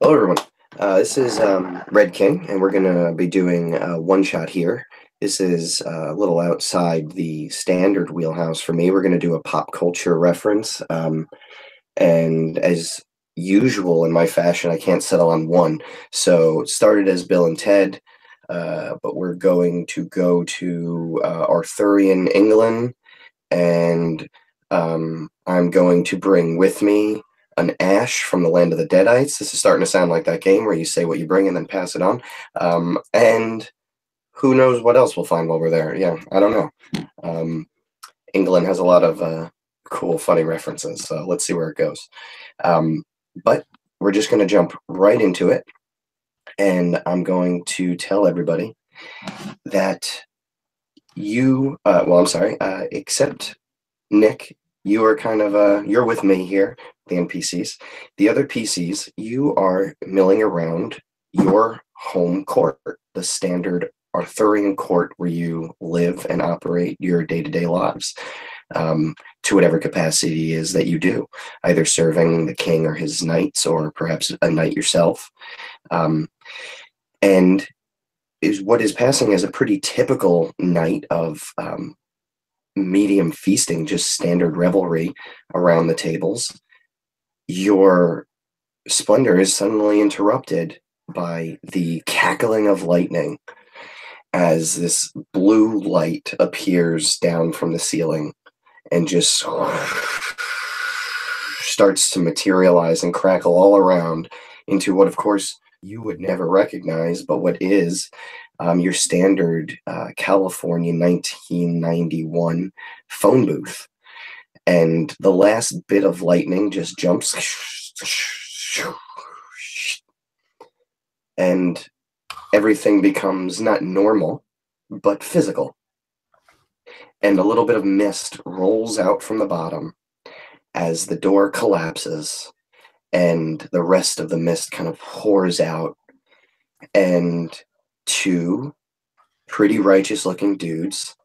Hello, everyone. This is Red King, and we're going to be doing one shot here. This is a little outside the standard wheelhouse for me. We're going to do a pop culture reference. And as usual in my fashion, I can't settle on one. So it started as Bill and Ted, but we're going to go to Arthurian England, and I'm going to bring with me an ash from the land of the Deadites. This is starting to sound like that game where you say what you bring and then pass it on. And who knows what else we'll find while we're there? Yeah, I don't know. England has a lot of cool, funny references, so let's see where it goes. Um, but we're just going to jump right into it, and I'm going to tell everybody that I'm sorry, except Nick, you are kind of you're with me here, the NPCs. The other PCs, you are milling around your home court, the standard Arthurian court where you live and operate your day-to-day lives, to whatever capacity is that you do, either serving the king or his knights, or perhaps a knight yourself. Um, and is what is passing as a pretty typical night of medium feasting, just standard revelry around the tables. Your splendor is suddenly interrupted by the cackling of lightning as this blue light appears down from the ceiling and just starts to materialize and crackle all around into what, of course, you would never recognize, but what is your standard California 1991 phone booth. And the last bit of lightning just jumps, and everything becomes not normal, but physical. And a little bit of mist rolls out from the bottom as the door collapses, and the rest of the mist kind of pours out, and two pretty righteous looking dudes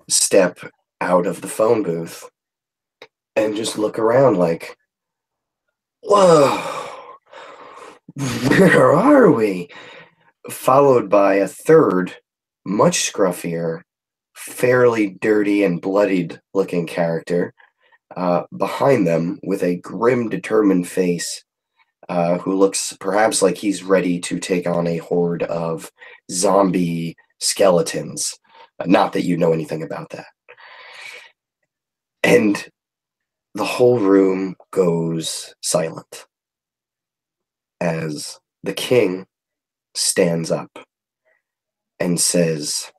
step out of the phone booth and just look around like, whoa, where are we? Followed by a third, much scruffier, fairly dirty and bloodied looking character behind them with a grim, determined face, who looks perhaps like he's ready to take on a horde of zombie skeletons. Not that you know anything about that. And the whole room goes silent as the king stands up and says,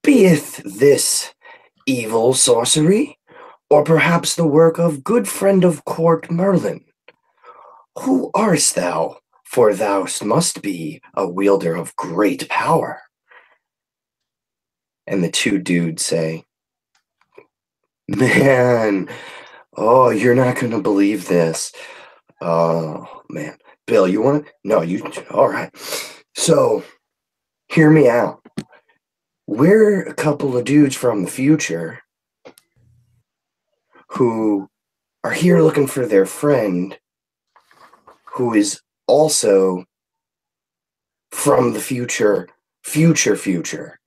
"Beeth this evil sorcery, or perhaps the work of good friend of court Merlin? Who art thou? For thou must be a wielder of great power." And the two dudes say, "Man, oh, you're not going to believe this. Oh, man. Bill, you want to? No, you. All right. So, hear me out. We're a couple of dudes from the future who are here looking for their friend who is also from the future, future.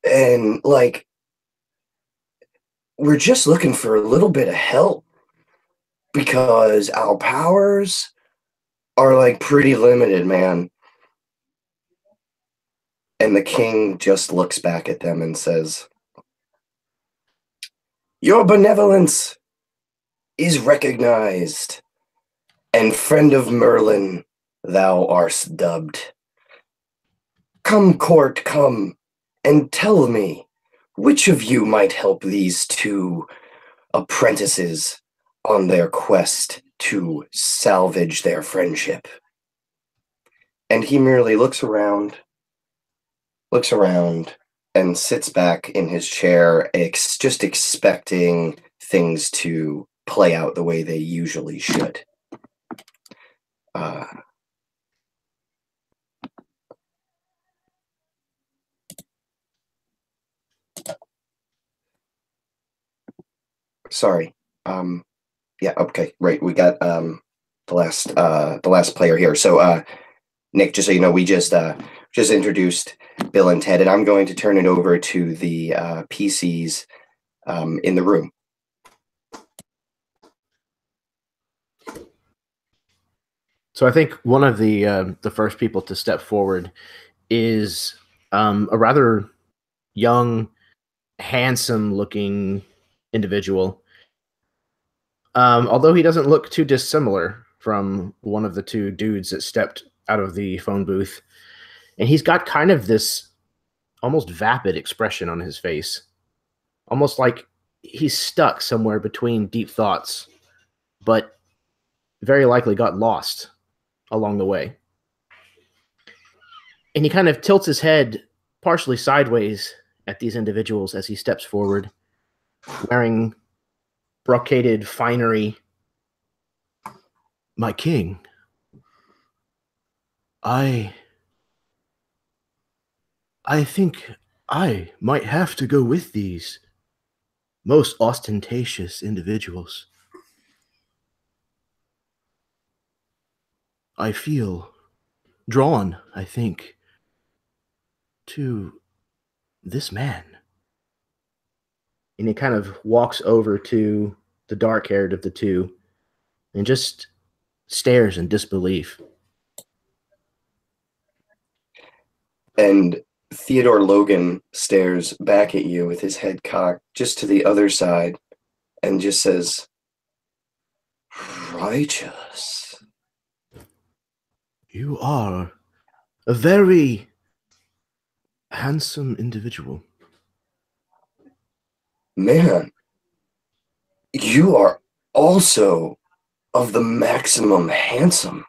And, like, we're just looking for a little bit of help because our powers are, like, pretty limited, man." And the king just looks back at them and says, "Your benevolence is recognized, and friend of Merlin, thou art dubbed. Come, court, come, and tell me, which of you might help these two apprentices on their quest to salvage their friendship?" And he merely looks around, and sits back in his chair, just expecting things to play out the way they usually should. Uh, Sorry. Yeah, okay, right. We got last player here. So Nick, just so you know, we just introduced Bill and Ted, and I'm going to turn it over to the PCs in the room. So I think one of the first people to step forward is a rather young, handsome-looking individual. Although he doesn't look too dissimilar from one of the two dudes that stepped out of the phone booth. And he's got kind of this almost vapid expression on his face. Almost like he's stuck somewhere between deep thoughts, but very likely got lost along the way. And he kind of tilts his head partially sideways at these individuals as he steps forward, wearing brocaded finery. My king, I think I might have to go with these most ostentatious individuals. I feel drawn, I think, to this man. And he kind of walks over to the dark-haired of the two and just stares in disbelief. And Theodore Logan stares back at you with his head cocked just to the other side and just says, "Righteous. You are a very handsome individual." Man, you are also of the maximum handsome."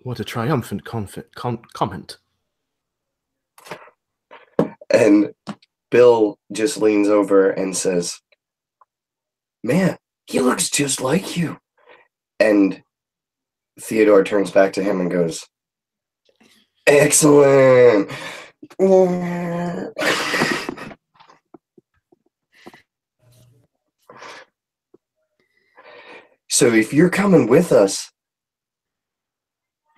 What a triumphant comment. And Bill just leans over and says, "Man, he looks just like you." And Theodore turns back to him and goes, "Excellent." So if you're coming with us,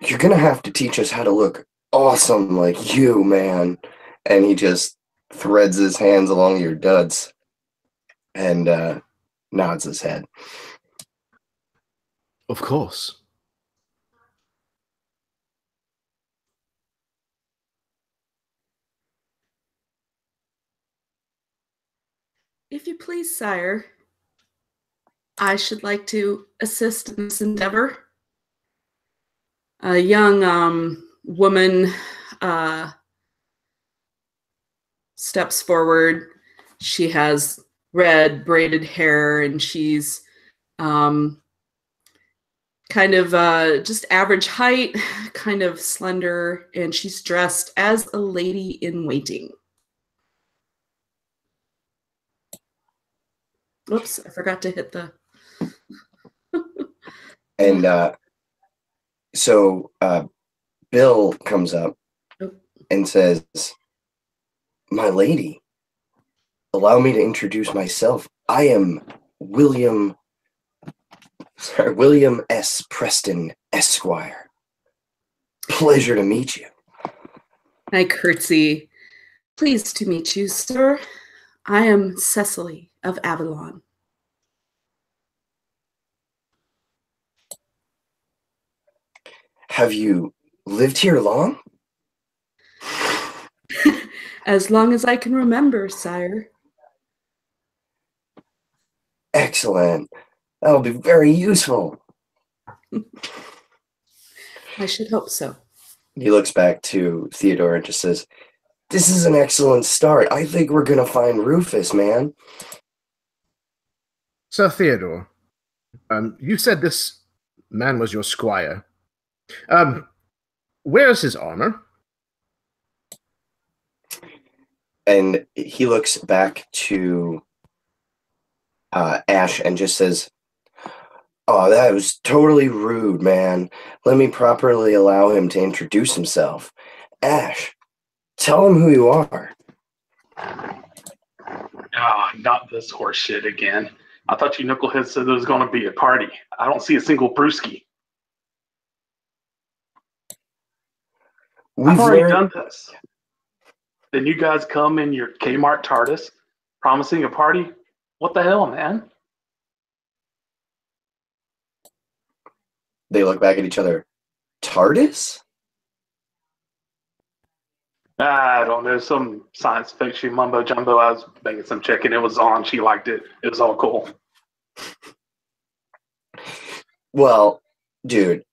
you're going to have to teach us how to look awesome like you, man. And he just threads his hands along your duds and nods his head. Of course. If you please, sire, I should like to assist in this endeavor. A young woman steps forward. She has red braided hair, and she's kind of just average height, kind of slender, and she's dressed as a lady in waiting. Oops, I forgot to hit the... And so Bill comes up and says, "My lady, allow me to introduce myself. I am William S. Preston, Esquire. Pleasure to meet you." I curtsy. "Pleased to meet you, sir. I am Cecily of Avalon." "Have you lived here long?" "As long as I can remember, sire." "Excellent. That'll be very useful." I should hope so. He looks back to Theodore and just says, "This is an excellent start. I think we're going to find Rufus, man." So, Theodore, you said this man was your squire. Where's his armor? And he looks back to Ash and just says, "Oh, that was totally rude, man. Let me properly allow him to introduce himself. Ash, tell him who you are." Not this horse shit again. I thought you knuckleheads said there was going to be a party. I don't see a single brewski. I've already done this. Then you guys come in your Kmart TARDIS promising a party? What the hell, man? They look back at each other. TARDIS? I don't know, some science fiction mumbo jumbo. I was banging some chick and it was on. She liked it. It was all cool. Well, dude,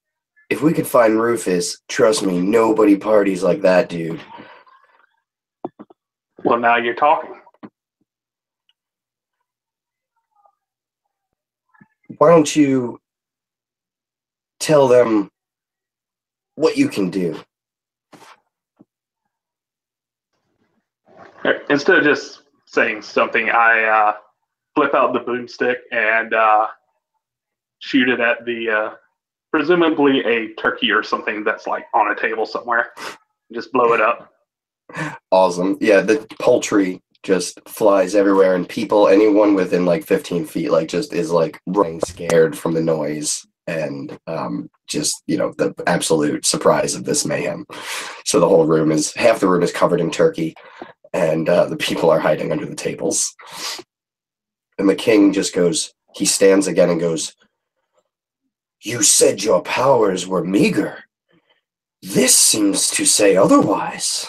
if we could find Rufus, trust me, nobody parties like that, dude. Well, now you're talking. Why don't you tell them what you can do? Instead of just saying something, I flip out the boomstick and shoot it at the presumably a turkey or something that's like on a table somewhere. Just blow it up. Awesome. Yeah, the poultry just flies everywhere, and people, anyone within like 15 feet, like just is like running scared from the noise and just, you know, the absolute surprise of this mayhem. So the whole room is, half the room is covered in turkey, and the people are hiding under the tables. And the king just goes, he stands again and goes, "You said your powers were meager. This seems to say otherwise."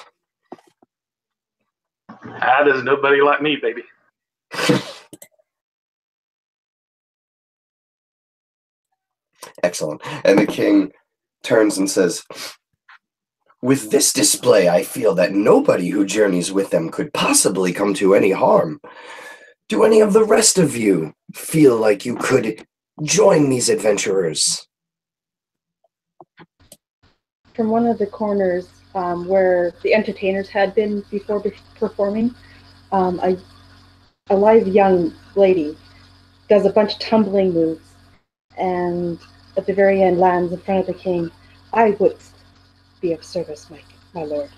There's nobody like me, baby. Excellent. And the king turns and says, "With this display, I feel that nobody who journeys with them could possibly come to any harm. Do any of the rest of you feel like you could join these adventurers?" From one of the corners where the entertainers had been before performing, a live young lady does a bunch of tumbling moves, and at the very end lands in front of the king. "I would be of service, my lord."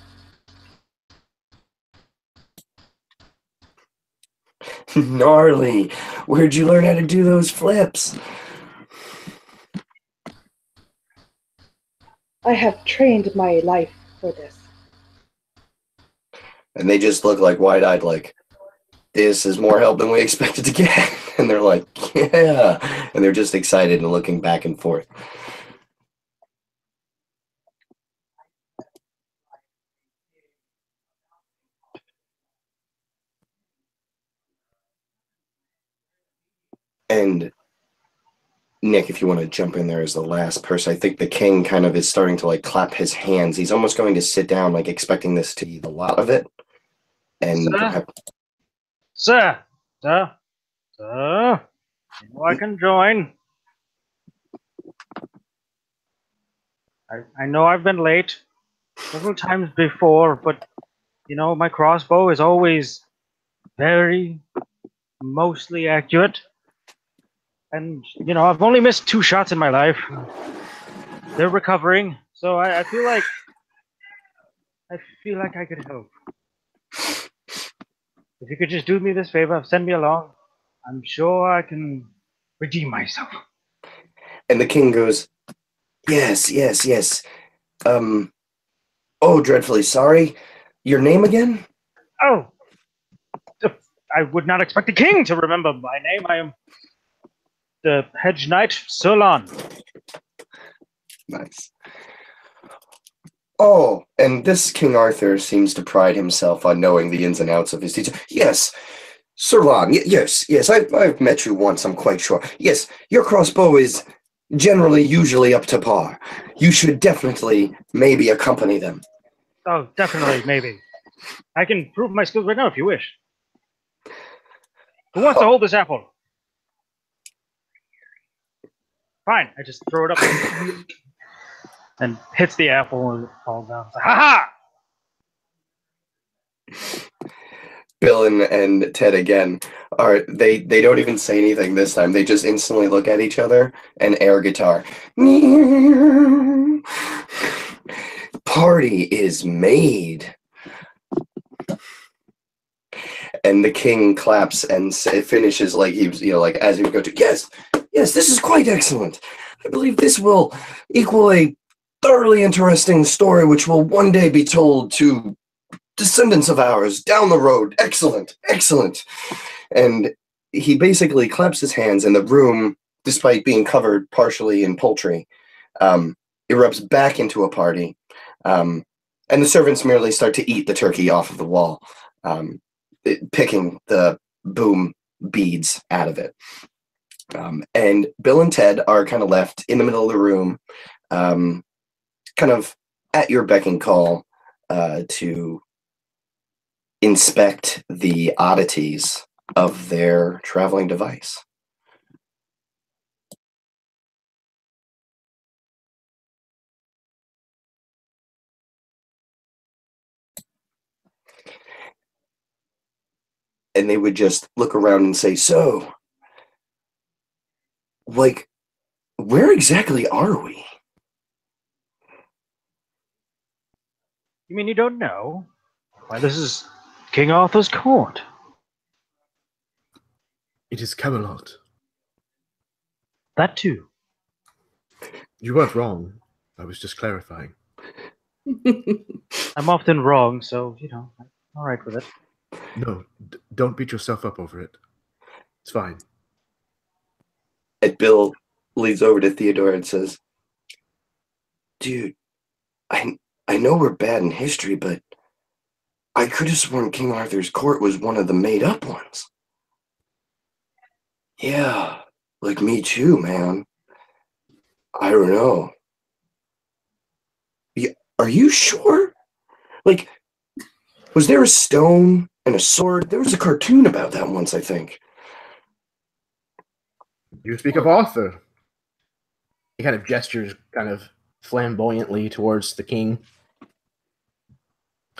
Gnarly. Where'd you learn how to do those flips? "I have trained my life for this." And they just look like wide-eyed, like, this is more help than we expected to get. And they're like, yeah. And they're just excited and looking back and forth. And Nick, if you want to jump in there as the last person, I think the king kind of is starting to like clap his hands. He's almost going to sit down, like expecting this to be the lot of it. And Sir, I can join. I know I've been late several times before, but you know, my crossbow is always mostly accurate. And, you know, I've only missed 2 shots in my life. They're recovering, so I feel like I could help. If you could just do me this favor, send me along, I'm sure I can redeem myself. And the king goes, yes. Oh, dreadfully sorry. Your name again? Oh, I would not expect the king to remember my name. I am the Hedge Knight Sulon. Nice. Oh, and this King Arthur seems to pride himself on knowing the ins and outs of his teacher. Yes, Sulon, yes, I've met you once, I'm quite sure. Yes, your crossbow is usually up to par. You should definitely maybe accompany them. Oh, definitely, maybe. I can prove my skills right now if you wish. Who wants to hold this apple? Fine, I just throw it up and hits the apple and it falls down. It's like, ha ha! Bill and Ted again they don't even say anything this time. They just instantly look at each other and air guitar. Party is made. And the king claps and finishes like he was, like as he would go to, yes, this is quite excellent. I believe this will equal a thoroughly interesting story which will one day be told to descendants of ours down the road. Excellent, excellent. And he basically claps his hands, and the room, despite being covered partially in poultry, erupts back into a party. And the servants merely start to eat the turkey off of the wall, picking the boom beads out of it. And Bill and Ted are kind of left in the middle of the room, kind of at your beck and call to inspect the oddities of their traveling device. And they would just look around and say, so, like, where exactly are we? You mean you don't know? Why, this is King Arthur's court. It is Camelot. That too. You weren't wrong. I was just clarifying. I'm often wrong, so, I'm all right with it. No, don't beat yourself up over it. It's fine. And Bill leads over to Theodore and says, dude, I know we're bad in history, but I could have sworn King Arthur's court was one of the made-up ones. Yeah, like me too, man. I don't know. Are you sure? Like, was there a stone and a sword? There was a cartoon about that once, I think. You speak of Arthur. He kind of gestures kind of flamboyantly towards the king.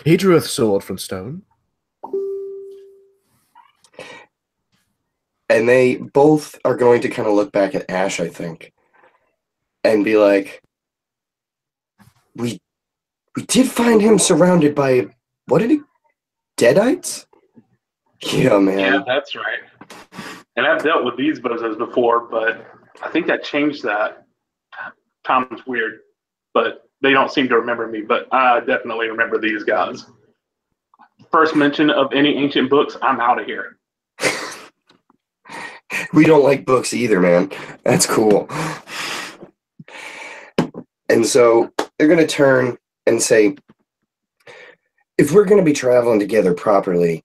He drew a sword from stone. And they both are going to kind of look back at Ash, I think, and be like, we did find him surrounded by, what did he, Deadites? Yeah, man. Yeah, that's right. And I've dealt with these bozos before, but I think I changed that. Tom's weird, but they don't seem to remember me, but I definitely remember these guys. First mention of any ancient books, I'm out of here. We don't like books either, man. That's cool. And so they're going to turn and say, if we're going to be traveling together properly,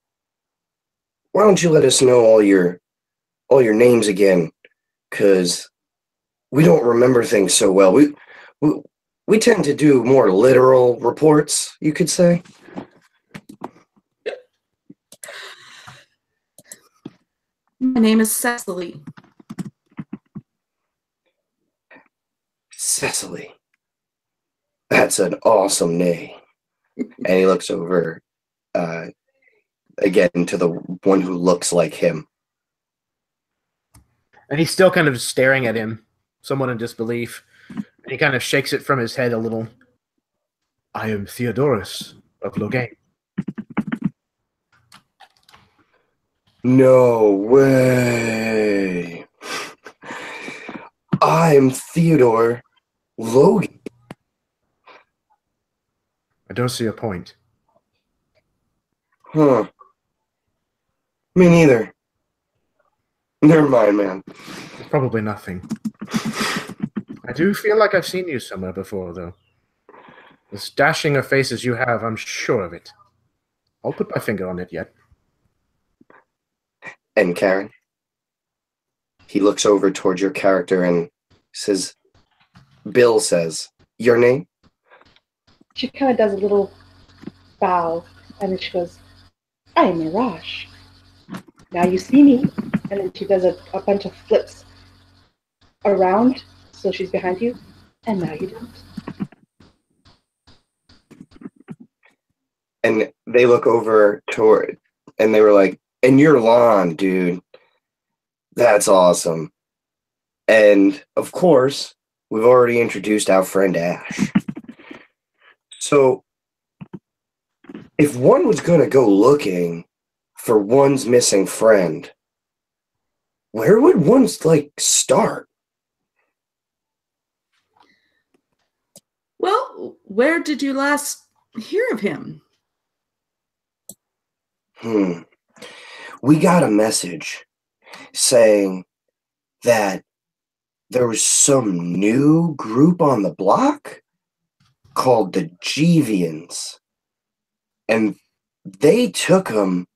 why don't you let us know all your names again? Because we don't remember things so well. We tend to do more literal reports, you could say. My name is Cecily. Cecily. That's an awesome name. And he looks over again to the one who looks like him. And he's still kind of staring at him, somewhat in disbelief. And he kind of shakes it from his head a little. I am Theodorus of Loghain. No way. I'm Theodore Logan. I don't see a point. Huh. Me neither. Never mind, man. Probably nothing. I do feel like I've seen you somewhere before, though. This dashing of faces you have, I'm sure of it. I'll put my finger on it yet. And Karen, he looks over towards your character and says, Bill says, your name? She kind of does a little bow, and then she goes, I am Mirage. Now you see me. And then she does a bunch of flips around, so she's behind you, and now you don't. And they look over toward, and they were like, and you're Lon, dude. That's awesome. And, of course, we've already introduced our friend Ash. So, if one was going to go looking for one's missing friend, where would one start? Well, where did you last hear of him? We got a message saying that there was some new group on the block called the Jeevians, and they took him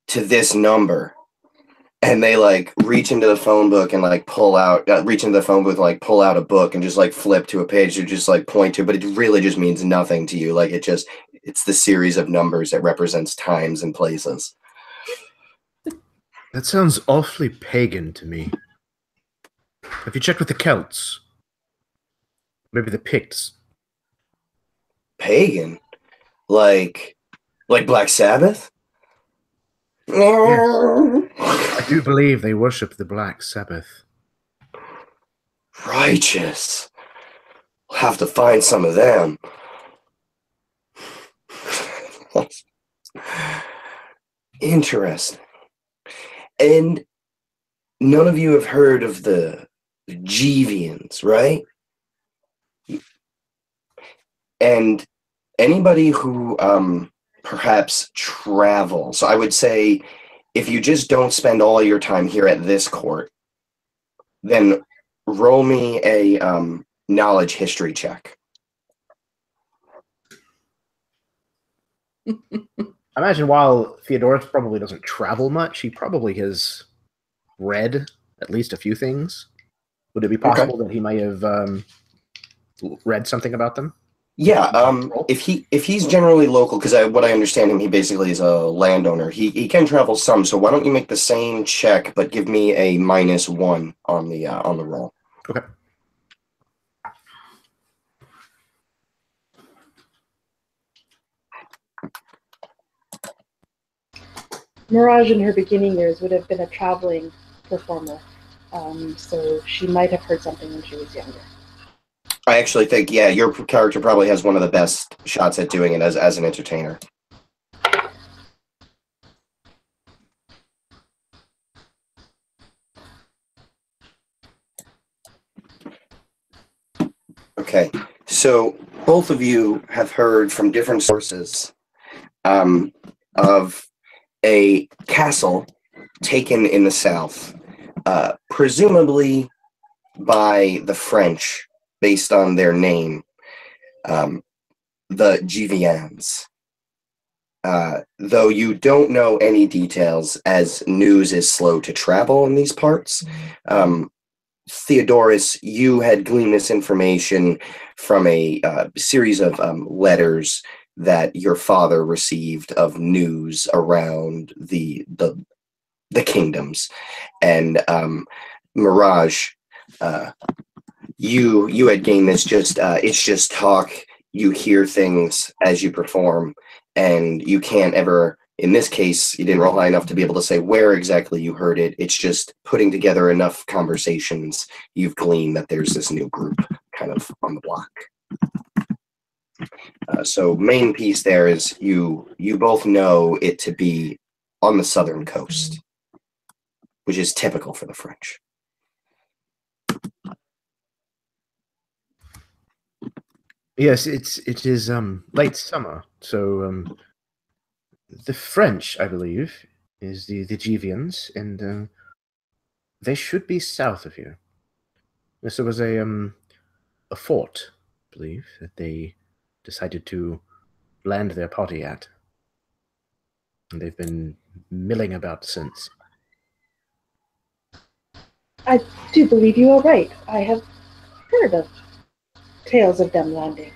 to this number. And they reach into the phone book and reach into the phone booth and pull out a book and just flip to a page to just point to, but it really just means nothing to you. It's the series of numbers that represents times and places. That sounds awfully pagan to me. Have you checked with the Celts? Maybe the Picts? Pagan? Like Black Sabbath? I do believe they worship the Black Sabbath. Righteous. We'll have to find some of them. Interesting. And none of you have heard of the Jeevians, right? And anybody who perhaps travel. So I would say if you just don't spend all your time here at this court, then roll me a knowledge history check. I imagine while Theodorus probably doesn't travel much, he probably has read at least a few things. Would it be possible that he might have read something about them? Yeah, if he's generally local, because what I understand him, he basically is a landowner. He can travel some. So why don't you make the same check, but give me a -1 on the roll? Okay. Mirage in her beginning years would have been a traveling performer, so she might have heard something when she was younger. I actually think, yeah, your character probably has one of the best shots at doing it as an entertainer. Okay, so both of you have heard from different sources of a castle taken in the south, presumably by the French, based on their name, the Jeevians. Though you don't know any details, as news is slow to travel in these parts. Theodorus, you had gleaned this information from a series of letters that your father received of news around the kingdoms, and Mirage, you had gained this. It's just talk. You hear things as you perform, and you can't ever. In this case, you didn't roll high enough to be able to say where exactly you heard it. It's just putting together enough conversations. You've gleaned that there's this new group kind of on the block. So main piece there is you both know it to be on the southern coast, which is typical for the French. Yes, it is late summer, so the French, I believe, is the Jeevians, and they should be south of here. There was a fort, I believe, that they decided to land their party at, and they've been milling about since. I do believe you are right. I have heard of tales of them landing.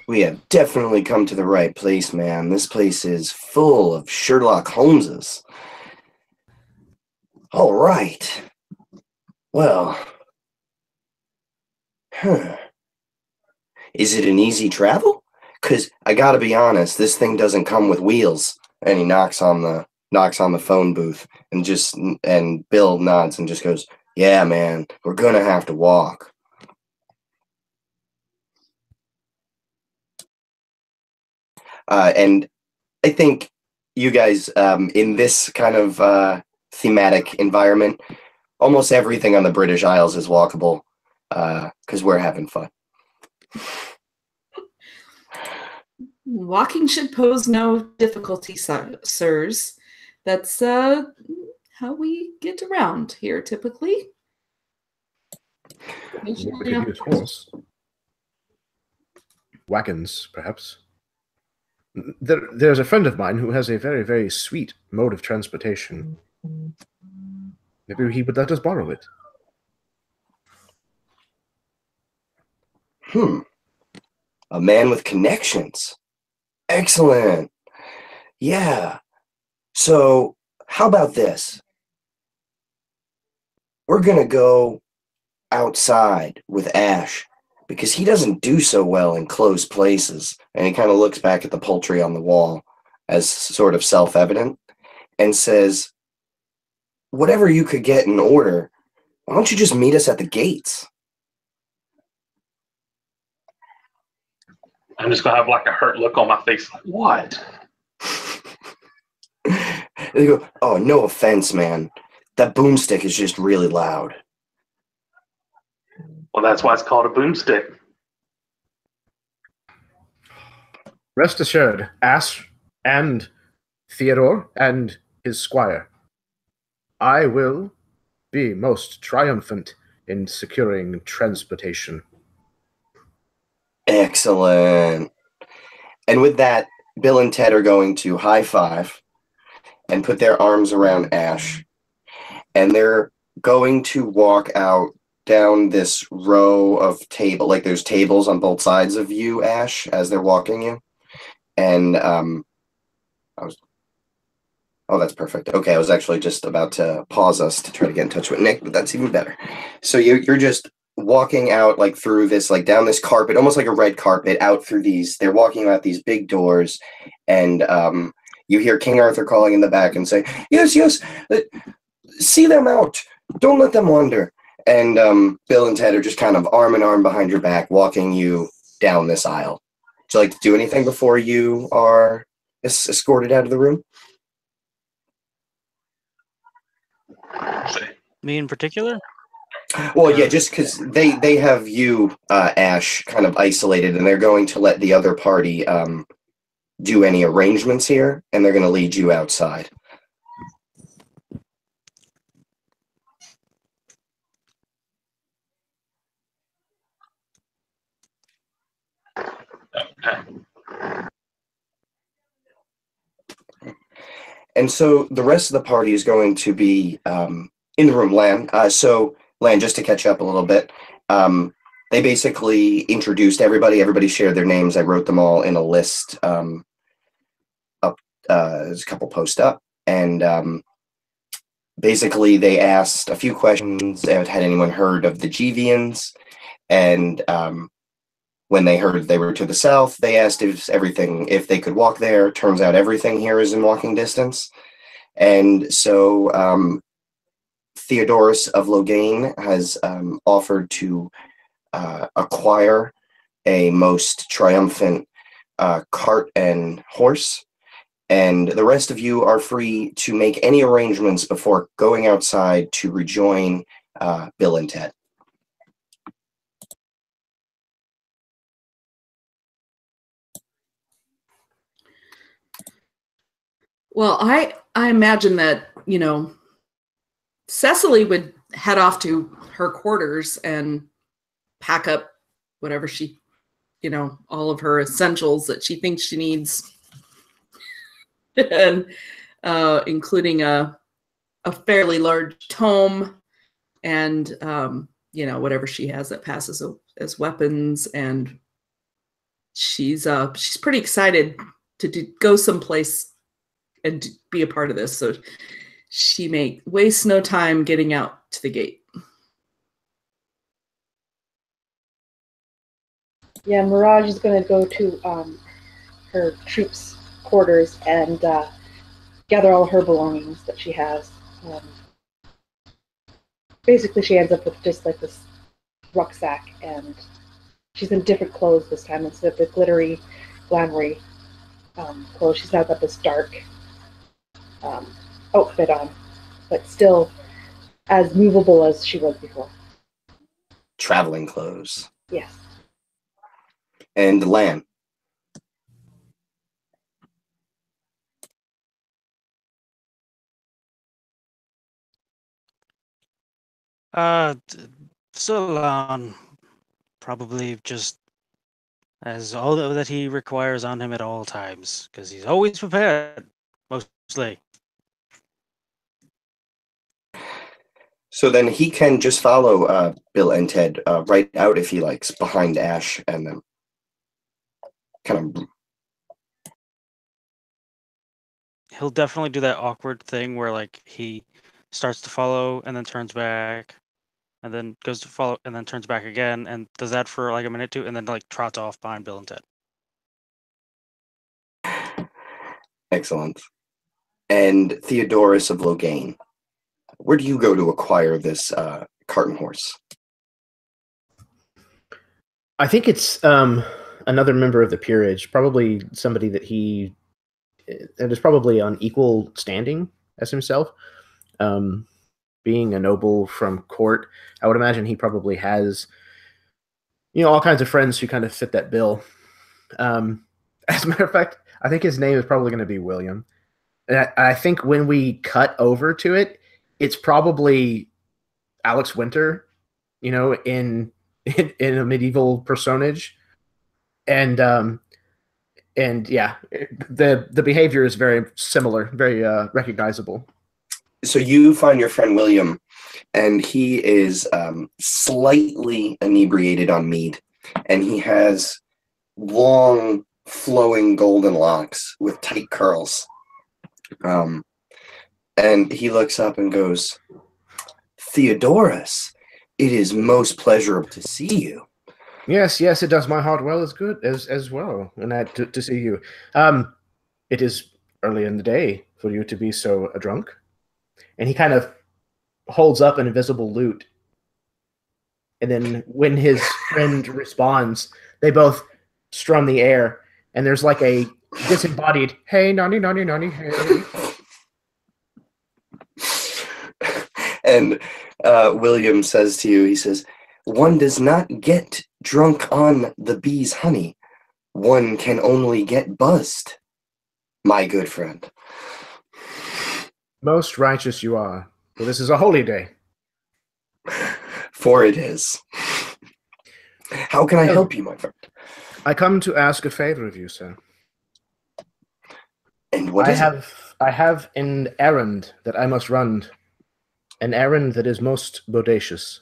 We have definitely come to the right place, man. This place is full of Sherlock Holmeses. All right. Well, is it an easy travel? Because I gotta be honest, this thing doesn't come with wheels. And he knocks on the phone booth, and Bill nods and just goes, "Yeah, man, we're gonna have to walk." And I think you guys, in this kind of thematic environment, almost everything on the British Isles is walkable because we're having fun. Walking should pose no difficulty, sirs. That's how we get around here typically. We could use horse. Wagons, perhaps. There's a friend of mine who has a very, very sweet mode of transportation. Maybe he would let us borrow it. A man with connections. Excellent. Yeah. So, how about this? We're going to go outside with Ash because he doesn't do so well in closed places. And he kind of looks back at the poultry on the wall as sort of self-evident and says, whatever you could get in order, why don't you just meet us at the gates? I'm just going to have like a hurt look on my face. Like, what? They go, oh, no offense, man. That boomstick is just really loud. Well, that's why it's called a boomstick. Rest assured, Ash and Theodore and his squire, I will be most triumphant in securing transportation. Excellent. And with that, Bill and Ted are going to high five and put their arms around Ash. And they're going to walk out down this row of table, like there's tables on both sides of you, Ash, as they're walking in. And that's perfect. Okay, I was actually just about to pause us to try to get in touch with Nick, but that's even better. So you're just walking out like through this, like down this carpet, almost like a red carpet, out through these. They're walking out these big doors, and you hear King Arthur calling in the back and say, "Yes, yes, see them out. Don't let them wander." And Bill and Ted are just kind of arm in arm behind your back, walking you down this aisle. Would you like to do anything before you are escorted out of the room? Me in particular? Well, yeah, just because they have you, Ash, kind of isolated, and they're going to let the other party do any arrangements here, and they're going to lead you outside. And so the rest of the party is going to be in the room, Lan. So, Lan, just to catch up a little bit, they basically introduced everybody. Everybody shared their names. I wrote them all in a list up. There's a couple posts up. And basically they asked a few questions. Had anyone heard of the Givians? And when they heard they were to the south, they asked if they could walk there. Turns out everything here is in walking distance. And so Theodorus of Loghain has offered to acquire a most triumphant cart and horse. And the rest of you are free to make any arrangements before going outside to rejoin Bill and Ted. Well, I imagine that, Cecily would head off to her quarters and pack up whatever she, all of her essentials that she thinks she needs, and including a fairly large tome and, whatever she has that passes as weapons. And she's pretty excited to go someplace and be a part of this. So she may waste no time getting out to the gate. Yeah, Mirage is going to go to her troops' quarters and gather all her belongings that she has. Basically, she ends up with just like this rucksack, and she's in different clothes this time instead of the glittery, glamoury clothes. She's now got this dark outfit on, but still as movable as she was before. Traveling clothes. Yes. And Lan. Solon probably just has all that he requires on him at all times, because he's always prepared, mostly. So then he can just follow Bill and Ted right out if he likes, behind Ash and them. Kind of. He'll definitely do that awkward thing where like he starts to follow and then turns back, and then goes to follow and then turns back again, and does that for like a minute or two, and then like trots off behind Bill and Ted. Excellent. And Theodorus of Loghain. Where do you go to acquire this cart and horse? I think it's another member of the peerage, probably somebody that is probably on equal standing as himself. Being a noble from court, I would imagine he probably has, all kinds of friends who kind of fit that bill. As a matter of fact, I think his name is probably going to be William. And I think when we cut over to it, it's probably Alex Winter, in a medieval personage. And yeah, the behavior is very similar, very recognizable. So you find your friend William, and he is slightly inebriated on mead, and he has long, flowing golden locks with tight curls. And he looks up and goes, "Theodorus, it is most pleasurable to see you." Yes, it does my heart well as well, and to see you. It is early in the day for you to be so drunk. And he kind of holds up an invisible lute. And then when his friend responds, they both strum the air, and there's like a disembodied, "Hey, nani, nani, nani, hey." And William says to you, he says, "One does not get drunk on the bee's honey. One can only get buzzed, my good friend." Most righteous you are, for this is a holy day. For it is. How can I help you, my friend? I come to ask a favor of you, sir. And what is it? I have an errand that I must run. An errand that is most bodacious.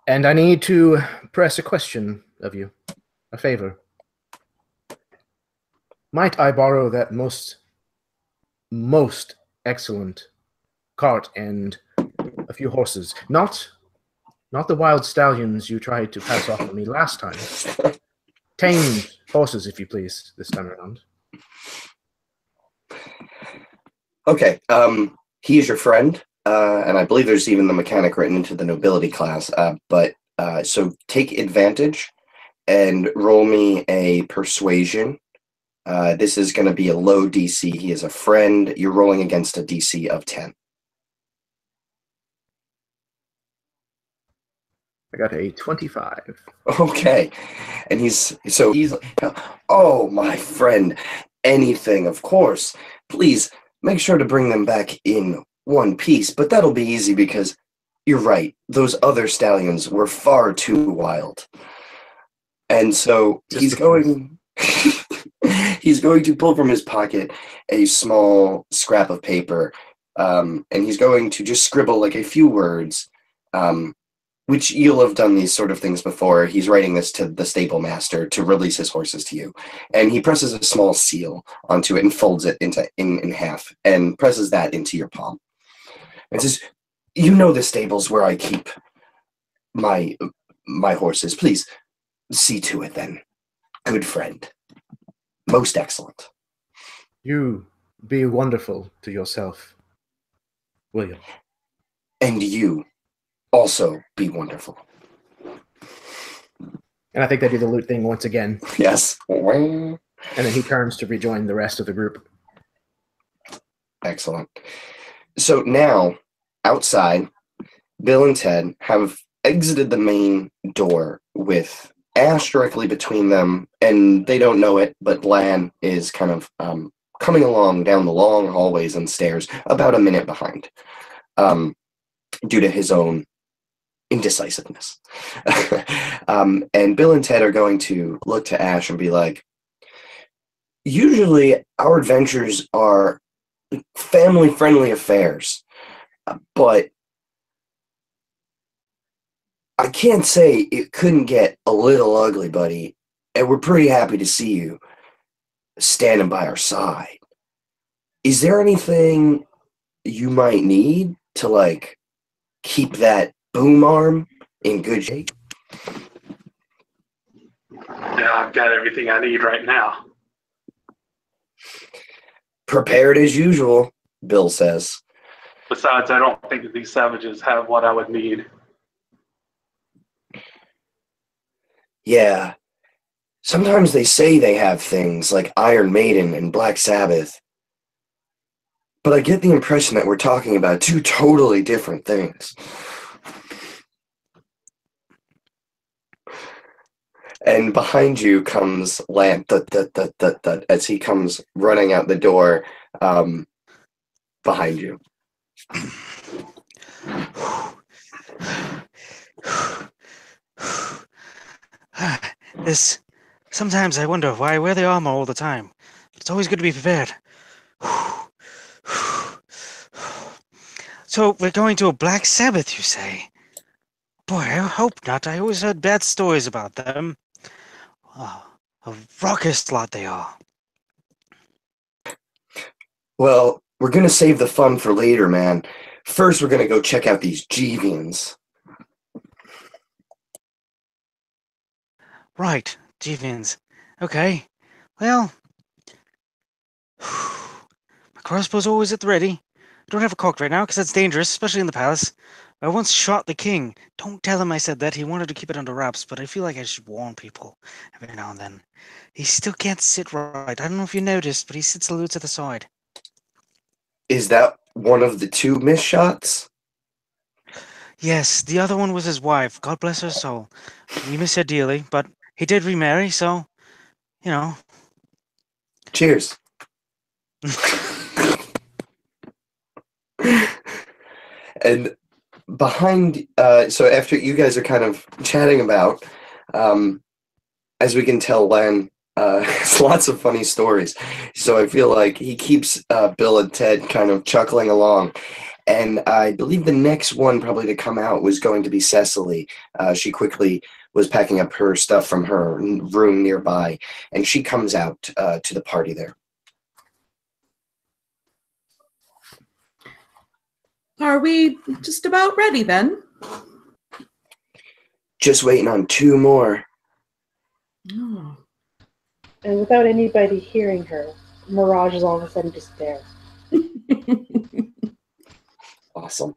And I need to press a question of you. A favor. Might I borrow that most excellent cart and a few horses? Not the wild stallions you tried to pass off on me last time. Tamed horses, if you please, this time around. Okay, he is your friend, and I believe there's even the mechanic written into the nobility class, so take advantage and roll me a persuasion. This is going to be a low DC. He is a friend. You're rolling against a DC of 10. I got a 25. Okay, and he's like, "Oh, my friend, anything, of course. Please make sure to bring them back in one piece, but that'll be easy because you're right. Those other stallions were far too wild." And so he's going to pull from his pocket a small scrap of paper, and he's going to just scribble like a few words, which you'll have done these sort of things before. He's writing this to the stable master to release his horses to you. And he presses a small seal onto it and folds it in half and presses that into your palm. And says, "You know the stables where I keep my horses. Please see to it then. Good friend. Most excellent." You be wonderful to yourself, William. And you also be wonderful. And I think they do the loot thing once again. Yes. And then he turns to rejoin the rest of the group. Excellent. So now, outside, Bill and Ted have exited the main door with Ash directly between them, and they don't know it, but Lan is kind of coming along down the long hallways and stairs about a minute behind, due to his own indecisiveness. And Bill and Ted are going to look to Ash and be like, usually our adventures are family-friendly affairs, but I can't say it couldn't get a little ugly, buddy, and we're pretty happy to see you standing by our side. Is there anything you might need to, like, keep that boom arm in good shape? Yeah, I've got everything I need right now. Prepared as usual, Bill says. Besides, I don't think that these savages have what I would need. Yeah. Sometimes they say they have things like Iron Maiden and Black Sabbath, but I get the impression that we're talking about two totally different things. And behind you comes Lan, as he comes running out the door behind you. Sometimes I wonder why I wear the armor all the time. It's always good to be prepared. So we're going to a Black Sabbath, you say? Boy, I hope not. I always heard bad stories about them. Oh, a raucous lot they are. Well, we're gonna save the fun for later, man. First, we're gonna go check out these Jeevians. Right, Jeevians. Okay. Well, my crossbow's always at the ready. I don't have a cocked right now because that's dangerous, especially in the palace. I once shot the king. Don't tell him I said that. He wanted to keep it under wraps, but I feel like I should warn people every now and then. He still can't sit right. I don't know if you noticed, but he sits a little to the side. Is that one of the two missed shots? Yes, the other one was his wife. God bless her soul. We miss her dearly, but he did remarry, so, you know. Cheers. And behind, so after you guys are kind of chatting about, as we can tell, Lan has lots of funny stories. So I feel like he keeps Bill and Ted kind of chuckling along. And I believe the next one probably to come out was going to be Cecily. She quickly was packing up her stuff from her room nearby, and she comes out to the party there. Are we just about ready then? Just waiting on two more. Oh. And without anybody hearing her, Mirage is all of a sudden just there. Awesome.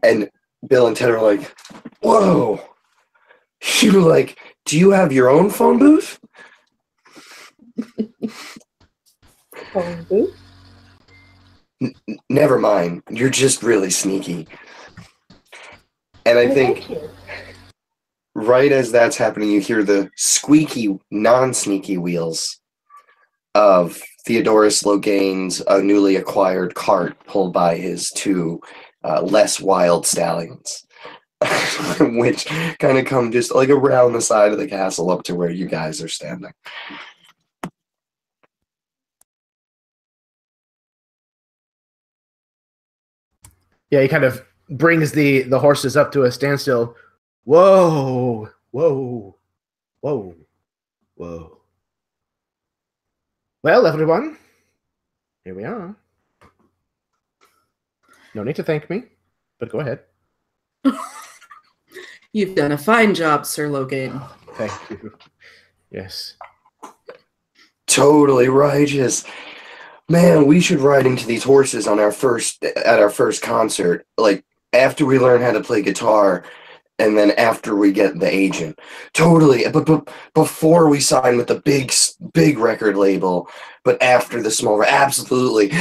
And Bill and Ted are like, whoa. You like, do you have your own phone booth? Phone booth? Never mind. You're just really sneaky. And I think right as that's happening, you hear the squeaky, non-sneaky wheels of Theodorus Loghain's newly acquired cart pulled by his two less wild stallions, which kind of come just like around the side of the castle up to where you guys are standing. Yeah, he kind of brings the horses up to a standstill. Whoa, whoa, whoa, whoa. Well, everyone, here we are. No need to thank me, but go ahead. You've done a fine job, Sir Loghain. Thank you. Yes. Totally righteous. Man, we should ride into these horses on our first concert. Like, after we learn how to play guitar, And then after we get the agent, totally. But before we sign with the big record label, but after the small, absolutely.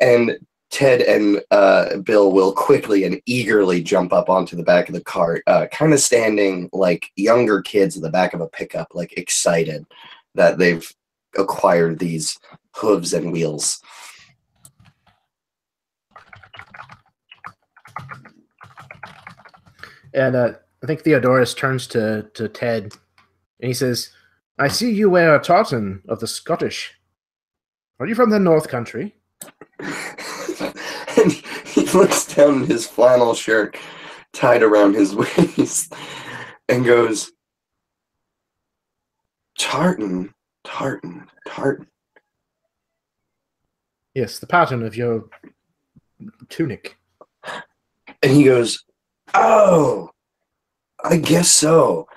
And Ted and Bill will quickly and eagerly jump up onto the back of the cart, kind of standing like younger kids at the back of a pickup, like excited that they've acquired these hooves and wheels. And I think Theodorus turns to Ted, and he says, "I see you wear a tartan of the Scottish. Are you from the North Country?" And he looks down at his flannel shirt tied around his waist and goes, Tartan. Yes, the pattern of your tunic. And he goes, oh, I guess so.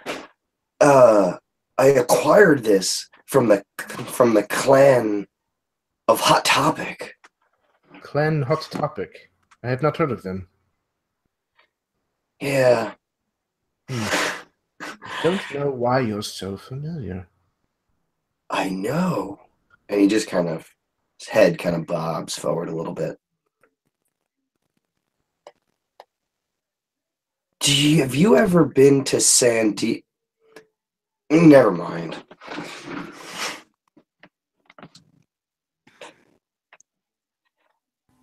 I acquired this from the clan of Hot Topic. Clan Hot Topic. I have not heard of them. Yeah. Don't know why you're so familiar. I know. And he just his head kind of bobs forward a little bit. Have you ever been to Sandy? Never mind.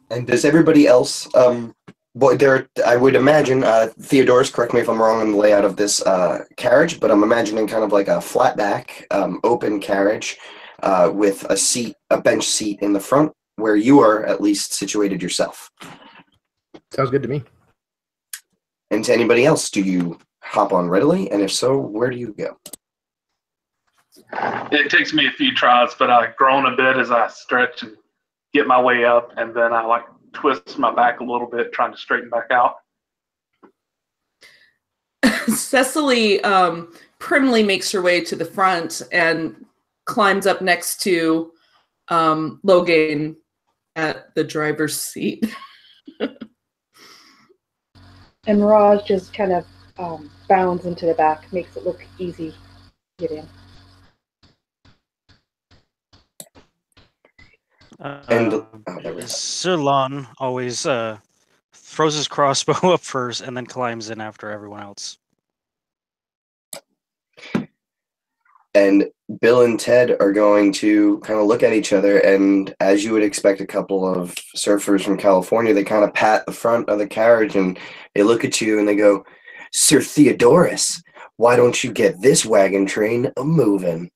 And does everybody else, I would imagine, Theodorus, correct me if I'm wrong on the layout of this carriage, but I'm imagining kind of like a flat back, open carriage with a bench seat in the front where you are at least situated yourself. Sounds good to me. And to anybody else, do you hop on readily? And if so, where do you go? It takes me a few tries, but I groan a bit as I stretch and get my way up, and then I twist my back a little bit, trying to straighten back out. Cecily primly makes her way to the front and climbs up next to Logan at the driver's seat. And Mirage just kind of bounds into the back, makes it look easy to get in. Sir Lon always throws his crossbow up first and then climbs in after everyone else. And Bill and Ted are going to kind of look at each other, and as you would expect a couple of surfers from California, they kind of pat the front of the carriage and they look at you and they go, Sir Theodorus, why don't you get this wagon train a-moving?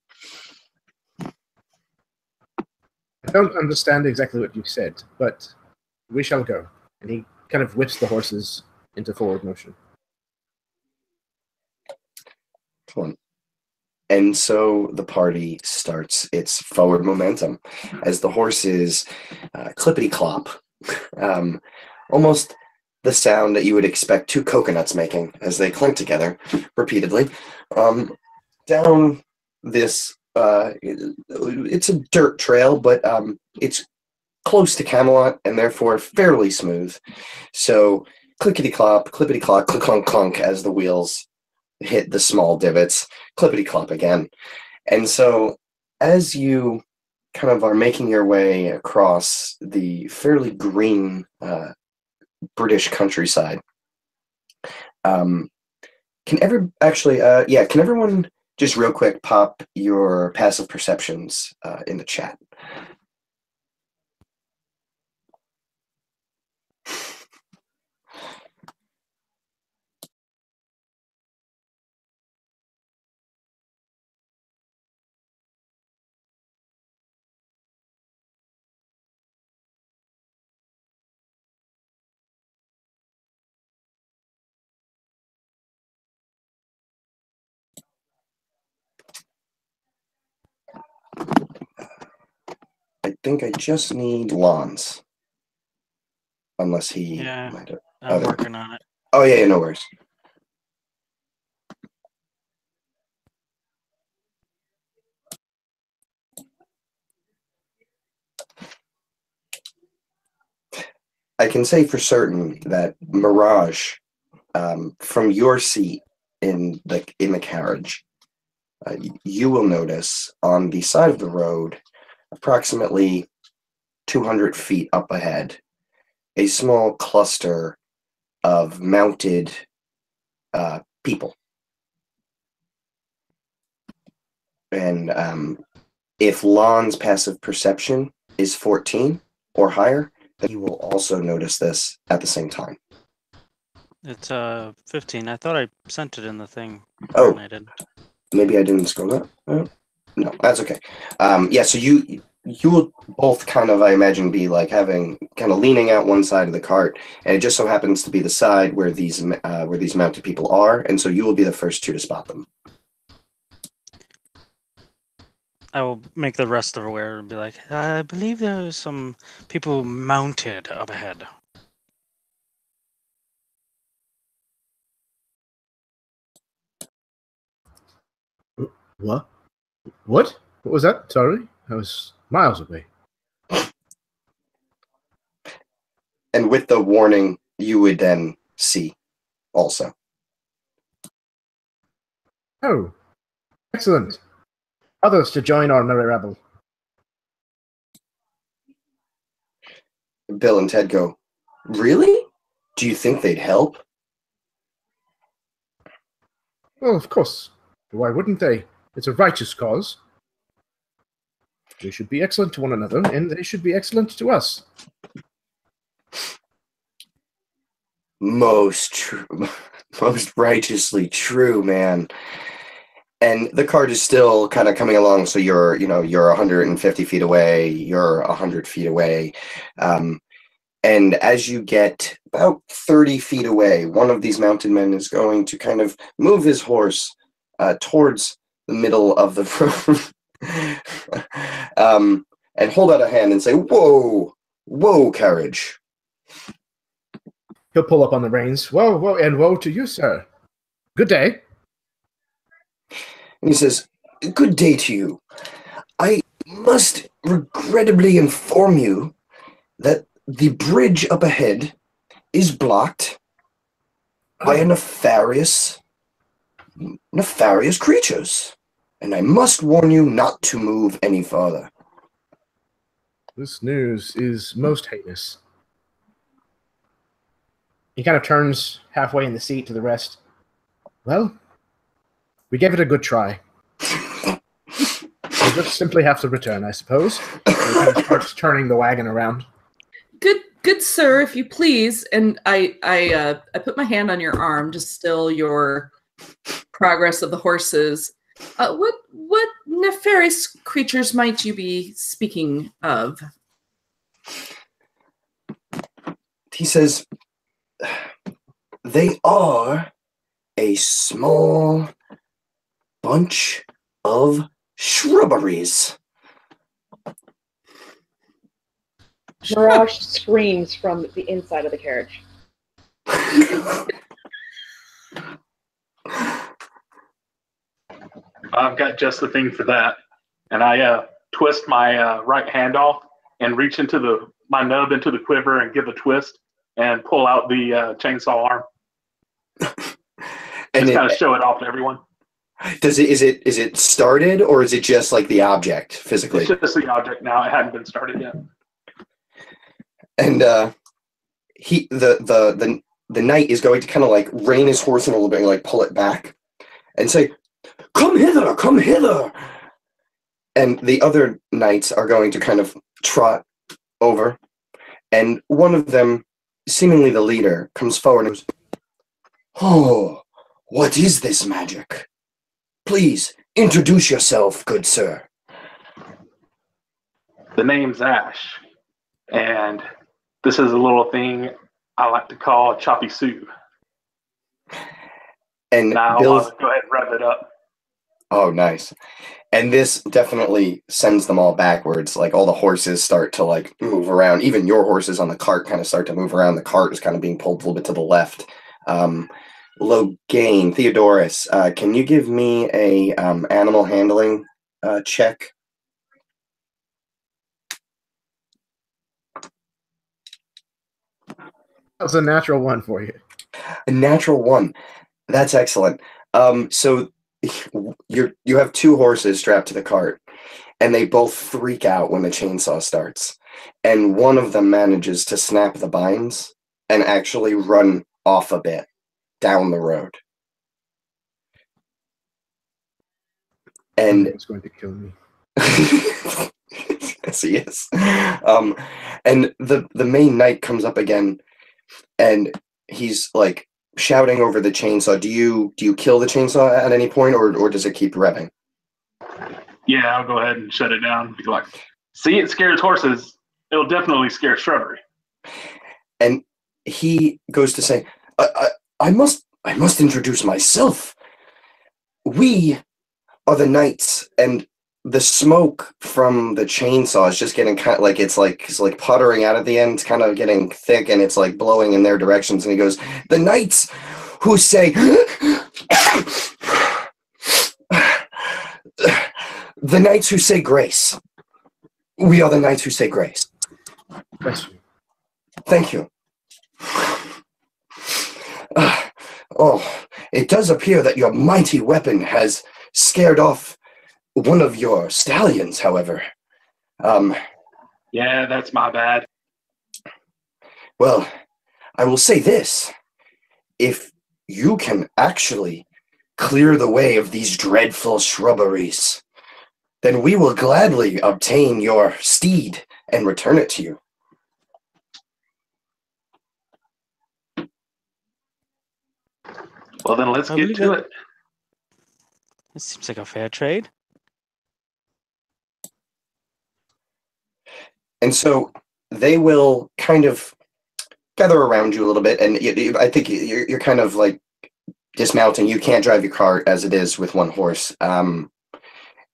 I don't understand exactly what you said, but we shall go. And he kind of whips the horses into forward motion. Excellent. And so the party starts its forward momentum as the horses clippity-clop, almost the sound that you would expect two coconuts making as they clink together repeatedly, down this, it's a dirt trail, but it's close to Camelot and therefore fairly smooth. So clickety-clop, clippity-clop, click-clunk-clunk as the wheels hit the small divots, clippity-clop again. And so as you kind of are making your way across the fairly green British countryside, can everyone just real quick pop your passive perceptions in the chat? I think I just need Lons. Unless he might have. I'm working on it. Oh, yeah, no worries. I can say for certain that Mirage from your seat in the carriage, you will notice on the side of the road, approximately 200 feet up ahead, a small cluster of mounted people. And if Lon's passive perception is 14 or higher, then you will also notice this at the same time. It's 15. I thought I sent it in the thing. Oh, I did. maybe I didn't scroll up. No, that's okay. Yeah, so you will both kind of, I imagine, be like having kind of leaning out one side of the cart, and it just so happens to be the side where these mounted people are, and so you will be the first two to spot them. I will make the rest of aware and be like, I believe there's some people mounted up ahead. What? What? What was that? Sorry, I was miles away. And with the warning, you would then see also. Oh, excellent. Others to join our merry rabble. Bill and Ted go, really? Do you think they'd help? Well, of course. Why wouldn't they? It's a righteous cause. We should be excellent to one another, and they should be excellent to us. Most true, most righteously true, man. And the cart is still kind of coming along, so you're 150 feet away, you're 100 feet away. And as you get about 30 feet away, one of these mounted men is going to kind of move his horse towards the middle of the room and hold out a hand and say, "Whoa, whoa, carriage." He'll pull up on the reins. Whoa, whoa, and woe to you, sir. Good day. And he says, "Good day to you. I must regrettably inform you that the bridge up ahead is blocked by a nefarious creatures, and I must warn you not to move any farther." This news is most heinous. He kind of turns halfway in the seat to the rest. Well, we gave it a good try. We'll just simply have to return, I suppose. He kind of starts turning the wagon around. Good sir, if you please. And I put my hand on your arm to still your progress of the horses. What nefarious creatures might you be speaking of? He says, "They are a small bunch of shrubberies." Mirage screams from the inside of the carriage. I've got just the thing for that. And I twist my right hand off and reach into my nub into the quiver and give a twist and pull out the chainsaw arm. And just kind of show it off to everyone. Is it started, or is it just like the object physically? It's just the object now. It hadn't been started yet. And the knight is going to kind of like rein his horse in a little bit and like pull it back and say, come hither. And the other knights are going to kind of trot over, and one of them, seemingly the leader, comes forward and goes, "Oh, what is this magic? Please introduce yourself, good sir." The name's Ash, and this is a little thing I like to call Choppy Sue. And now Bill's, go ahead and rev it up. Oh, nice. And this definitely sends them all backwards. Like all the horses start to like move around. Even your horses on the cart kind of start to move around. The cart is kind of being pulled a little bit to the left. Logain, Theodorus, can you give me a animal handling check? That was a natural one for you. A natural one. That's excellent. So you have two horses strapped to the cart, and they both freak out when the chainsaw starts. And one of them manages to snap the binds and actually run off a bit down the road. And it's going to kill me. yes, he is. And the main knight comes up again, and he's like shouting over the chainsaw. Do you kill the chainsaw at any point, or does it keep revving? Yeah, I'll go ahead and shut it down. Be like, see, it scares horses. It'll definitely scare shrubbery. And he goes to say, I must introduce myself. We are the knights, and the smoke from the chainsaw is just getting kind of like it's like puttering out at the end. It's kind of getting thick, and it's like blowing in their directions. And he goes, the knights who say, the knights who say grace. We are the knights who say grace. Bless you. Thank you. It does appear that your mighty weapon has scared off one of your stallions, however. Yeah, that's my bad. Well, I will say this. If you can actually clear the way of these dreadful shrubberies, then we will gladly obtain your steed and return it to you. Well, then let's get to it. This seems like a fair trade. And so they will kind of gather around you a little bit, and I think you're kind of like dismounting. You can't drive your cart as it is with one horse.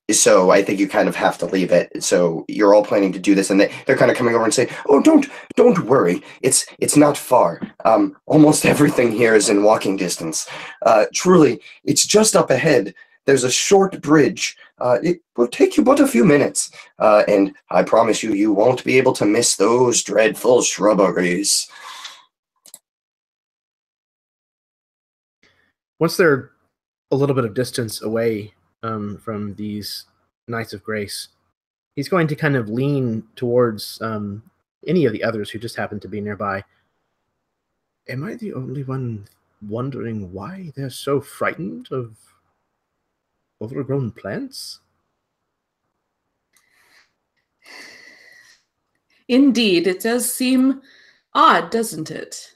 So I think you kind of have to leave it. So you're all planning to do this, and they're kind of coming over and say, "Oh, don't worry. It's not far. Almost everything here is in walking distance. Truly, it's just up ahead. There's a short bridge. It will take you but a few minutes, and I promise you, you won't be able to miss those dreadful shrubberies." Once they're a little bit of distance away from these Knights of Grace, he's going to kind of lean towards any of the others who just happen to be nearby. Am I the only one wondering why they're so frightened of overgrown plants? Indeed, it does seem odd, doesn't it?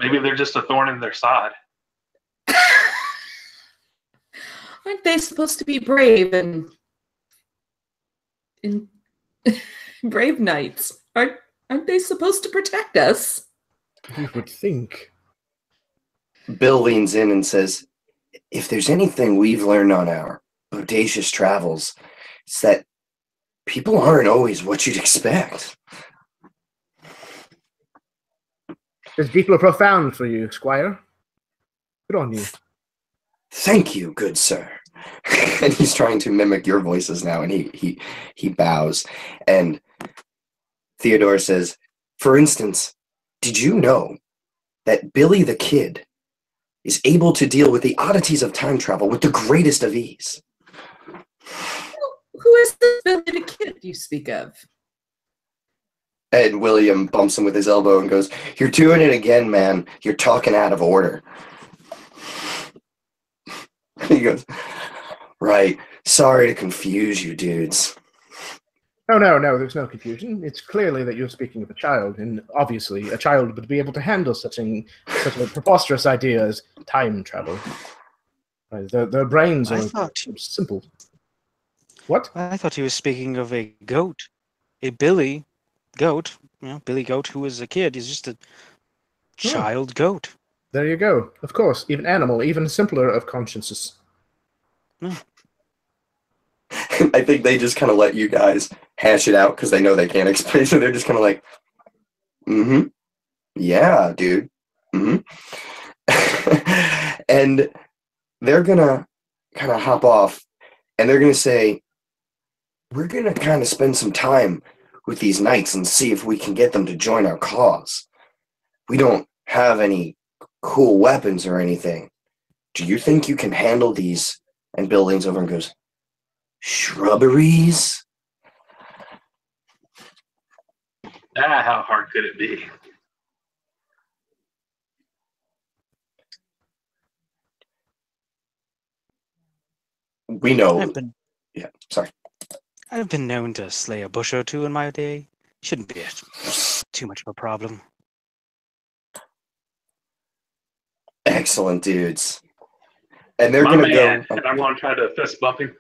Maybe they're just a thorn in their side. Aren't they supposed to be brave and brave knights? Aren't they supposed to protect us? You would think. Bill leans in and says, if there's anything we've learned on our bodacious travels, it's that people aren't always what you'd expect. It's deeply profound for you, Squire. Good on you. Thank you, good sir. And he's trying to mimic your voices now, and he bows. And Theodore says, for instance, did you know that Billy the Kid is able to deal with the oddities of time travel with the greatest of ease? Who is this Billy the Kid you speak of? And William bumps him with his elbow and goes, you're doing it again, man. You're talking out of order. He goes, right. Sorry to confuse you dudes. Oh, no, there's no confusion. It's clearly that you're speaking of a child, and obviously a child would be able to handle such a preposterous idea as time travel. Their brains are simple. What? I thought he was speaking of a goat. A Billy goat. Billy Goat, who was a kid. He's just a child goat. There you go. Of course, even animal, even simpler of consciences. I think they just kind of let you guys hash it out because they know they can't explain. So they're just kind of like, yeah, dude. And they're going to kind of hop off, and they're going to say, we're going to kind of spend some time with these knights and see if we can get them to join our cause. We don't have any cool weapons or anything. Do you think you can handle these? And Bill leans over and goes, shrubberies? How hard could it be? We know. Yeah, sorry. I've been known to slay a bush or two in my day. Shouldn't be too much of a problem. Excellent dudes. And they're My going to man, go. and I'm going to try to fist bump him.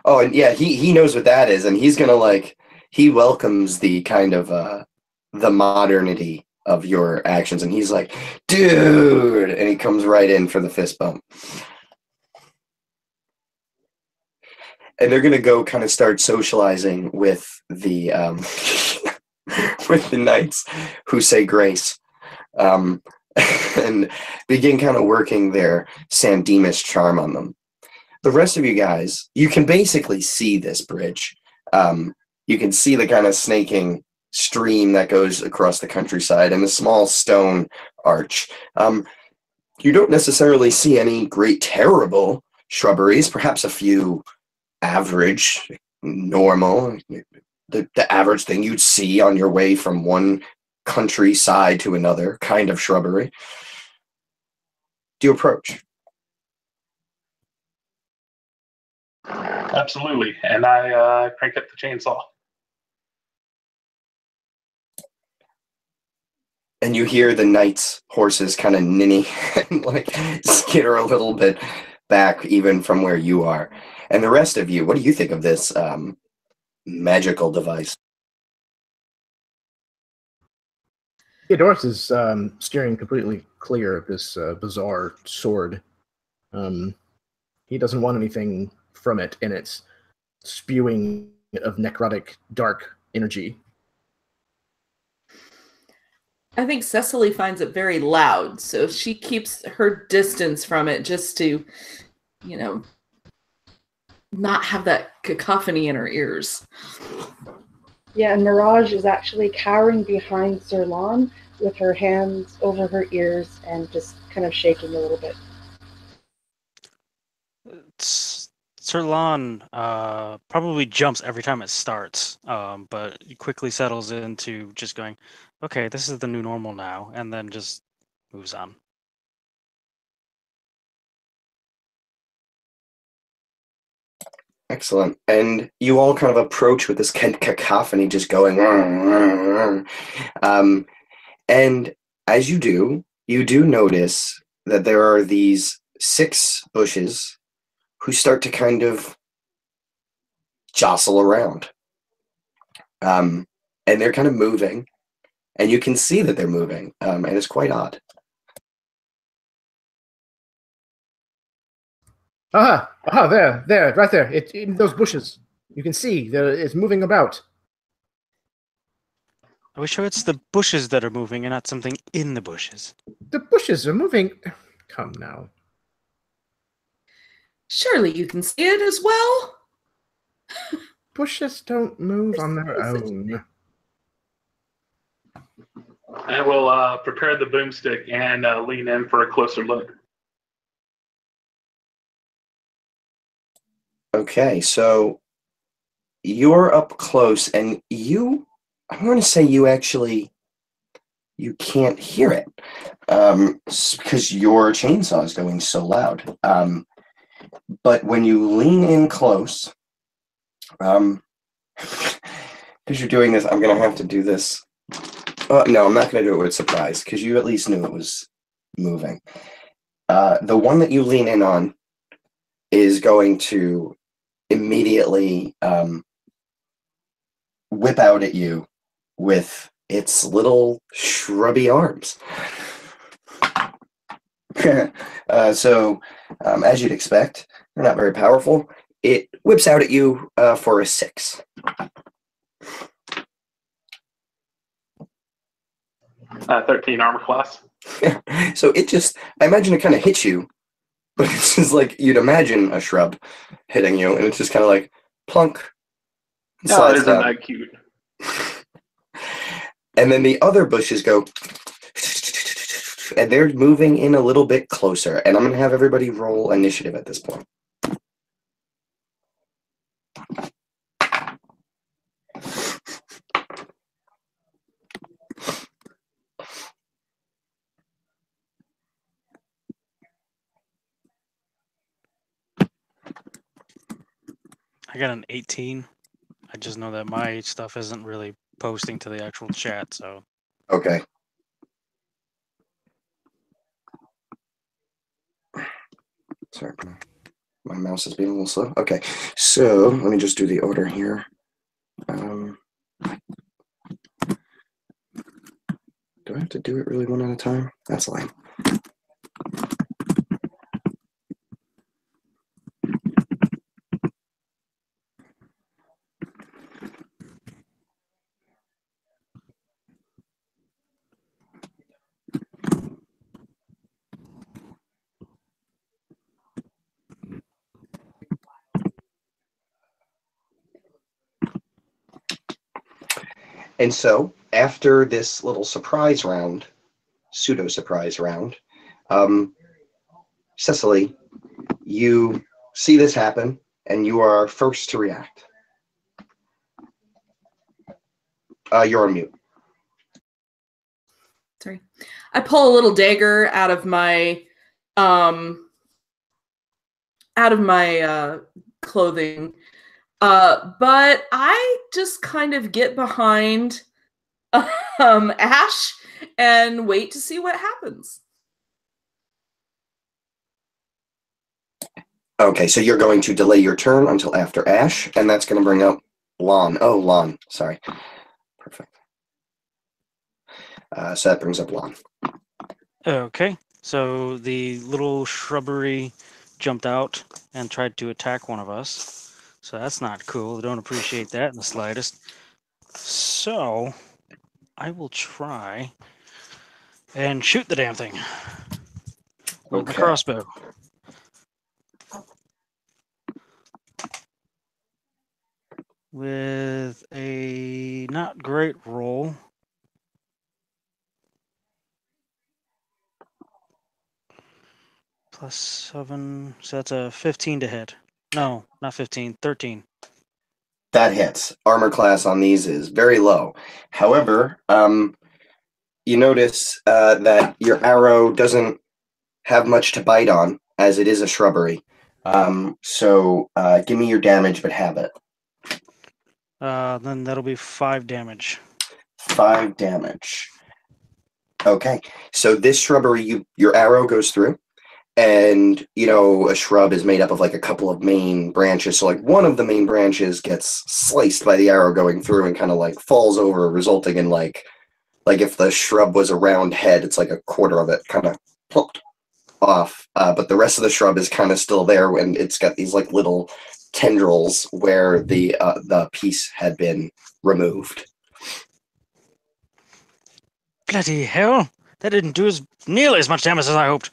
Oh, and yeah, he knows what that is. And he's going to he welcomes the kind of the modernity of your actions. And he's like, dude. And he comes right in for the fist bump. And they're gonna go kind of start socializing with the with the knights who say grace, and begin kind of working their San Dimas charm on them. The rest of you guys, you can basically see this bridge. You can see the kind of snaking stream that goes across the countryside and the small stone arch. You don't necessarily see any great, terrible shrubberies. Perhaps a few average, normal, the average thing you'd see on your way from one countryside to another kind of shrubbery. Do you approach? Absolutely. And I crank up the chainsaw. And you hear the knight's horses kind of ninny and skitter a little bit back even from where you are. And the rest of you, what do you think of this magical device? Theodorus is steering completely clear of this bizarre sword. He doesn't want anything from it, and it's spewing of necrotic, dark energy. I think Cecily finds it very loud, so she keeps her distance from it just to, not have that cacophony in her ears. Yeah, and Mirage is actually cowering behind Zerlon with her hands over her ears and just kind of shaking a little bit. Zerlon probably jumps every time it starts, but he quickly settles into just going, okay, this is the new normal now, and then just moves on. Excellent. And you all kind of approach with this cacophony just going. And as you do notice that there are these 6 bushes who start to kind of jostle around. And they're kind of moving. And you can see that they're moving. And it's quite odd. There, right there. It's in those bushes. You can see it's moving about. Are we sure it's the bushes that are moving and not something in the bushes? The bushes are moving. Come now. Surely you can see it as well. Bushes don't move on their own. I will prepare the boomstick and lean in for a closer look. Okay, so you're up close, and I'm going to say you can't hear it because your chainsaw is going so loud. But when you lean in close, because you're doing this, I'm going to have to do this. No, I'm not going to do it with surprise because you at least knew it was moving. The one that you lean in on is going to immediately whip out at you with its little shrubby arms. So, as you'd expect, they're not very powerful. It whips out at you for a 6. 13 armor class. So I imagine it kind of hits you, but it's just like you'd imagine a shrub hitting you, and it's just kind of like plunk. No, isn't that cute? And then the other bushes go, and they're moving in a little bit closer. And I'm going to have everybody roll initiative at this point. I got an 18. I just know that my stuff isn't really posting to the actual chat, so. Okay. Sorry, my mouse is being a little slow. Okay, so let me just do the order here. Do I have to do it really one at a time? That's lame. And so, after this little surprise round, pseudo-surprise round, Cecily, you see this happen, and you are first to react. You're on mute. Sorry. I pull a little dagger out of my clothing. But I just kind of get behind Ash and wait to see what happens. Okay, so you're going to delay your turn until after Ash, and that's going to bring up Lon. Oh, Lon. Sorry. Perfect. So that brings up Lon. Okay, so the little shrubbery jumped out and tried to attack one of us. So that's not cool. I don't appreciate that in the slightest. So I will try and shoot the damn thing with the crossbow. With a not great roll. +7, so that's a 15 to hit. No, not 15, 13. That hits. Armor class on these is very low. However, you notice that your arrow doesn't have much to bite on, as it is a shrubbery. So give me your damage, but have it. Then that'll be 5 damage. 5 damage. Okay, so this shrubbery, your arrow goes through, and a shrub is made up of like a couple of main branches. So like one of the main branches gets sliced by the arrow going through and kind of like falls over, resulting in like if the shrub was a round head, it's like a quarter of it kind of plopped off. But the rest of the shrub is kind of still there, and it's got these like little tendrils where the piece had been removed. Bloody hell! That didn't do nearly as much damage as I hoped.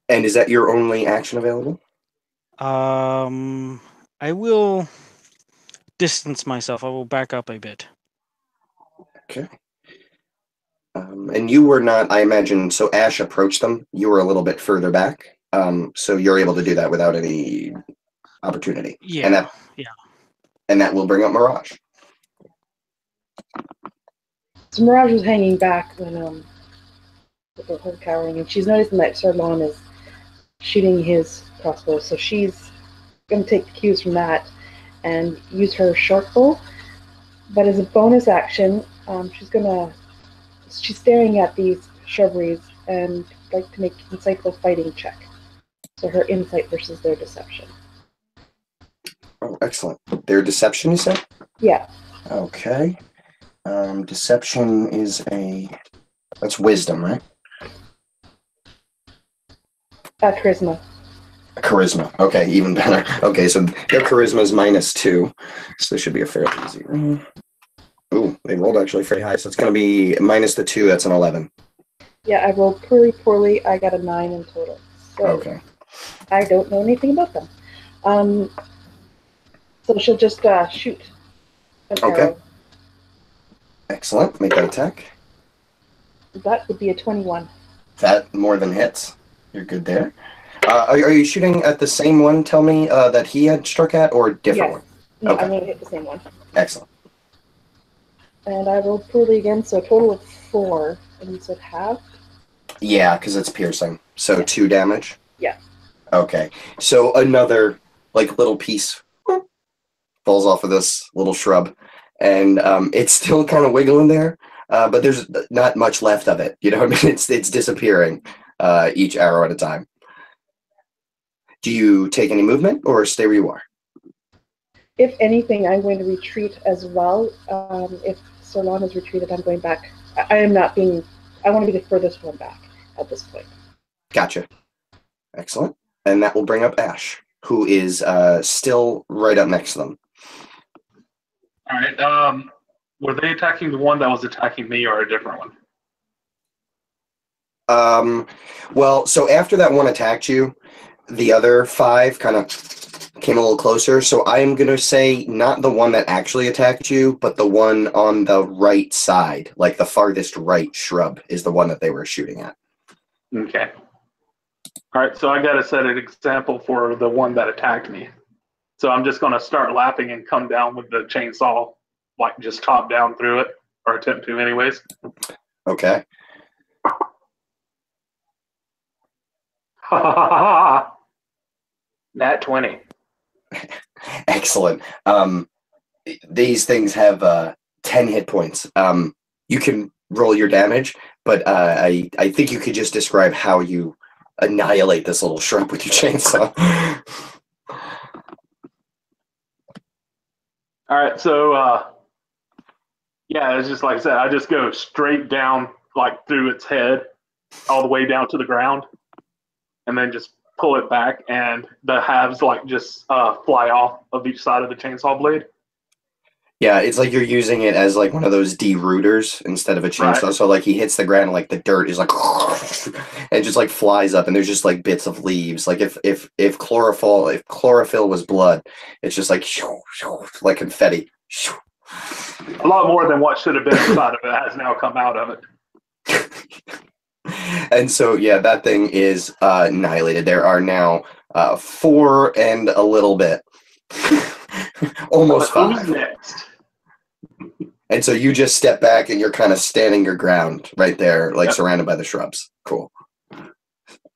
And is that your only action available? I will distance myself. I will back up a bit. Okay. And you were not, I imagine, so Ash approached them. You were a little bit further back. So you're able to do that without any opportunity. Yeah. And that will bring up Mirage. So Mirage was hanging back when with her cowering, and she's noticing that Sir Lon is shooting his crossbow, so she's going to take the cues from that and use her short bow. But as a bonus action, she's staring at these shrubberies and like to make insightful fighting check. So her insight versus their deception. Oh, excellent. Their deception, you said? Yeah. Okay. Deception is that's wisdom, right? Charisma. Charisma. Okay, even better. Okay, so their charisma is -2, so this should be a fairly easy roll. Ooh, they rolled actually pretty high, so it's going to be -2. That's an 11. Yeah, I rolled pretty poorly. I got a 9 in total. So Okay. I don't know anything about them. So she'll just shoot An Okay. arrow. Excellent. Make that attack. That would be a 21. That more than hits. You're good there. Are you shooting at the same one, tell me, that he had struck at, or a different Yes. one? No, Okay. I'm going to hit the same one. Excellent. And I rolled poorly again, so a total of 4. And you said half? Yeah, because it's piercing. So Yeah. 2 damage? Yeah. Okay. So another, like, little piece falls off of this little shrub. And it's still kind of wiggling there, but there's not much left of it. You know what I mean? It's disappearing each arrow at a time. Do you take any movement or stay where you are? If anything, I'm going to retreat as well. If Solana's retreated, I'm going back. I am not being... I want to be the furthest one back at this point. Gotcha. Excellent. And that will bring up Ash, who is still right up next to them. All right. Were they attacking the one that was attacking me or a different one? Well, so after that one attacked you, the other 5 kind of came a little closer. So I am going to say not the one that actually attacked you, but the one on the right side, like the farthest right shrub is the one that they were shooting at. Okay. All right. So I got to set an example for the one that attacked me. So I'm just going to start lapping and come down with the chainsaw, like just top down through it, or attempt to anyways. Okay. Nat 20. Excellent. These things have 10 hit points. You can roll your damage, but I think you could just describe how you annihilate this little shrub with your chainsaw. All right, so yeah, it's just like I said, I just go straight down, like through its head, all the way down to the ground, and then just pull it back, and the halves like just fly off of each side of the chainsaw blade. Yeah, it's like you're using it as like one of those de-rooters instead of a chainsaw. Right. So like he hits the ground and like the dirt is like and just like flies up, and there's just like bits of leaves. Like if chlorophyll was blood, it's just like confetti. A lot more than what should have been inside of it has now come out of it. And so yeah, that thing is annihilated. There are now 4 and a little bit. Almost But 5. who's next? And so you just step back and you're kind of standing your ground right there, like surrounded by the shrubs. Cool.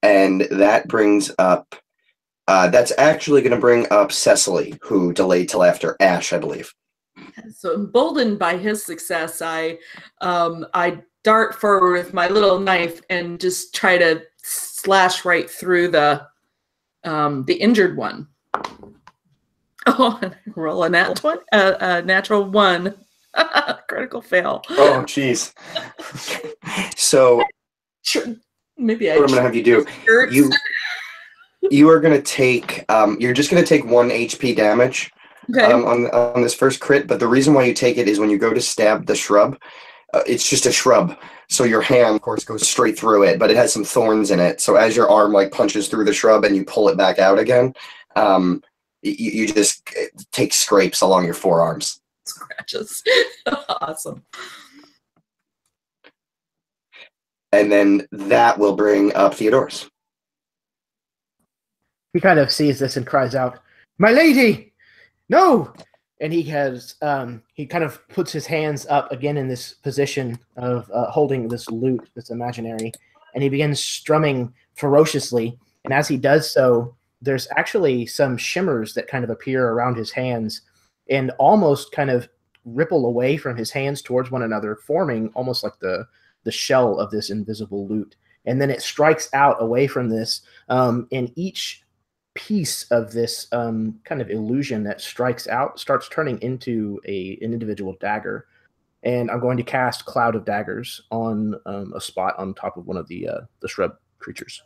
And that brings up, that's actually going to bring up Cecily, who delayed till after Ash, I believe. So emboldened by his success, I dart forward with my little knife and just try to slash right through the injured one. Oh, roll a natural 1. Critical fail. Oh, jeez. So Maybe what I'm going to have you do, you are going to take, you're just going to take 1 HP damage Okay. on this first crit, but the reason why you take it is when you go to stab the shrub, it's just a shrub. So your hand, of course, goes straight through it, but it has some thorns in it. So as your arm like punches through the shrub and you pull it back out again, you just take scrapes along your forearms. Scratches. Awesome. And then that will bring up Theodorus. He kind of sees this and cries out, "My lady, no!" And he has he kind of puts his hands up again in this position of holding this lute that's imaginary, and he begins strumming ferociously. And as he does so, there's actually some shimmers that kind of appear around his hands and almost kind of ripple away from his hands towards one another, forming almost like the shell of this invisible lute. And then it strikes out away from this, and each piece of this kind of illusion that strikes out starts turning into an individual dagger. And I'm going to cast Cloud of Daggers on a spot on top of one of the shrub creatures.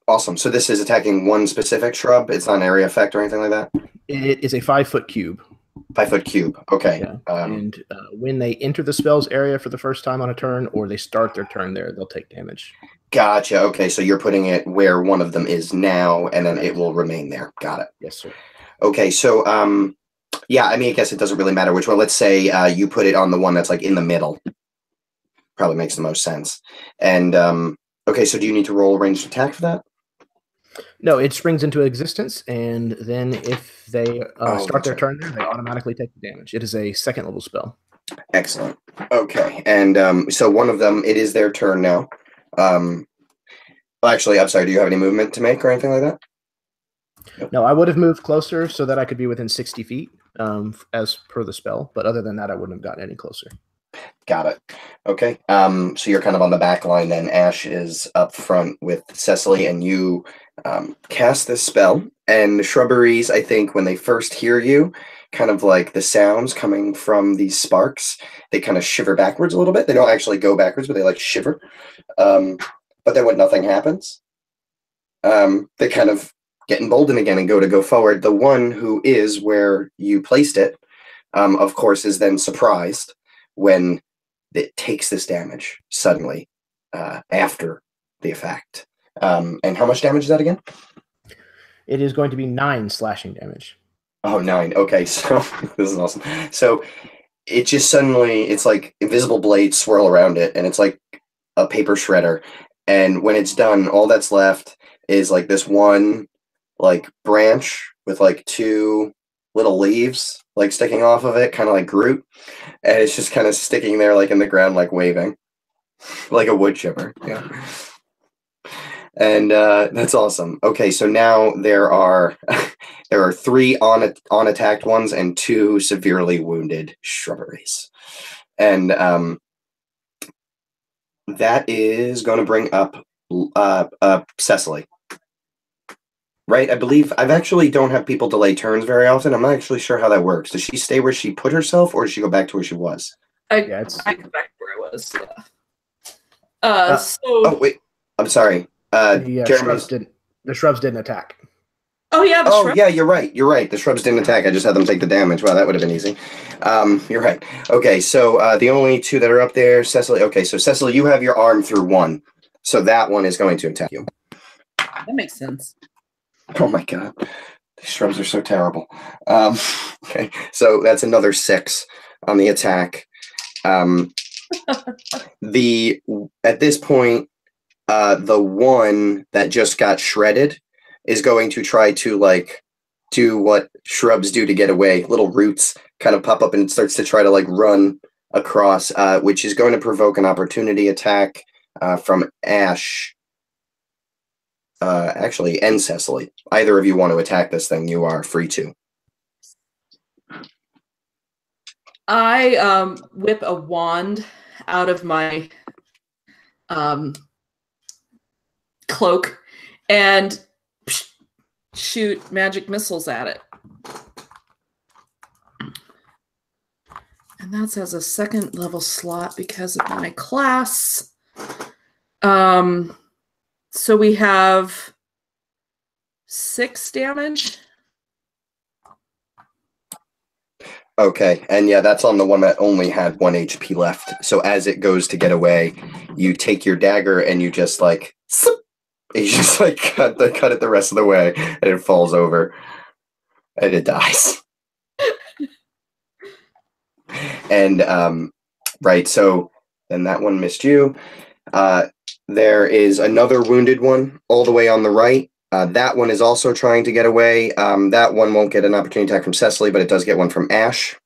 Awesome. So this is attacking one specific shrub. It's not an area effect or anything like that? It is a 5-foot cube. 5-foot cube. Okay. Yeah. And when they enter the spell's area for the first time on a turn, or they start their turn there, they'll take damage. Gotcha. Okay, so you're putting it where one of them is now, and then it will remain there. Got it. Yes, sir. Okay, so Yeah, I mean, I guess it doesn't really matter which one. Let's say you put it on the one that's like in the middle. Probably makes the most sense. And okay, so do you need to roll a ranged attack for that? No, it springs into existence, and then if they start their that's turn there, they automatically take the damage. It is a second level spell. Excellent. Okay, and so one of them, it is their turn now. Actually, I'm sorry. Do you have any movement to make or anything like that? No, I would have moved closer so that I could be within 60 feet, as per the spell. But other than that, I wouldn't have gotten any closer. Got it. Okay. So you're kind of on the back line then. Ash is up front with Cecily, and you cast this spell. And the shrubberies, I think, when they first hear you, kind of like the sounds coming from these sparks, they kind of shiver backwards a little bit. They don't actually go backwards, but they like shiver. But then when nothing happens, they kind of get emboldened again and go forward. The one who is where you placed it, of course, is then surprised when it takes this damage suddenly after the effect. And how much damage is that again? It is going to be 9 slashing damage. Oh, 9. Okay, so this is awesome. So it just suddenly, it's like invisible blades swirl around it, and it's like a paper shredder. And when it's done, all that's left is like this one like branch with like 2 little leaves like sticking off of it, kind of like Groot, and it's just kind of sticking there like in the ground, like waving, like a wood chipper. Yeah. And that's awesome. Okay, so now there are 3 on attacked ones and 2 severely wounded shrubberies, and that is going to bring up Cecily. Right, I believe I've actually don't have people delay turns very often. I'm not actually sure how that works. Does she stay where she put herself, or does she go back to where she was? I go back where I was. Oh wait, I'm sorry. The shrubs didn't attack. Oh yeah. Yeah, you're right. The shrubs didn't attack. I just had them take the damage. Wow, that would have been easy. You're right. Okay, so the only 2 that are up there, Cecily. Okay, so Cecily, you have your arm through one, so that one is going to attack you. That makes sense. Oh my god, these shrubs are so terrible. Okay, so that's another 6 on the attack. At this point, the one that just got shredded is going to try to like do what shrubs do to get away. Little roots kind of pop up and it starts to try to like run across, which is going to provoke an opportunity attack from Ash. Actually, and Cecily. Either of you want to attack this thing, you are free to. I whip a wand out of my cloak and shoot magic missiles at it. And that's as a 2nd level slot because of my class. So we have 6 damage. Okay, and yeah, that's on the one that only had 1 HP left. So as it goes to get away, you take your dagger and you just like, you just like cut it the rest of the way, and it falls over, and it dies. And right, so then that one missed you. There is another wounded one all the way on the right. That one is also trying to get away. That one won't get an opportunity attack from Cecily, but it does get one from Ash,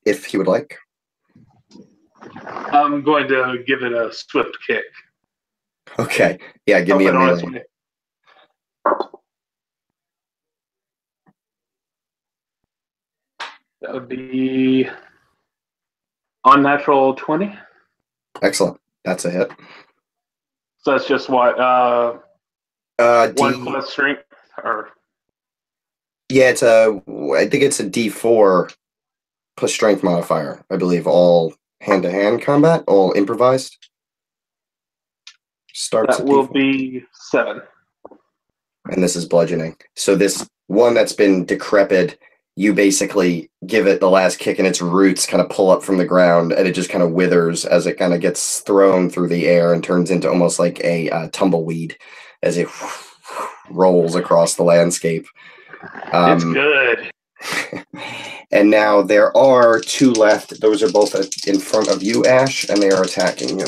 if he would like. I'm going to give it a swift kick. Okay. Yeah, give me a melee. That would be unnatural 20. Excellent. That's a hit. So that's just what? 1 plus strength? Or... Yeah, I think it's a D4 plus strength modifier, I believe. All hand-to-hand combat, all improvised. Starts that will be 7. And this is bludgeoning. So this one that's been decrepit, you basically give it the last kick and its roots kind of pull up from the ground and it just kind of withers as it kind of gets thrown through the air and turns into almost like a tumbleweed as it rolls across the landscape. It's good. And now there are 2 left. Those are both in front of you, Ash, and they are attacking you.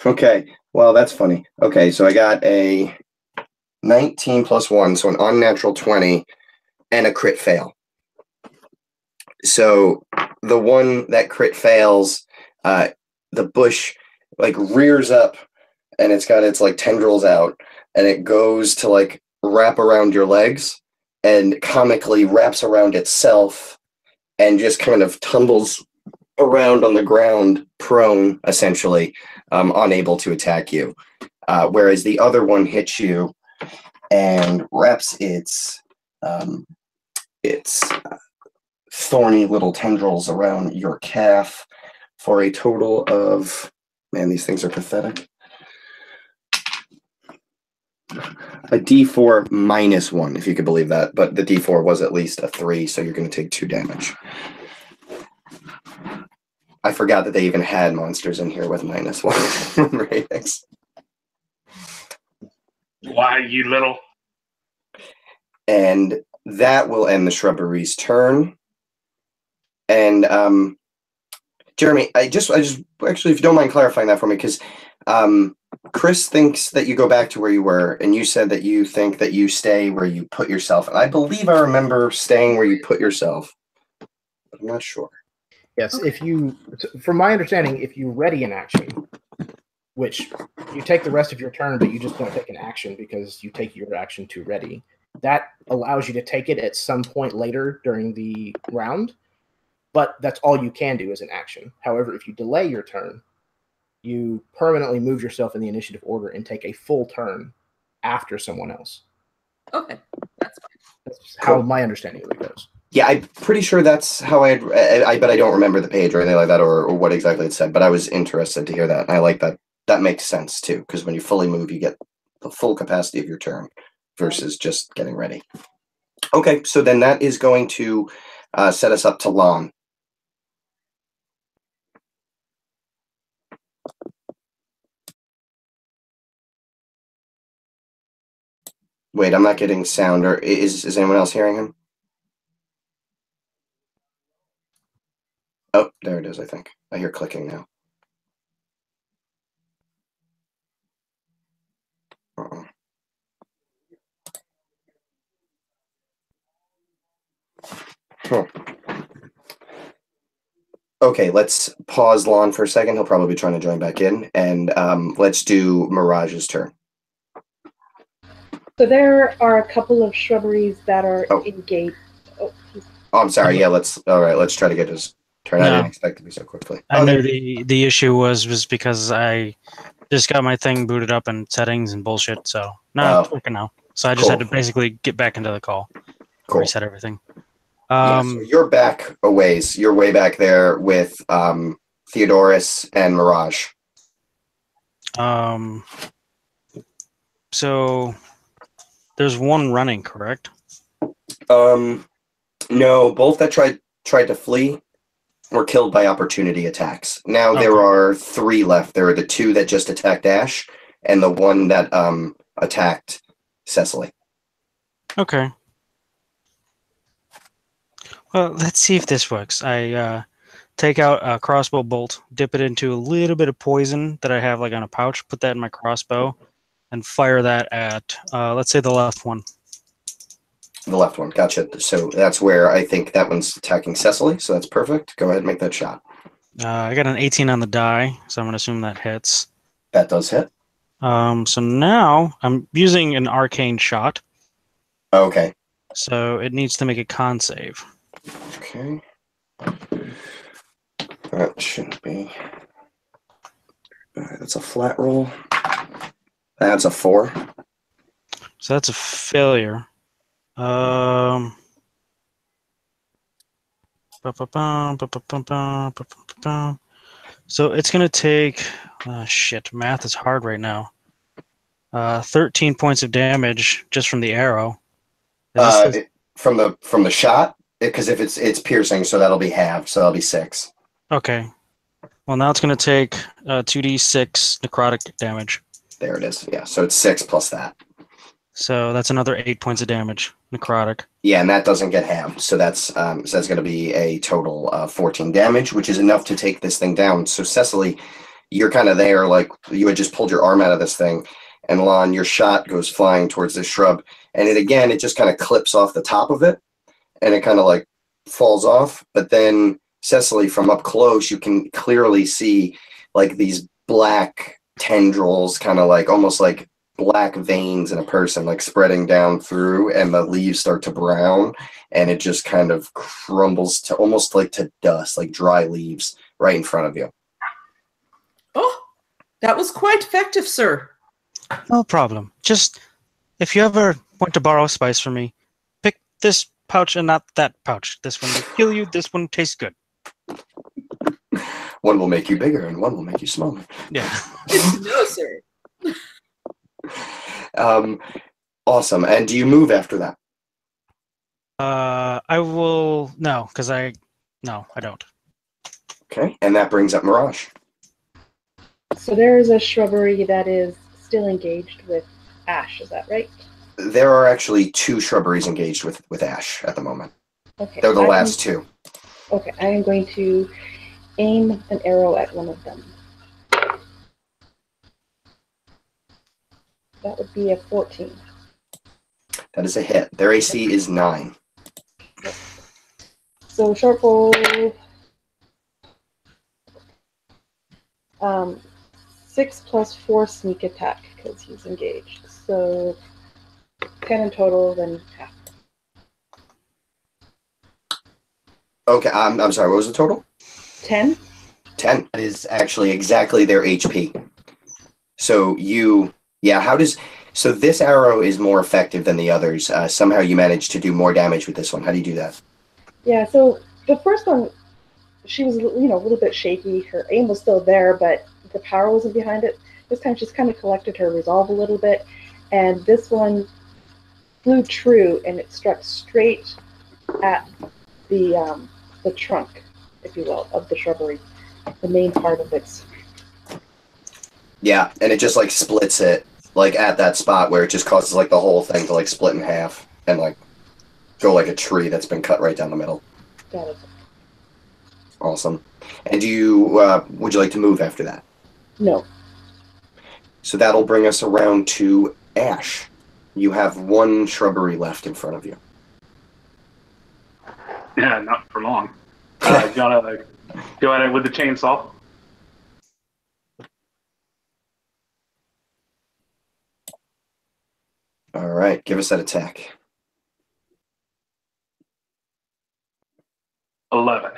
Okay, well, that's funny. Okay, so I got a 19 plus 1, so an unnatural 20, and a crit fail. So the one that crit fails, the bush like rears up, and it's got its like tendrils out, and it goes to like wrap around your legs, and comically wraps around itself, and just kind of tumbles around on the ground, prone, essentially, unable to attack you. Whereas the other one hits you and wraps its thorny little tendrils around your calf for a total of, man, these things are pathetic. A D4 minus 1, if you could believe that, but the D4 was at least a 3, so you're going to take 2 damage. I forgot that they even had monsters in here with minus 1 ratings. Why, you little? And that will end the shrubbery's turn. And Jeremy, I just actually, if you don't mind clarifying that for me, because Chris thinks that you go back to where you were, and you said that you think that you stay where you put yourself. And I believe I remember staying where you put yourself. I'm not sure. Yes, if you, from my understanding, if you ready an action, which you take the rest of your turn, but you just don't take an action because you take your action to ready, that allows you to take it at some point later during the round, but that's all you can do as an action. However, if you delay your turn, you permanently move yourself in the initiative order and take a full turn after someone else. Okay, that's fine. That's how my understanding of it goes. Yeah, I'm pretty sure that's how I but I don't remember the page or anything like that or what exactly it said, but I was interested to hear that. And I like that. That makes sense too, because when you fully move, you get the full capacity of your turn versus just getting ready. Okay, so then that is going to set us up to Lon. Wait, I'm not getting sound. Or is anyone else hearing him? Oh, there it is, I think. I hear clicking now. Uh-oh. Huh. Okay, let's pause Lon for a second. He'll probably be trying to join back in. And let's do Mirage's turn. So there are a couple of shrubberies that are engaged. Oh, I'm sorry. Yeah, let's try to get his turn. I No. didn't expect it to be so quickly. I knew the issue was because I just got my thing booted up in settings and bullshit. So no, it's working now. So I just had to basically get back into the call, Cool. reset everything. Yeah, so you're back a ways. You're way back there with Theodorus and Mirage. So there's one running, correct? No, both that tried to flee were killed by opportunity attacks. Now Okay. there are 3 left. There are the 2 that just attacked Ash, and the one that attacked Cecily. Okay. Well, let's see if this works. I take out a crossbow bolt, dip it into a little bit of poison that I have like on a pouch, put that in my crossbow, and fire that at, let's say, the left one. The left one, gotcha. So that's where I think that one's attacking Cecily, so that's perfect. Go ahead and make that shot. I got an 18 on the die, so I'm going to assume that hits. That does hit. So now I'm using an arcane shot, Okay. so it needs to make a con save. Okay. That shouldn't be. That's a flat roll. That's a 4. So that's a failure. So it's going to take, shit, math is hard right now. 13 points of damage just from the arrow. From the shot, because if it's piercing, so that'll be halved, so that'll be 6. Okay. Well, now it's going to take 2d6 necrotic damage. There it is. Yeah, so it's 6 plus that. So that's another 8 points of damage. Necrotic. Yeah, and that doesn't get halved, so that's going to be a total of 14 damage, which is enough to take this thing down. So Cecily, you're kind of there, like you had just pulled your arm out of this thing, and Lon, your shot goes flying towards this shrub, and it just kind of clips off the top of it, and it kind of like falls off. But then Cecily, from up close, you can clearly see like these black tendrils, kind of like almost like black veins in a person, like spreading down through, and the leaves start to brown, and it just kind of crumbles to almost like to dust, like dry leaves right in front of you. Oh, that was quite effective, sir. No problem. Just if you ever want to borrow spice from me, pick this pouch and not that pouch. This one will kill you. This one tastes good. One will make you bigger, and one will make you smaller. Yeah. No, sir. Awesome. And do you move after that? I will no, because I don't. Okay. And that brings up Mirage. So there is a shrubbery that is still engaged with ash. Is that right? There are actually 2 shrubberies engaged with ash at the moment. Okay. They're the last 2. Okay, I am going to aim an arrow at one of them. That would be a 14. That is a hit. Their AC is 9. So short bow, 6 plus 4 sneak attack because he's engaged. So 10 in total, then half. Okay, I'm sorry, what was the total? 10? 10. That is actually exactly their HP. So so this arrow is more effective than the others. Somehow you managed to do more damage with this one. How do you do that? Yeah, so the first one, she was, a little bit shaky. Her aim was still there, but the power wasn't behind it. This time she's kind of collected her resolve a little bit, and this one flew true, and it struck straight at the trunk, if you will, of the shrubbery, the main part of it. Yeah, and it just like splits it, like at that spot where it just causes like the whole thing to like split in half and like go like a tree that's been cut right down the middle. Got it. Awesome. And would you like to move after that? No. So that'll bring us around to Ash. You have 1 shrubbery left in front of you. Yeah, not for long. Gotta go at it with the chainsaw. All right, give us that attack. 11.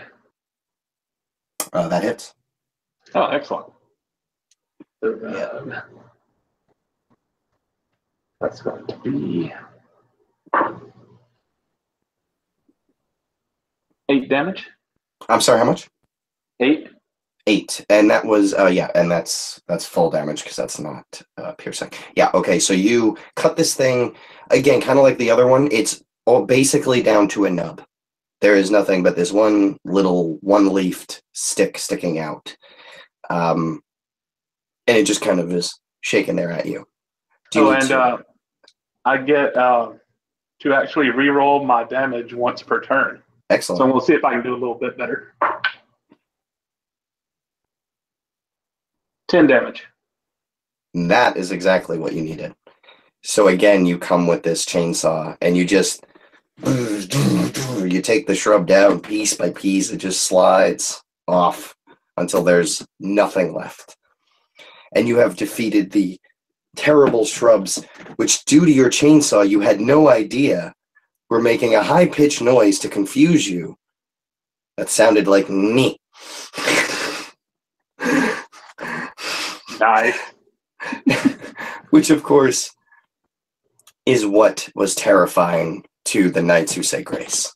That hits. Oh, excellent. Yeah. That's going to be 8 damage. I'm sorry, how much? 8. 8, and that was and that's full damage because that's not piercing. Yeah, okay. So you cut this thing again, kind of like the other one. It's all basically down to a nub. There is nothing but this one little one-leafed stick sticking out, and it just kind of is shaking there at you. I get to actually re-roll my damage once per turn. Excellent. So we'll see if I can do a little bit better. 10 damage. And that is exactly what you needed. So again, you come with this chainsaw, and you just you take the shrub down piece by piece. It just slides off until there's nothing left. And you have defeated the terrible shrubs, which, due to your chainsaw, you had no idea were making a high-pitched noise to confuse you. That sounded like me. Nice. Which, of course, is what was terrifying to the knights who say grace.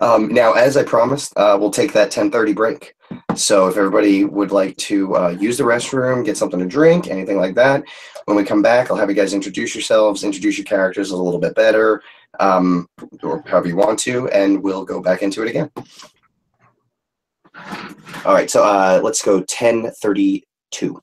Now, as I promised, we'll take that 10:30 break. So if everybody would like to use the restroom, get something to drink, anything like that, when we come back, I'll have you guys introduce yourselves, introduce your characters a little bit better, or however you want to, and we'll go back into it again. All right, so let's go 10:32.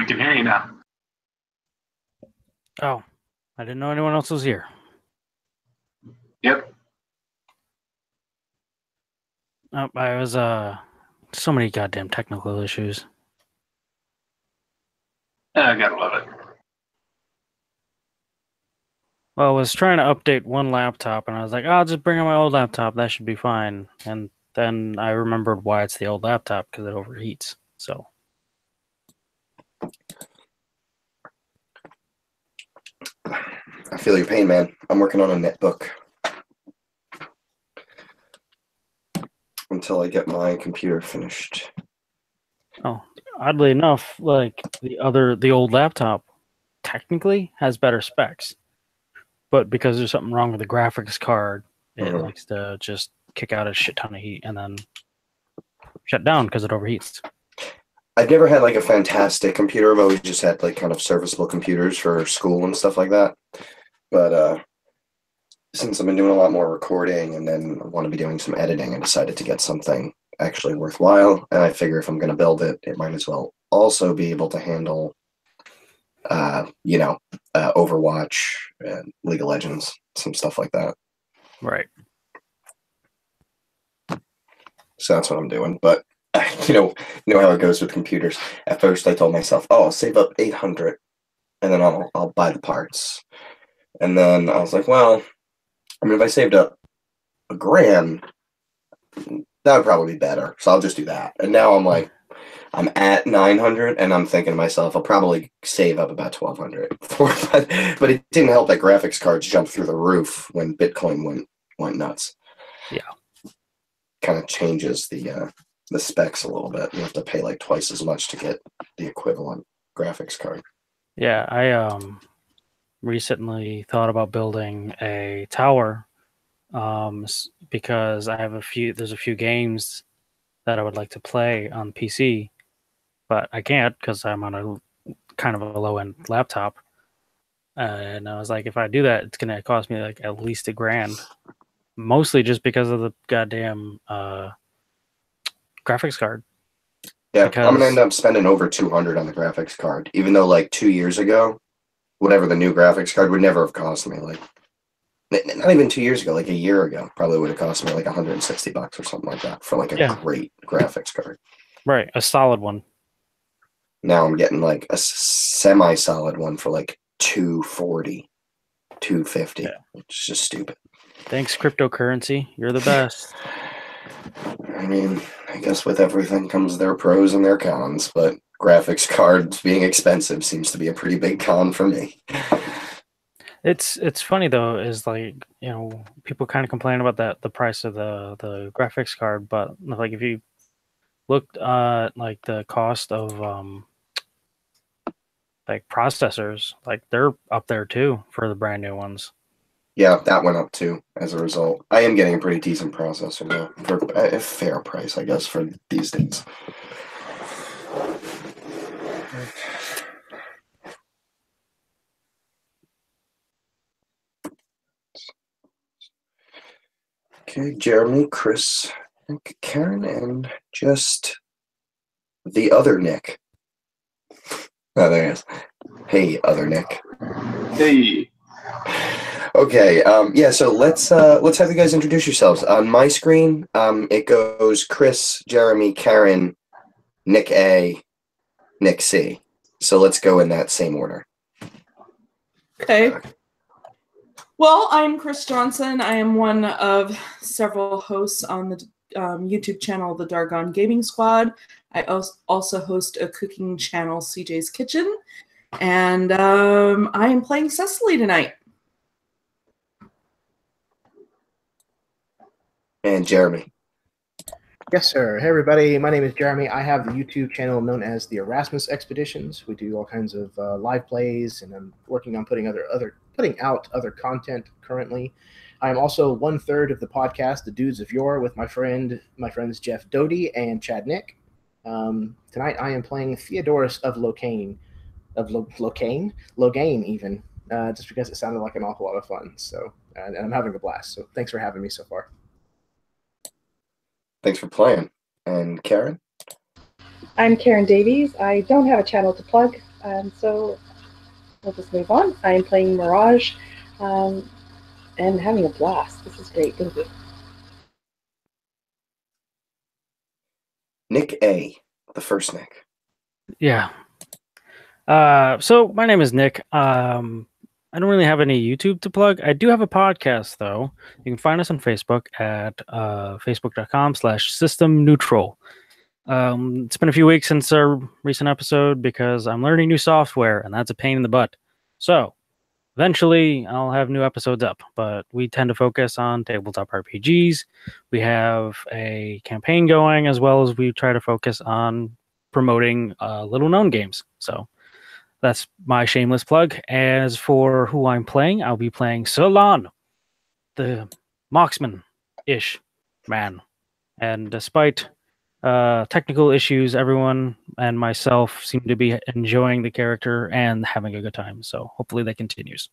we can hear you now. Oh, I didn't know anyone else was here. Yep. Oh, I was so many goddamn technical issues. I gotta love it. Well, I was trying to update one laptop, and I was like, "Oh, I'll just bring in my old laptop. That should be fine." And then I remembered why it's the old laptop, because it overheats. So I feel your pain, man. I'm working on a netbook until I get my computer finished. oddly enough, like the old laptop technically has better specs, but because there's something wrong with the graphics card, it likes to just kick out a shit ton of heat and then shut down because it overheats. I've never had like a fantastic computer. I've always just had like kind of serviceable computers for school and stuff like that. But since I've been doing a lot more recording and then I want to be doing some editing, I decided to get something actually worthwhile. And I figure if I'm going to build it, it might as well also be able to handle, Overwatch and League of Legends, some stuff like that. Right. So that's what I'm doing. But you know how it goes with computers. At first, I told myself, "Oh, I'll save up 800, and then I'll buy the parts." And then I was like, "Well, I mean, if I saved up $1,000, that would probably be better. So I'll just do that." And now I'm like, I'm at 900, and I'm thinking to myself, I'll probably save up about 1,200. But it didn't help that graphics cards jumped through the roof when Bitcoin went nuts. Yeah, kind of changes the specs a little bit. You have to pay like twice as much to get the equivalent graphics card. Yeah, I recently thought about building a tower because there's a few games that I would like to play on PC, but I can't because I'm on a kind of a low-end laptop. And I was like, if I do that, it's gonna cost me like at least $1,000, mostly just because of the goddamn graphics card. Yeah, I'm gonna end up spending over 200 on the graphics card, even though like 2 years ago, whatever the new graphics card would never have cost me like, not even 2 years ago, like a year ago, probably would have cost me like $160 or something like that for like a great graphics card. Right, a solid one. Now I'm getting like a semi-solid one for like $240, $250. It's just stupid. Thanks, cryptocurrency. You're the best. I mean, I guess with everything comes their pros and their cons, but graphics cards being expensive seems to be a pretty big con for me. It's funny though, is like, people kind of complain about the price of the graphics card, but like if you looked at like the cost of like processors, like they're up there too for the brand new ones. Yeah, that went up too as a result. I am getting a pretty decent processor though, for a fair price, I guess, for these days. Okay, Jeremy, Chris, Karen, and just the other Nick. Oh, there he is. Hey, other Nick. Hey. Okay, so let's have you guys introduce yourselves. On my screen, it goes Chris, Jeremy, Karen, Nick A, Nick C. So let's go in that same order. Okay. Well, I'm Chris Johnson. I am one of several hosts on the YouTube channel, the Dargon Gaming Squad. I also host a cooking channel, CJ's Kitchen. And I am playing Cecily tonight. And Jeremy. Yes, sir. Hey, everybody. My name is Jeremy. I have the YouTube channel known as the Erasmus Expeditions. We do all kinds of live plays, and I'm working on putting out other content currently. I am also 1/3 of the podcast, The Dudes of Yore, with my friends Jeff Doty and Chad Nick. Tonight I am playing Theodorus of Locaine, Logain even, just because it sounded like an awful lot of fun. So, and I'm having a blast. So thanks for having me so far. Thanks for playing. And Karen? I'm Karen Davies. I don't have a channel to plug. So we'll just move on. I am playing Mirage and having a blast. This is great. Thank you. Nick A, the first Nick. Yeah. So my name is Nick. I don't really have any YouTube to plug. I do have a podcast though. You can find us on Facebook at facebook.com/System Neutral. It's been a few weeks since our recent episode because I'm learning new software and that's a pain in the butt. So eventually I'll have new episodes up, but we tend to focus on tabletop RPGs. We have a campaign going as well as we try to focus on promoting little known games. So that's my shameless plug. As for who I'm playing, I'll be playing Solon, the marksman-ish man. And despite technical issues, everyone and myself seem to be enjoying the character and having a good time. So hopefully that continues.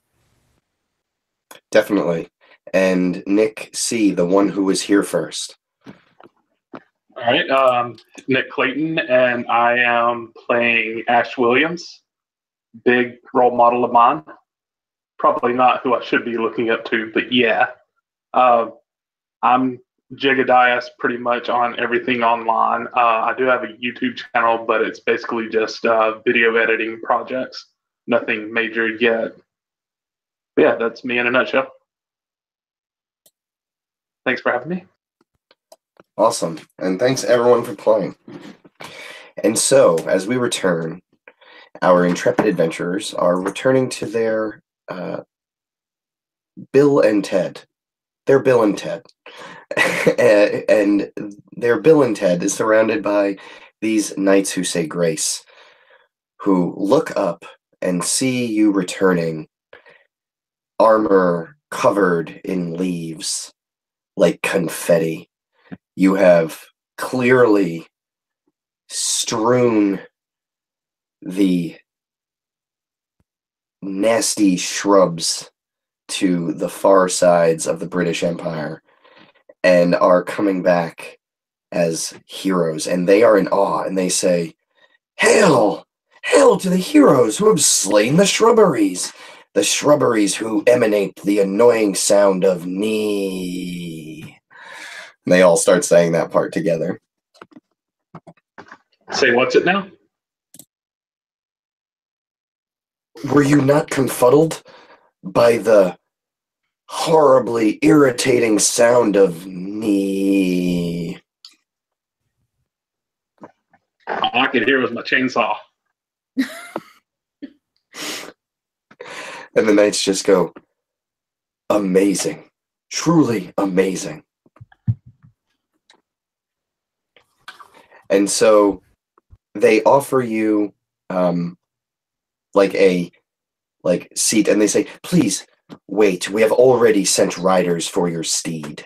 Definitely. And Nick C, the one who was here first. All right, Nick Clayton, and I am playing Ash Williams, big role model of mine. Probably not who I should be looking up to, but yeah. I'm Jigadias pretty much on everything online. I do have a YouTube channel, but it's basically just video editing projects. Nothing major yet. But yeah, that's me in a nutshell. Thanks for having me. Awesome. And thanks everyone for playing. And so, as we return, our intrepid adventurers are returning to their Bill and Ted. They're Bill and Ted. And their Bill and Ted is surrounded by these knights who say grace, who look up and see you returning, armor covered in leaves like confetti. You have clearly strewn the nasty shrubs to the far sides of the British Empire and are coming back as heroes. And they are in awe and they say, "Hail! Hail to the heroes who have slain the shrubberies who emanate the annoying sound of knee." And they all start saying that part together. Say what's it now? Were you not confuddled by the horribly irritating sound of knee? All I could hear was my chainsaw. And the knights just go, "Amazing. Truly amazing." And so they offer you like seat, and they say, "Please wait, we have already sent riders for your steed."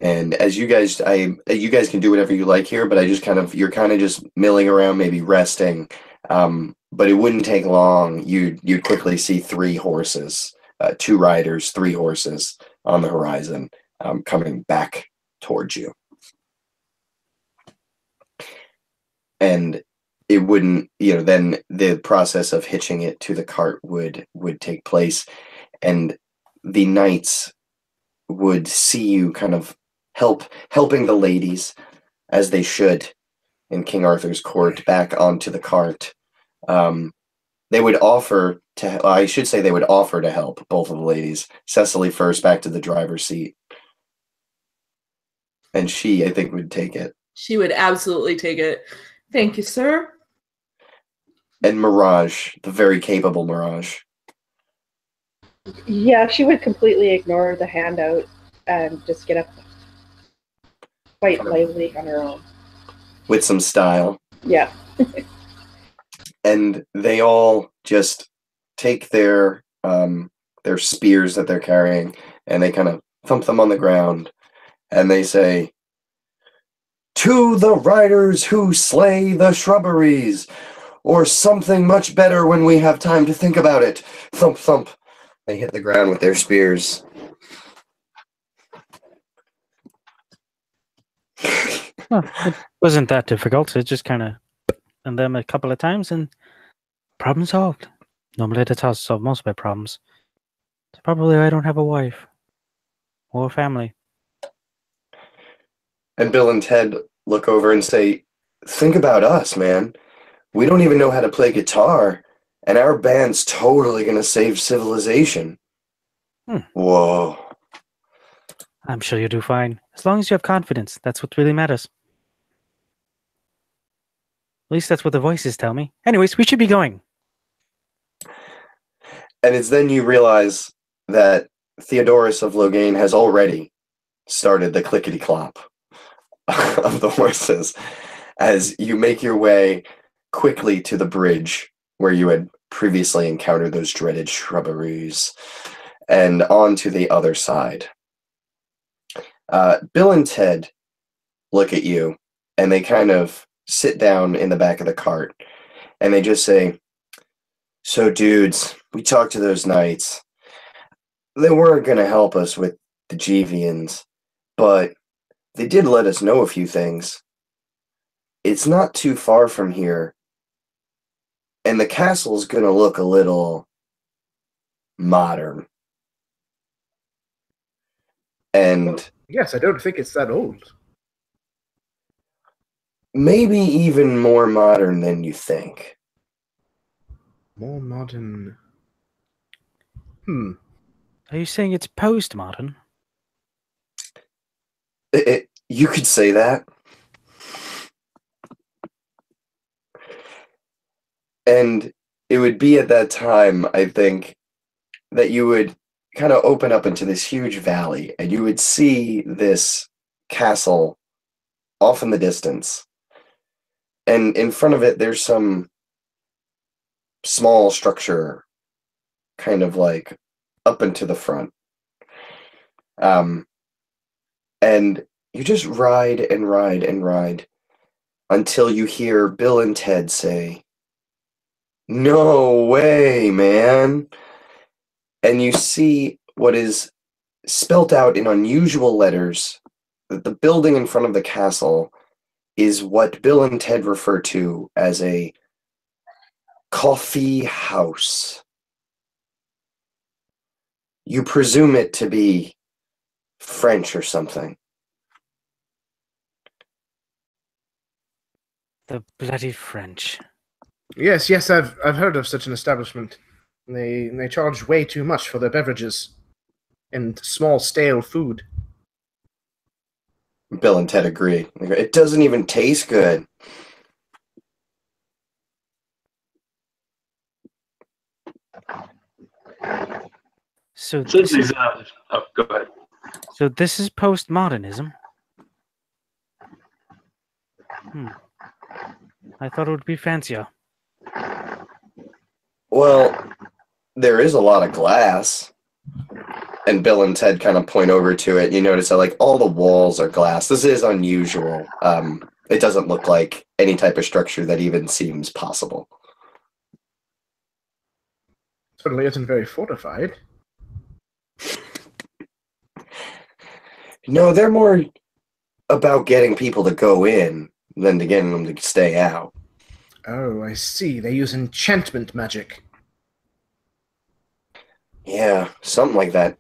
And as you guys can do whatever you like here, but you're kind of just milling around, maybe resting. But it wouldn't take long. You'd quickly see 3 horses, 2 riders, 3 horses on the horizon, coming back towards you. And it wouldn't, then the process of hitching it to the cart would take place, and the knights would see you kind of helping the ladies, as they should in King Arthur's court, back onto the cart. They would offer to help both of the ladies. Cecily first back to the driver's seat. And she, I think, would take it. She would absolutely take it. Thank you, sir. And Mirage, the very capable Mirage. Yeah, she would completely ignore the handout and just get up quite lively on her own. With some style. Yeah. And they all just take their spears that they're carrying, and they kind of thump them on the ground, and they say, "To the riders who slay the shrubberies, or something much better when we have time to think about it." Thump, thump. They hit the ground with their spears. It wasn't that difficult. It just kind of and them a couple of times, and problem solved. Normally that's how I solve most of my problems. So probably I don't have a wife or a family. And Bill and Ted look over and say, think about us, man. We don't even know how to play guitar, and our band's totally going to save civilization. Whoa. I'm sure you'll do fine. As long as you have confidence, that's what really matters. At least that's what the voices tell me. Anyways, we should be going. And it's then you realize that Theodorus of Loghain has already started the clickety-clop of the horses as you make your way quickly to the bridge where you had previously encountered those dreaded shrubberies and on to the other side. Bill and Ted look at you and they kind of sit down in the back of the cart and they just say, so dudes, we talked to those knights. They weren't going to help us with the Jevians, but they did let us know a few things. It's not too far from here, and the castle's going to look a little modern. And Yes, I don't think it's that old. maybe even more modern than you think. More modern. Are you saying it's postmodern? You could say that. And it would be at that time, I think, that you would kind of open up into this huge valley and you would see this castle off in the distance. And in front of it, there's some small structure kind of like up into the front. And you just ride and ride and ride until you hear Bill and Ted say, no way, man. And you see what is spelt out in unusual letters that the building in front of the castle is what Bill and Ted refer to as a coffee house. You presume it to be French or something. The bloody French. Yes, I've heard of such an establishment. They charge way too much for their beverages and small stale food. Bill and Ted agree. They go, it doesn't even taste good. So Since this is, these, go ahead. so this is postmodernism. I thought it would be fancier. Well, there is a lot of glass. And Bill and Ted kind of point over to it. You notice that like all the walls are glass. This is unusual. It doesn't look like any type of structure that even seems possible. Certainly isn't very fortified. No, they're more about getting people to go in than to getting them to stay out. Oh, I see. They use enchantment magic. Yeah, something like that.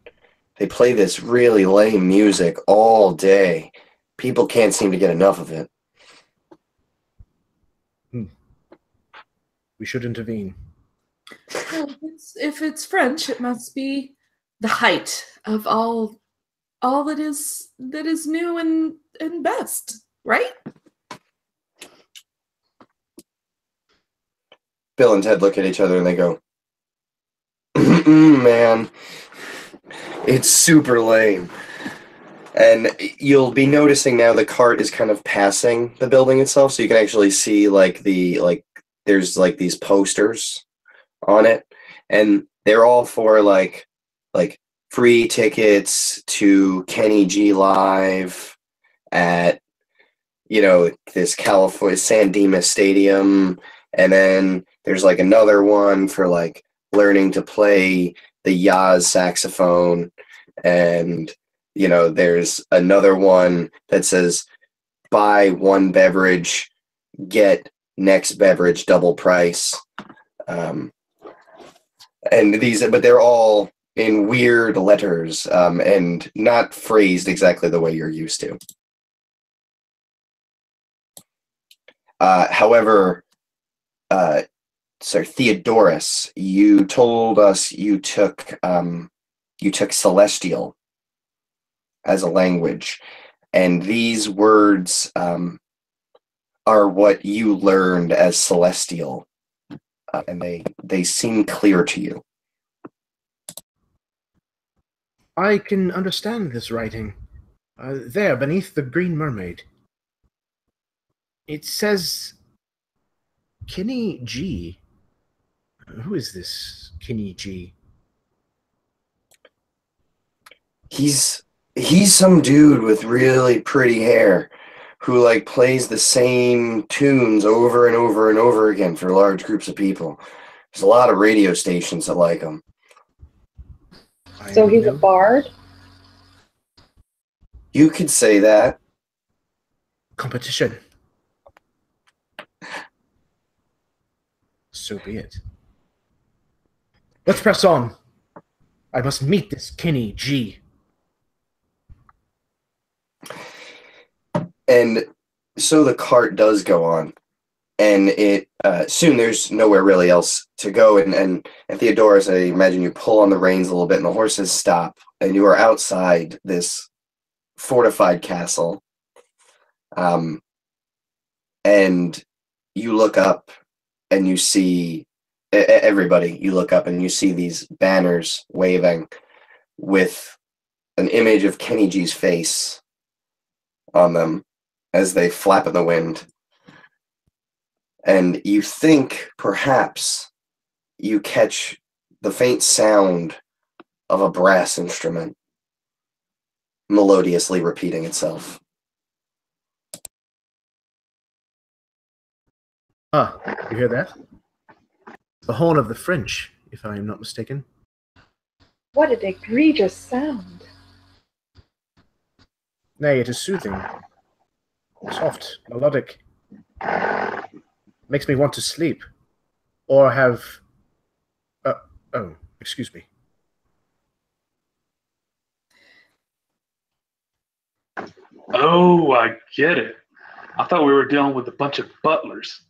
They play this really lame music all day. People can't seem to get enough of it. We should intervene. Well, if it's French, it must be the height of all that is new and best, right? Bill and Ted look at each other and they go, man, it's super lame. And you'll be noticing now the cart is kind of passing the building itself, so you can actually see there's like these posters on it, and they're all for like free tickets to Kenny G Live at this California San Dimas Stadium, and then there's like another one for like learning to play the Yaz saxophone, and there's another one that says buy one beverage, get next beverage double price. And but they're all in weird letters and not phrased exactly the way you're used to. However, Sir Theodorus, you told us you took Celestial as a language, and these words are what you learned as Celestial, and they seem clear to you. I can understand this writing. There, beneath the Green Mermaid. It says Kenny G. Who is this Kenny G? He's some dude with really pretty hair who like plays the same tunes over and over and over again for large groups of people. There's a lot of radio stations that like him. So he's a bard? You could say that. Competition. So be it. Let's press on. I must meet this Kenny G. And so the cart does go on, and it soon there's nowhere really else to go. And Theodorus, I imagine you pull on the reins a little bit, and the horses stop, and you are outside this fortified castle. And you look up, and you see everybody. You look up, and you see these banners waving with an image of Kenny G's face on them as they flap in the wind. And you think perhaps you catch the faint sound of a brass instrument melodiously repeating itself. Ah, you hear that? The horn of the French, if I am not mistaken. What an egregious sound. Nay, it is soothing. Soft, melodic. Makes me want to sleep. Or have... oh, excuse me. Oh, I get it. I thought we were dealing with a bunch of butlers.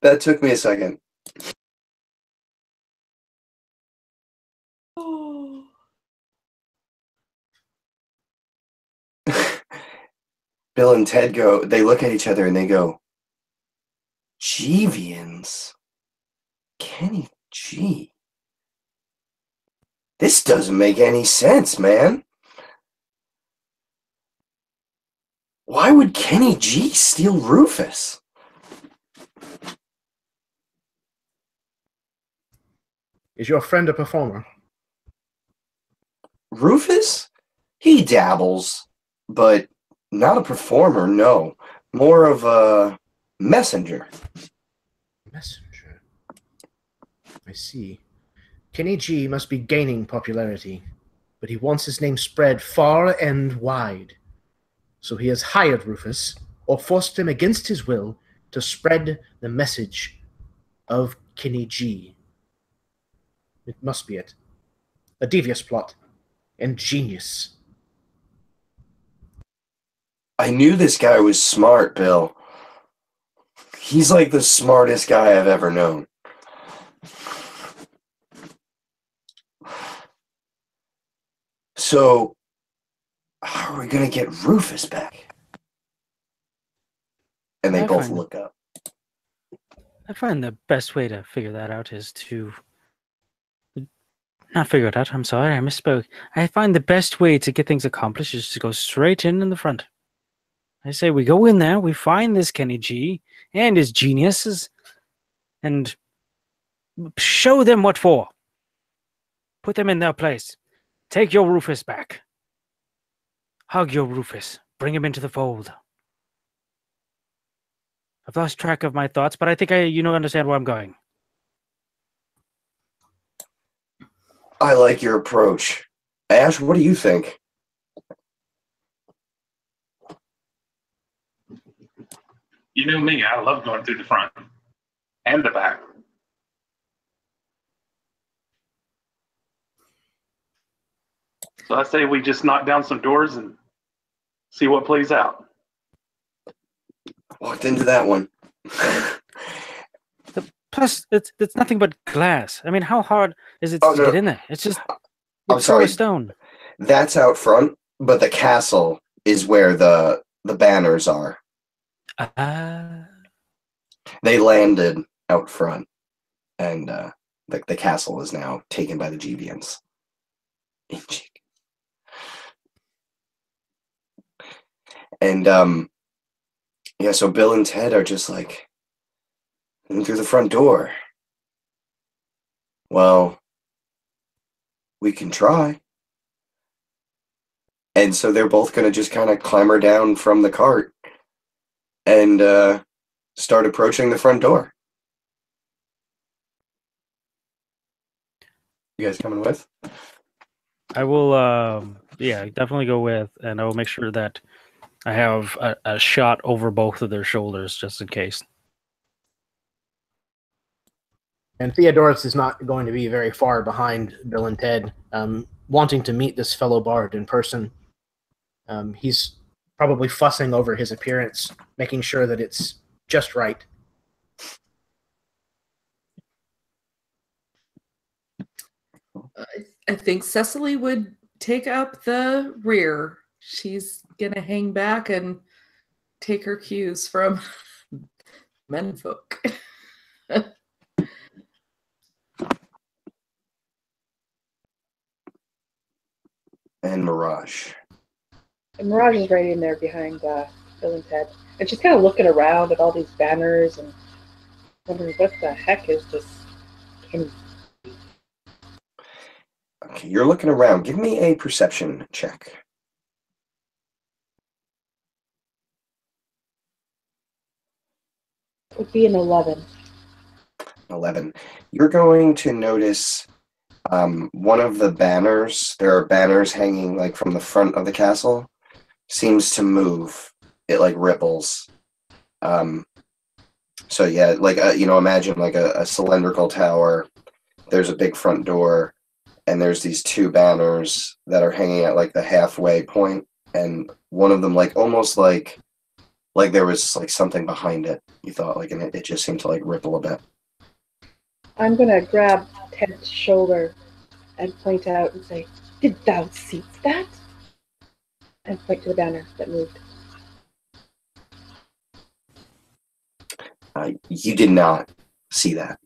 That took me a second. Bill and Ted they look at each other and they go, Jeevians? Kenny G? This doesn't make any sense, man. Why would Kenny G steal Rufus? Is your friend a performer? Rufus? He dabbles, but not a performer, no. More of a messenger. Messenger. I see. Kenny G must be gaining popularity, but he wants his name spread far and wide. So he has hired Rufus, or forced him against his will, to spread the message of Kenny G. It must be it. A devious plot. Ingenious. I knew this guy was smart, Bill. He's like the smartest guy I've ever known. So, how are we going to get Rufus back? And they both look up. I find the best way to figure that out is to... Not figure it out, I'm sorry, I misspoke. I find the best way to get things accomplished is to go straight in the front. I say we go in there, we find this Kenny G and his geniuses, and show them what for. Put them in their place. Take your Rufus back. Hug your Rufus. Bring him into the fold. I've lost track of my thoughts, but I think you understand where I'm going. I like your approach. Ash, what do you think? You know me, I love going through the front and the back. So I say we just knock down some doors and see what plays out. Walked into that one. Plus, it's nothing but glass. I mean, how hard is it to no. get in there? It's just I'm sorry. a stone. That's out front, but the castle is where the banners are. They landed out front, and the castle is now taken by the Jeevians. And yeah, so Bill and Ted are just like in through the front door. Well, we can try. And so they're both gonna just kind of clamber down from the cart and start approaching the front door. You guys coming with? I will, yeah, definitely go with, and I will make sure that I have a shot over both of their shoulders just in case. And Theodorus is not going to be very far behind Bill and Ted, wanting to meet this fellow bard in person. He's probably fussing over his appearance, making sure that it's just right. I think Cecily would take up the rear. She's gonna hang back and take her cues from menfolk. And Mirage. And Mirage is right in there behind Bill and Ted. And she's kind of looking around at all these banners and wondering what the heck is this Kenny. Okay, you're looking around. Give me a perception check. It would be an 11. 11. You're going to notice one of the banners. There are banners hanging like from the front of the castle. Seems to move. It like ripples. So yeah, like imagine like a cylindrical tower. There's a big front door, and there's these two banners that are hanging at like the halfway point, and one of them like almost like there was like something behind it. You thought like, and it just seemed to like ripple a bit. I'm going to grab Ted's shoulder and point out and say, "Did thou see that?" And point to the banner that moved. You did not see that.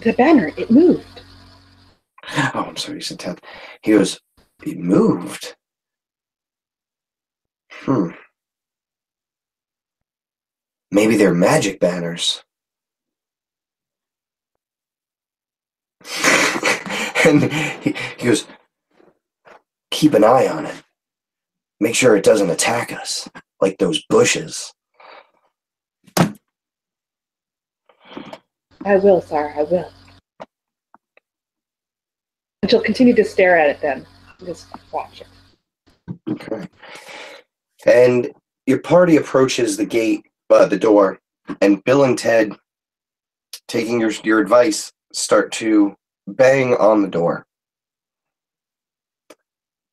The banner, it moved. Oh, I'm sorry, you said Ted. He goes, it moved. Maybe they're magic banners. And he goes, keep an eye on it. Make sure it doesn't attack us, like those bushes. I will, sir, I will. And she'll continue to stare at it then. Just watch it. Okay. And your party approaches the gate, the door, and Bill and Ted, taking your advice, start to bang on the door.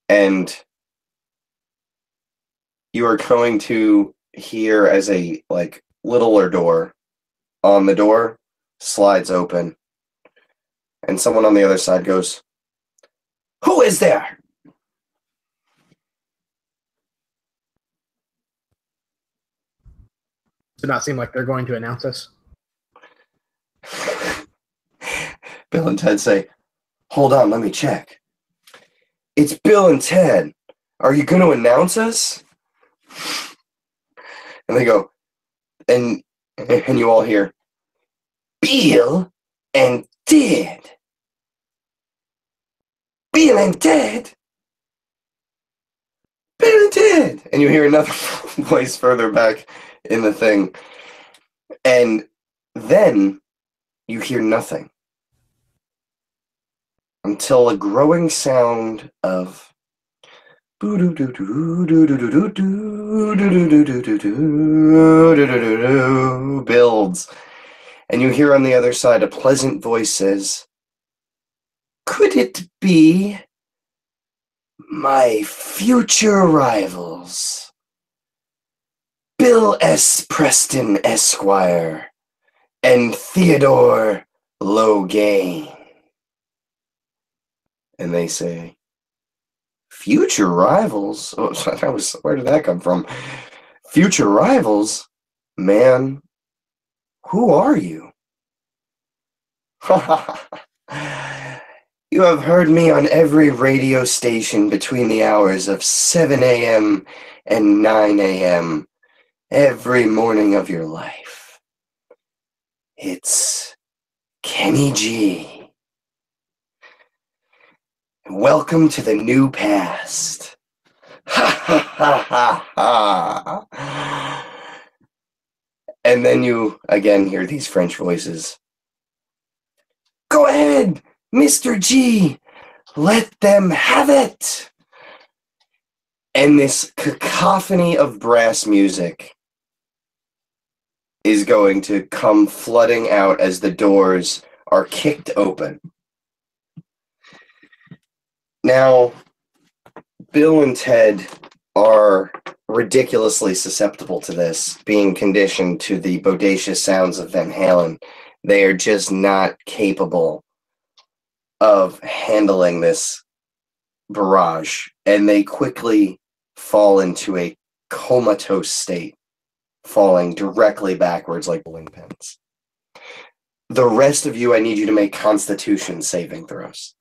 And you are going to hear as a like littler door on the door slides open, and someone on the other side goes, "Who is there?" Does it not seem like they're going to announce us? Bill and Ted say, "Hold on, let me check. It's Bill and Ted. Are you going to announce us?" And they go, and you all hear, "Bill and Ted. Bill and Ted. Bill and Ted." And you hear another voice further back in the thing. And then you hear nothing. until a growing sound of builds, and you hear on the other side a pleasant voice says, "Could it be my future rivals, Bill S. Preston, Esquire, and Theodore Logain?" And they say, "Future rivals? Oh, where did that come from? Future rivals? Man, who are you?" "You have heard me on every radio station between the hours of 7 a.m. and 9 a.m. every morning of your life. It's Kenny G. Welcome to the new past." Ha ha ha ha ha. And then you again hear these French voices. "Go ahead, Mr. G. Let them have it." And this cacophony of brass music is going to come flooding out as the doors are kicked open. Now, Bill and Ted are ridiculously susceptible to this, being conditioned to the bodacious sounds of Van Halen. They are just not capable of handling this barrage, and they quickly fall into a comatose state, falling directly backwards like bowling pins. The rest of you, I need you to make Constitution saving throws.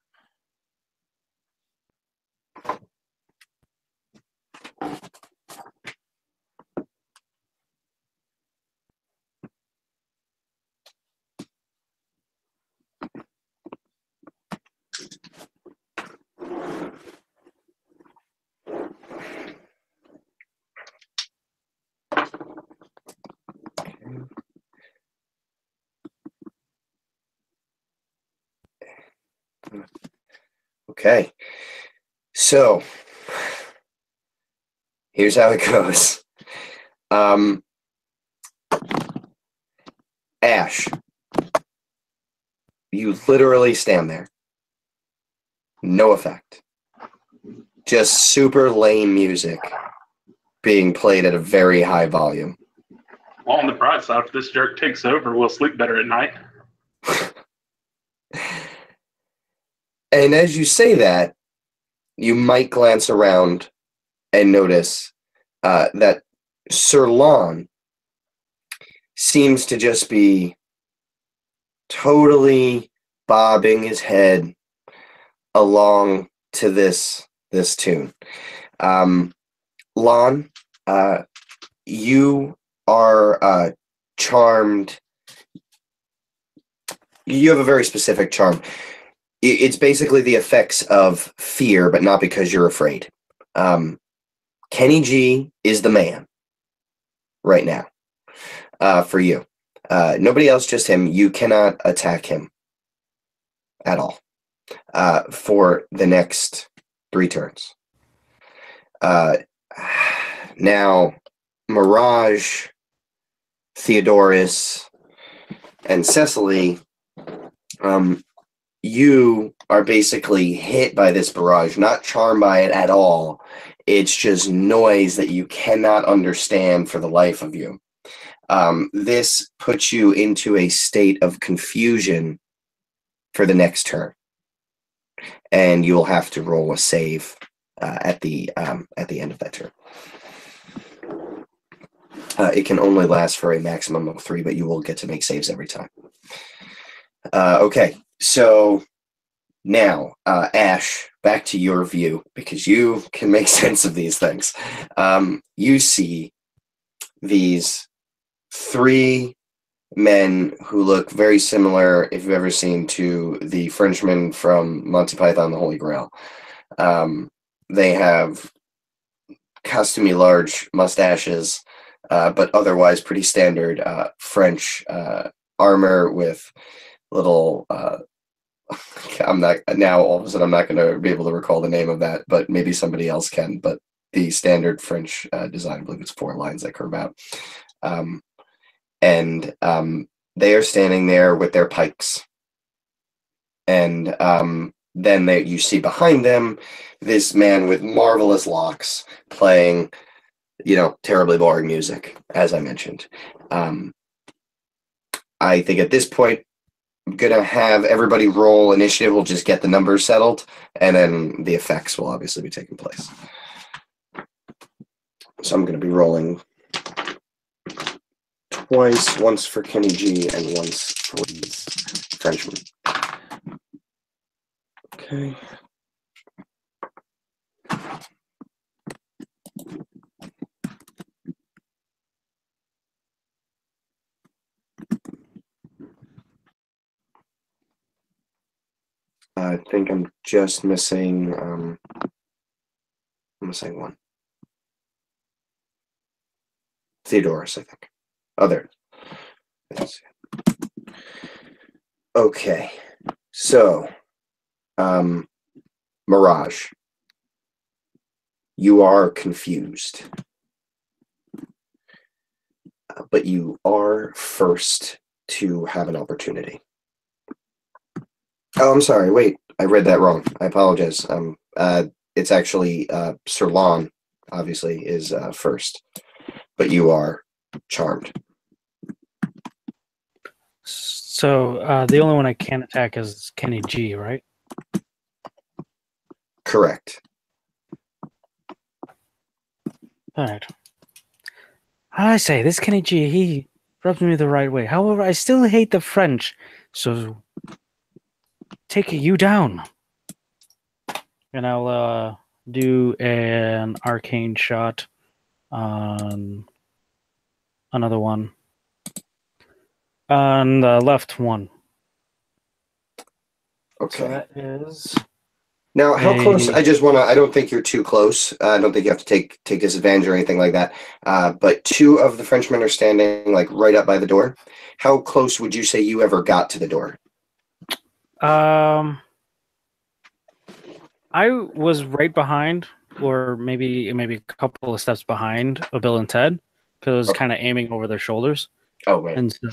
Okay, so here's how it goes. Ash, you literally stand there. No effect. Just super lame music being played at a very high volume. Well, on the bright side, if this jerk takes over, we'll sleep better at night. And as you say that, you might glance around and notice that Sir Lon seems to just be totally bobbing his head along to this tune. Lon, you are charmed. You have a very specific charm. It's basically the effects of fear, but not because you're afraid. Kenny G is the man right now for you. Nobody else, just him. You cannot attack him at all for the next 3 turns. Now, Mirage, Theodorus, and Cecily, you are basically hit by this barrage, not charmed by it at all. It's just noise that you cannot understand for the life of you. This puts you into a state of confusion for the next turn, and you'll have to roll a save at the end of that turn. It can only last for a maximum of 3, but you will get to make saves every time. Okay, so now, Ash, back to your view, because you can make sense of these things. You see these 3 men who look very similar, if you've ever seen, to the Frenchman from Monty Python and the Holy Grail. They have costumey large mustaches, but otherwise pretty standard French armor with little I'm not now. All of a sudden, I'm not going to be able to recall the name of that, but maybe somebody else can. But the standard French design, I believe it's 4 lines that curve out, and they are standing there with their pikes, and then you see behind them this man with marvelous locks playing, terribly boring music, as I mentioned. I think at this point, I'm going to have everybody roll initiative. We'll just get the numbers settled, and then the effects will obviously be taking place. So I'm going to be rolling twice, once for Kenny G and once for these Frenchmen. Okay. I think I'm just missing. I'm missing one. Theodorus, I think. Oh, there it is. Okay, so, Mirage, you are confused, but you are first to have an opportunity. Oh, I'm sorry. Wait, I read that wrong. I apologize. It's actually Sir Lon, obviously, is first, but you are charmed. So the only one I can attack is Kenny G, right? Correct. All right. I say this Kenny G, he rubs me the right way. However, I still hate the French, so take you down. And I'll do an arcane shot on another one. On the left one. Okay. So that is... Now, how close? I don't think you're too close. I don't think you have to take disadvantage or anything like that. But 2 of the Frenchmen are standing like right up by the door. How close would you say you ever got to the door? I was right behind, or maybe a couple of steps behind Bill and Ted, because I was kind of aiming over their shoulders. Oh, right. And so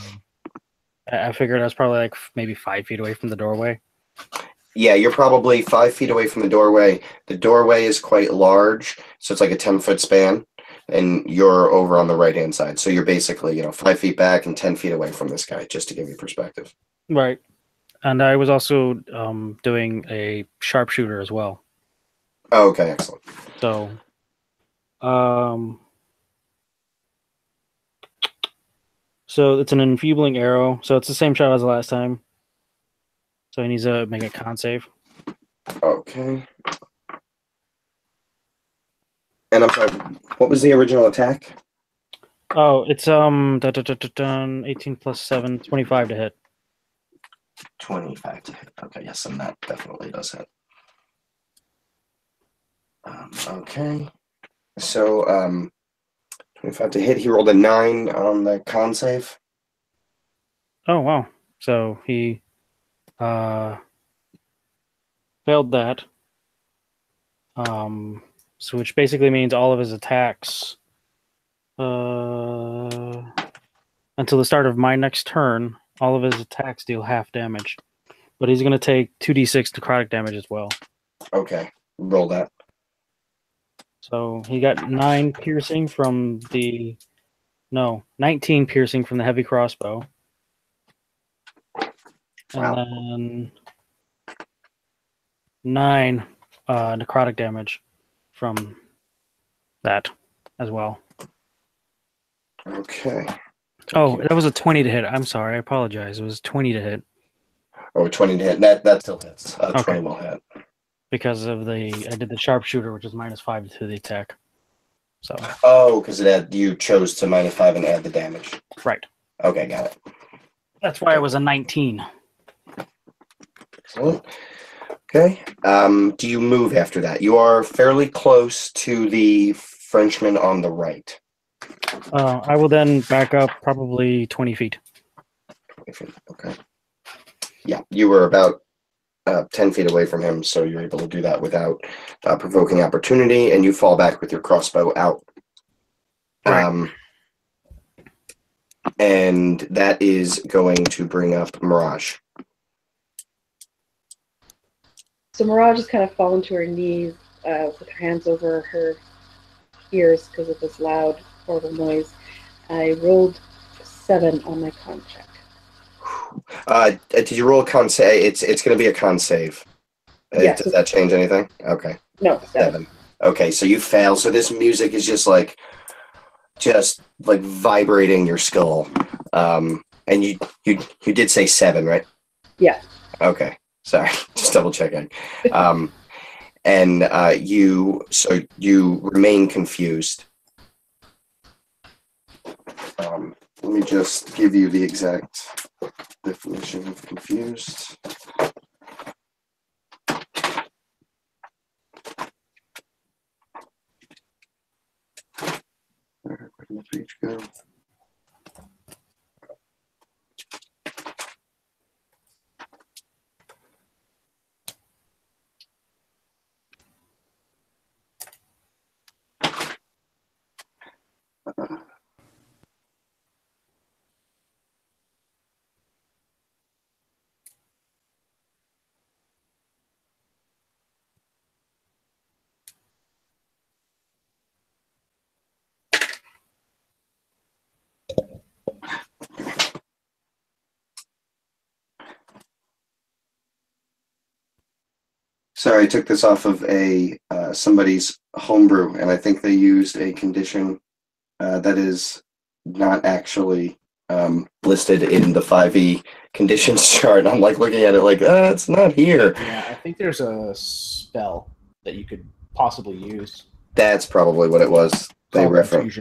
I figured I was probably like maybe 5 feet away from the doorway. Yeah, you're probably 5 feet away from the doorway. The doorway is quite large, so it's like a 10-foot span, and you're over on the right-hand side. So you're basically, 5 feet back and 10 feet away from this guy, just to give you perspective. Right. And I was also doing a sharpshooter as well. Oh, okay, excellent. So, so it's an enfeebling arrow. So it's the same shot as the last time. So he needs to make a con save. Okay. And I'm sorry, what was the original attack? Oh, it's 18 plus 7, 25 to hit. 25 to hit. Okay, yes, and that definitely does hit. Okay. So, 25 to hit. He rolled a 9 on the con save. Oh, wow. So he failed that. So which basically means all of his attacks until the start of my next turn, all of his attacks deal half damage. But he's going to take 2d6 necrotic damage as well. Okay, roll that. So he got 9 piercing from 19 piercing from the heavy crossbow. Wow. And then 9 necrotic damage from that as well. Okay. Oh, that was a 20 to hit. I'm sorry. I apologize. It was 20 to hit. Oh, 20 to hit. That still hits. 20 Okay. will hit. Because of I did the sharpshooter, which is -5 to the attack. So. Oh, because you chose to -5 and add the damage. Right. Okay, got it. That's why it was a 19. Excellent. Okay. Do you move after that? You are fairly close to the Frenchman on the right. I will then back up probably 20 feet. 20 feet. Okay. Yeah, you were about 10 feet away from him, so you're able to do that without provoking opportunity, and you fall back with your crossbow out. Right. And that is going to bring up Mirage. So Mirage has kind of fallen to her knees with her hands over her ears because of this loud, horrible noise. I rolled 7 on my con check. Did you roll a con save? It's going to be a con save. Yes. Does that change anything? Okay. No, 7. Okay, so you fail. So this music is just like vibrating your skull. And you did say 7, right? Yeah. Okay. Sorry, just double checking. And you remain confused. Let me just give you the exact definition of confused. Where did the page go? Sorry, I took this off of somebody's homebrew, and I think they used a condition that is not actually listed in the 5e conditions chart. I'm like looking at it like, it's not here. Yeah, I think there's a spell that you could possibly use. That's probably what it was. They reference.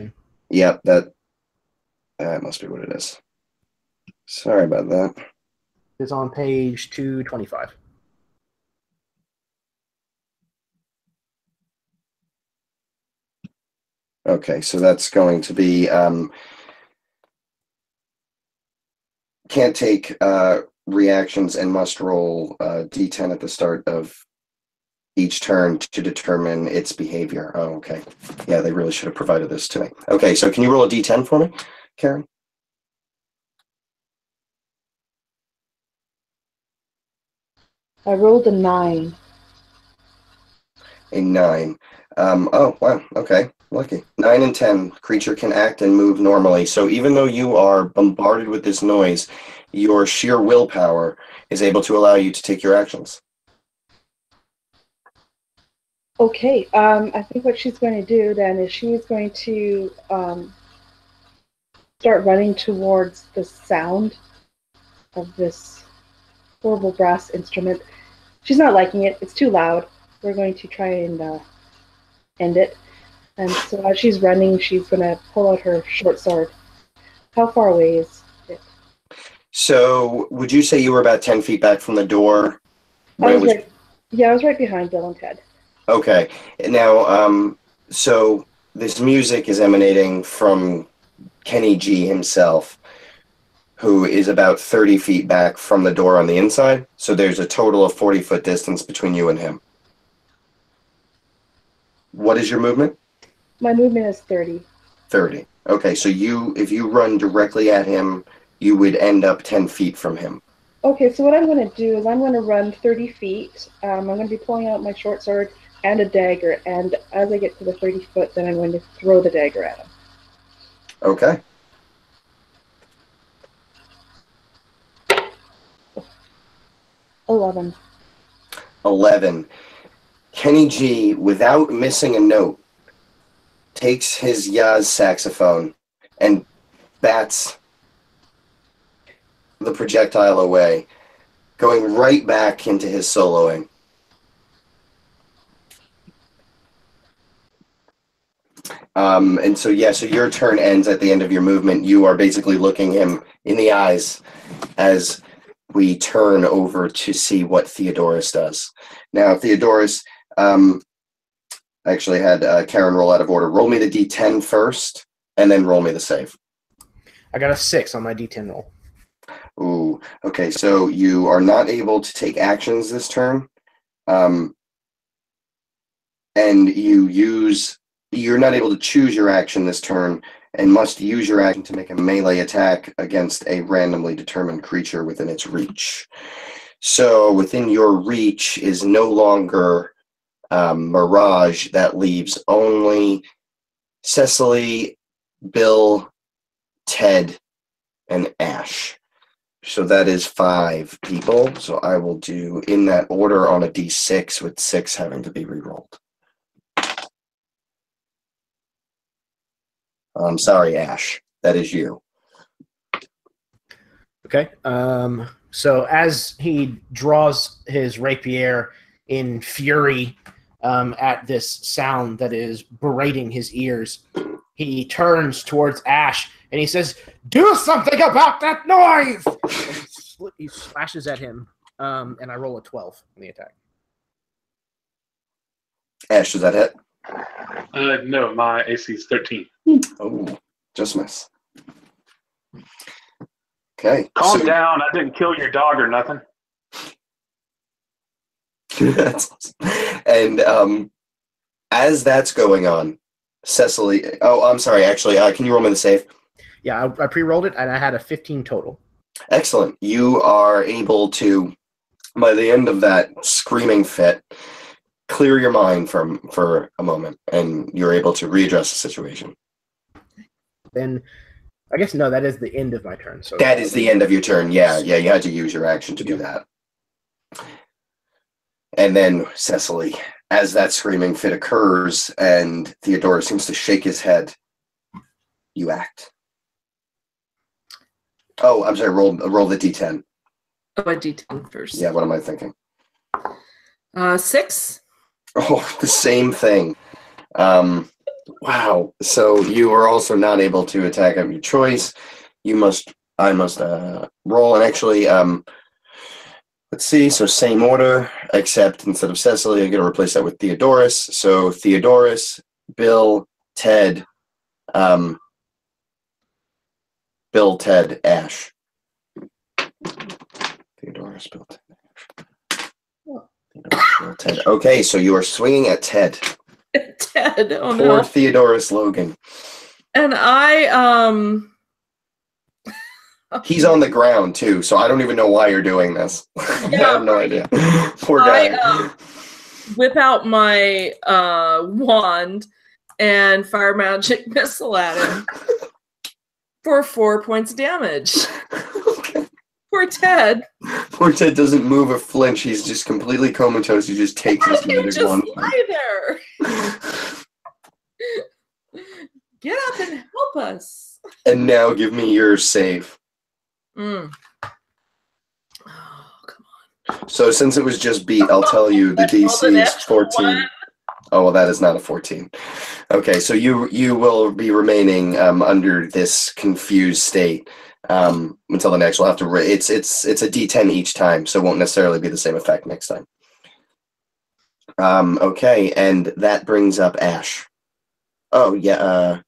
Yep, that must be what it is. Sorry about that. It's on page 225. Okay, so that's going to be can't take reactions and must roll d10 at the start of each turn to determine its behavior. Oh, okay. Yeah, they really should have provided this to me. Okay, so can you roll a d10 for me, Karen? I rolled a 9. A 9. Oh, wow. Okay. Lucky. 9 and 10. Creature can act and move normally. So even though you are bombarded with this noise, your sheer willpower is able to allow you to take your actions. Okay. I think what she's going to do then is she's going to start running towards the sound of this horrible brass instrument. She's not liking it. It's too loud. We're going to try and end it. And so as she's running, she's going to pull out her short sword. How far away is it? So would you say you were about 10 feet back from the door? I was right behind Bill and Ted. Okay. Now, so this music is emanating from Kenny G himself, who is about 30 feet back from the door on the inside. So there's a total of 40-foot distance between you and him. What is your movement? My movement is 30. 30. Okay, so if you run directly at him, you would end up 10 feet from him. Okay, so what I'm going to do is I'm going to run 30 feet. I'm going to be pulling out my short sword and a dagger, and as I get to the 30 foot, then I'm going to throw the dagger at him. Okay. $11. 11. Kenny G, without missing a note, takes his Yaz saxophone and bats the projectile away, going right back into his soloing. And so your turn ends at the end of your movement. You are basically looking him in the eyes as we turn over to see what Theodorus does. Now, Theodorus, I actually had Karen roll out of order. Roll me the d10 first, and then roll me the save. I got a 6 on my d10 roll. Ooh, okay, so you are not able to take actions this turn. And you're not able to choose your action this turn and must use your action to make a melee attack against a randomly determined creature within its reach. So within your reach is no longer Mirage. That leaves only Cecily, Bill, Ted, and Ash. So that is 5 people. So I will do in that order on a d6 with 6 having to be rerolled. I'm sorry, Ash. That is you. Okay. So as he draws his rapier in fury at this sound that is berating his ears, he turns towards Ash and he says, "Do something about that noise!" And he slashes at him, and I roll a 12 on the attack. Ash, does that hit? No, my AC is 13. Oh, just miss. Okay. Calm down. I didn't kill your dog or nothing. That's awesome. And as that's going on, Cecily... Oh, I'm sorry. Actually, can you roll me the save? Yeah, I pre-rolled it, and I had a 15 total. Excellent. You are able to, by the end of that screaming fit, clear your mind for a moment, and you're able to readdress the situation. Then, I guess, no, that is the end of my turn. So that is the end of your turn. Yeah, you had to use your action to do that. And then, Cecily, as that screaming fit occurs, and Theodore seems to shake his head, you act. Oh, I'm sorry, roll the d10. Oh, a d10 first. Yeah, what am I thinking? 6. Oh, the same thing. Wow. So you are also not able to attack of your choice. I must roll, and actually, let's see. So same order, except instead of Cecily, I'm going to replace that with Theodorus. So Theodorus, Bill, Ted, Ash. Theodorus, Bill, Ted, Ash. Theodorus, Bill, Ted. Okay, so you are swinging at Ted. Ted, oh Poor no. Theodorus Logan. And I, He's on the ground too, so I don't even know why you're doing this. I have no idea. Poor guy. I whip out my wand and fire magic missile at him for 4 points of damage. Okay. Poor Ted. Poor Ted doesn't move or flinch. He's just completely comatose. He just takes his You magic just wand. lie there. Get up and help us. And now give me your save. Oh, come on. So since it was just beat, I'll tell you the DC is 14. Oh, well, that is not a 14. Okay, so you will be remaining under this confused state until the next. We'll have to. It's a D10 each time, so it won't necessarily be the same effect next time. Okay, and that brings up Ash. Oh yeah.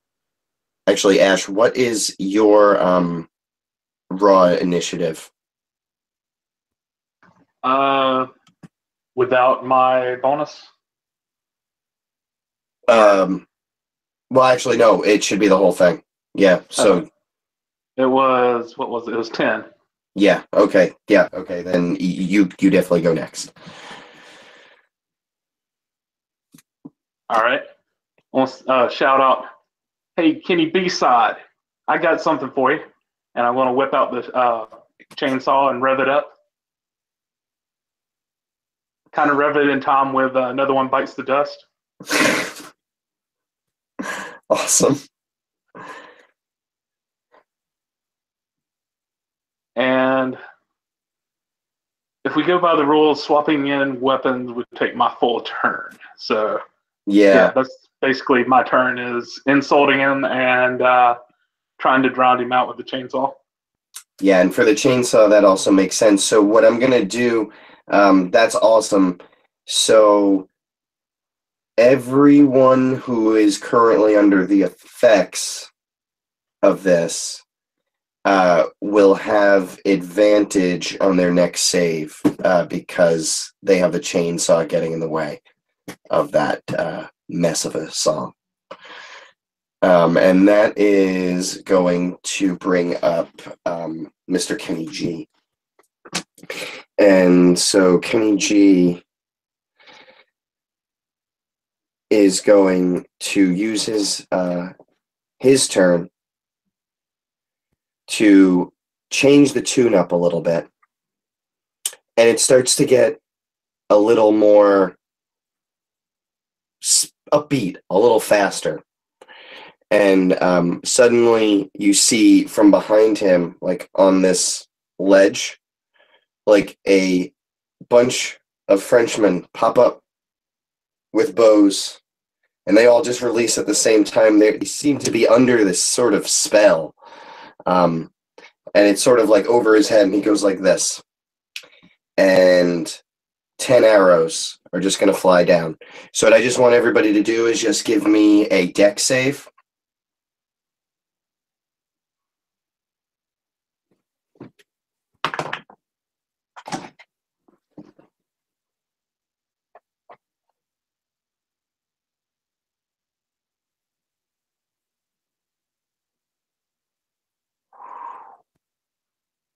Actually, Ash, what is your raw initiative? Without my bonus. Well, actually, no. It should be the whole thing. Yeah. So it was what was it? It was 10. Yeah. Okay. Yeah. Okay. Then you definitely go next. All right. I want to shout out, "Hey, Kenny B-side, I got something for you," and I want to whip out the chainsaw and rev it up. Kind of rev it in time with Another One Bites the Dust. Awesome. And if we go by the rules, swapping in weapons would take my full turn. So yeah, that's basically my turn, is insulting him and trying to drown him out with the chainsaw. Yeah, and for the chainsaw, that also makes sense. So what I'm going to do, that's awesome. So everyone who is currently under the effects of this will have advantage on their next save because they have the chainsaw getting in the way of that mess of a song. And that is going to bring up Mr. Kenny G. And so Kenny G is going to use his turn to change the tune up a little bit. And it starts to get a little more upbeat, a little faster. And suddenly you see from behind him, like on this ledge, like a bunch of Frenchmen pop up with bows, and they all just release at the same time. They seem to be under this sort of spell. And it's sort of like over his head, and he goes like this. And 10 arrows are just going to fly down. So what I just want everybody to do is just give me a dex save.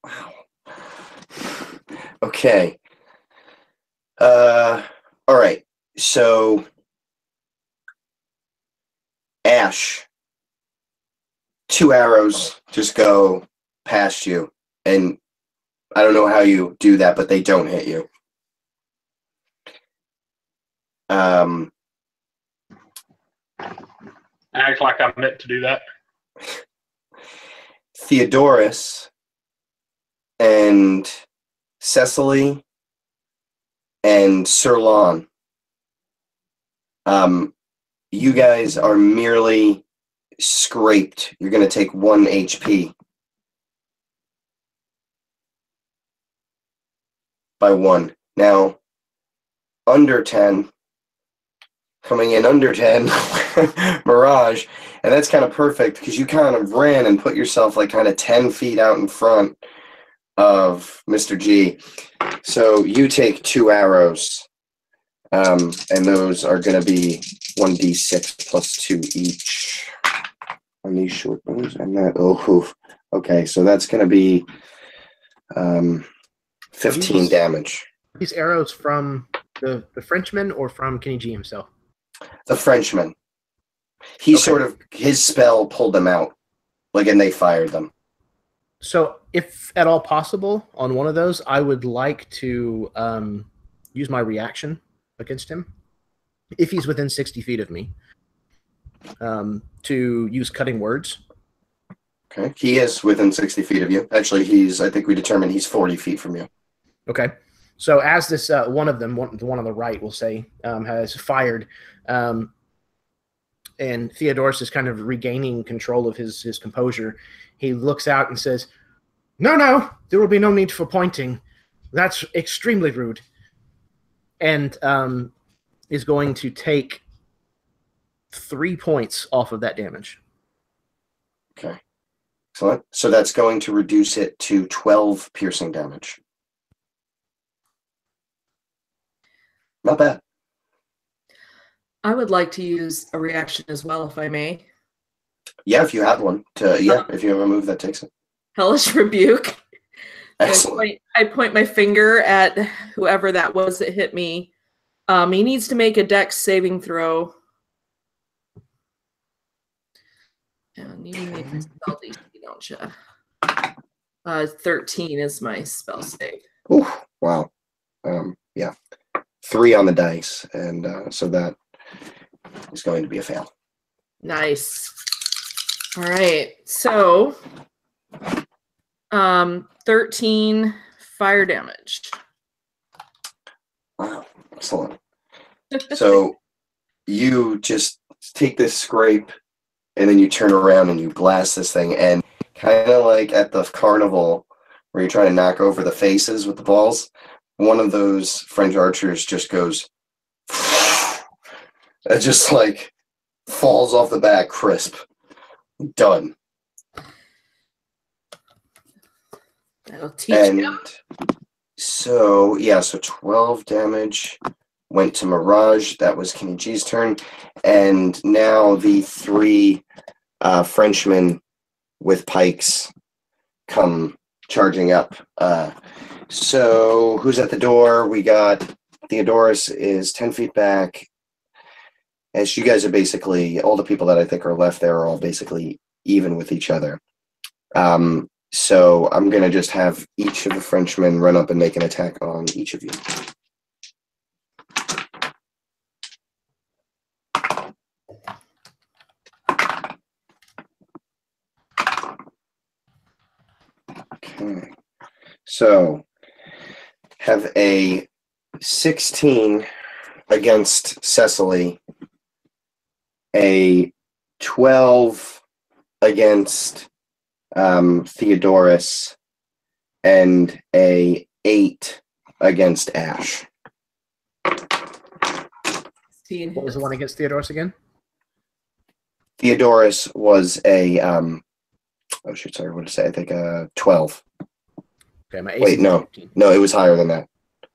Wow. Okay. All right. So, Ash, 2 arrows just go past you, and I don't know how you do that, but they don't hit you. Act like I meant to do that. Theodorus and Cecily and Sir Lon, you guys are merely scraped. You're going to take 1 HP by 1. Now, under 10, coming in under 10, Mirage, and that's kind of perfect because you kind of ran and put yourself like kind of 10 feet out in front of Mr. G. So you take 2 arrows, and those are going to be 1d6 plus 2 each on these short bows. And that, okay, so that's going to be 15 damage. These arrows from the Frenchman or from Kenny G himself? The Frenchman. He sort of, his spell pulled them out, like, and they fired them. So, if at all possible, on one of those, I would like to use my reaction against him, if he's within 60 feet of me, to use cutting words. Okay, he is within 60 feet of you. Actually, I think we determined he's 40 feet from you. Okay. So as this one of them, the one on the right, we'll say, has fired, and Theodorus is kind of regaining control of his composure, he looks out and says, No, there will be no need for pointing. That's extremely rude. And is going to take 3 points off of that damage. Okay. Excellent. So that's going to reduce it to 12 piercing damage. Not bad. I would like to use a reaction as well, if I may. Yeah, if you have one. If you have a move that takes it. Hellish Rebuke. Excellent. I point my finger at whoever that was that hit me. He needs to make a dex saving throw. And you need my spell DC, don't you? 13 is my spell save. Ooh, wow. Yeah. 3 on the dice, and so that is going to be a fail. Nice. All right. So, 13 fire damage. Wow. Excellent. So you just take this scrape, and then you turn around and you blast this thing, and kind of like at the carnival where you're trying to knock over the faces with the balls, one of those French archers just goes, it just like falls off the back crisp. Done. That'll teach him. And so, yeah, so 12 damage went to Mirage. That was Kenny G's turn. And now the 3 Frenchmen with pikes come charging up. So who's at the door? We got Theodorus is 10 feet back. As you guys are basically, all the people that I think are left there are all basically even with each other. So I'm going to just have each of the Frenchmen run up and make an attack on each of you. Okay. So have a 16 against Cecily, a 12 against Theodorus, and a 8 against Ash. What was the one against Theodorus again? Theodorus was a oh shoot, sorry, what did I say? I think 12. Okay, my Wait, no, it was higher than that.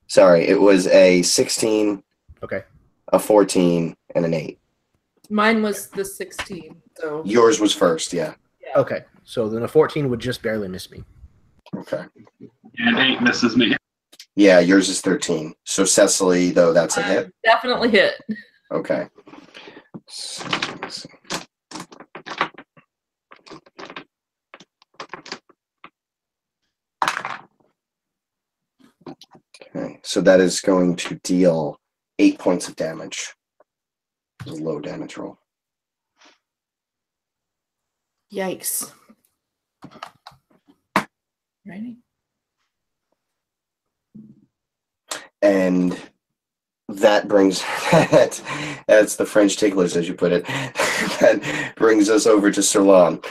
Sorry, it was a 16, okay, a 14, and an 8. Mine was the 16. So Yours was first, yeah. okay. So then a 14 would just barely miss me. Okay. And 8 misses me. Yeah, yours is 13. So Cecily, though, that's a hit. Definitely hit. Okay. So, let's see. Okay, so that is going to deal 8 points of damage. It's a low damage roll. Yikes. Ready? And that brings that's the French tigglers, as you put it. That brings us over to Sirlan.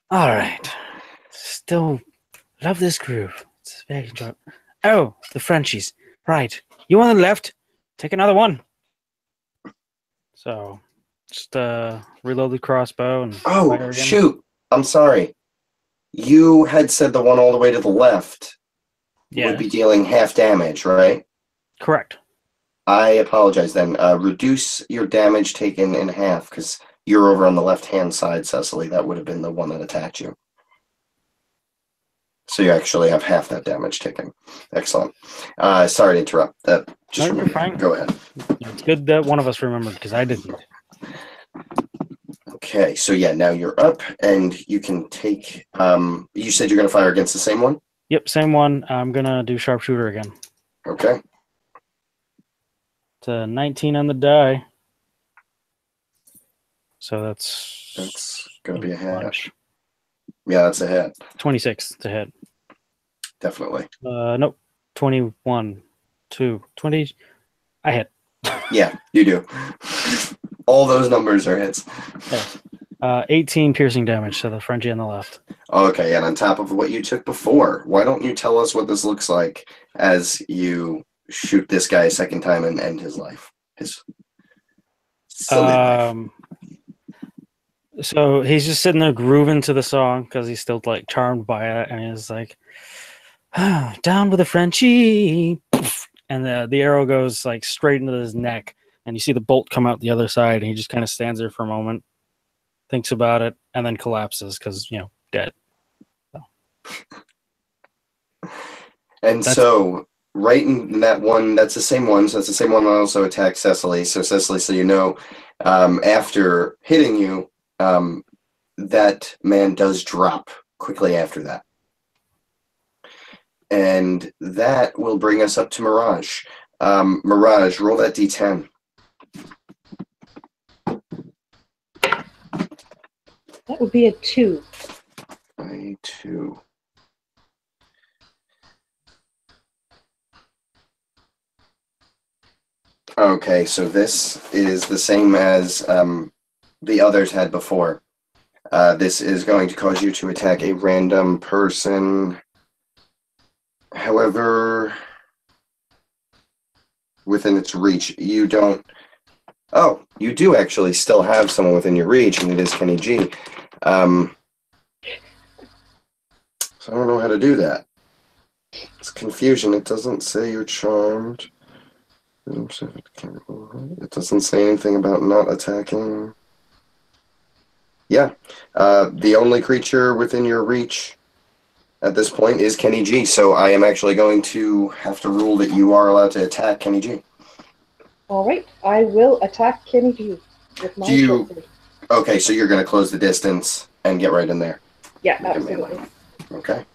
All right. Still love this groove. It's very enjoyable. Oh, the Frenchies. Right. You on the left. Take another one. So, just reload the crossbow and fire Oh, again. shoot. I'm sorry. You had said the one all the way to the left Yeah, would be dealing half damage, right? correct. I apologize then. Reduce your damage taken in half, because you're over on the left-hand side, Cecily. That would have been the one that attacked you. So you actually have half that damage taken. Excellent. Sorry to interrupt. Just No, you're fine. Go ahead. It's good that one of us remembered because I didn't. Okay, so yeah, now you're up, and you can take. You said you're going to fire against the same one? Yep, same one. I'm gonna do sharpshooter again. Okay. It's a 19 on the die. So That's going to be a hit. bunch. Yeah, that's a hit. 26 to hit. Definitely. Nope. 21, 2, 20. I hit. Yeah, you do. All those numbers are hits. 18 piercing damage to the Frenchie on the left. Okay, and on top of what you took before, why don't you tell us what this looks like as you shoot this guy a second time and end his life? His silly life. So he's just sitting there grooving to the song because he's still like charmed by it, and he's like, "Down with the Frenchie," and the arrow goes like straight into his neck, and you see the bolt come out the other side, and he just kind of stands there for a moment, thinks about it, and then collapses because dead. So. And so, right in that one, that's the same one. So that's the same one that also attacked Cecily. So Cecily, after hitting you, that man does drop quickly after that. And that will bring us up to Mirage. Mirage, roll that D10. That would be a 2. A 2. Okay, so this is the same as the others had before. This is going to cause you to attack a random person. However, within its reach, you don't. Oh, you do actually still have someone within your reach, and it is Kenny G. So I don't know how to do that. It's confusion. It doesn't say you're charmed. It doesn't say anything about not attacking. Yeah. The only creature within your reach at this point is Kenny G. So I am actually going to have to rule that you are allowed to attack Kenny G. All right, I will attack Kenny G with my short sword. Okay, so you're going to close the distance and get right in there. Yeah, absolutely. Okay.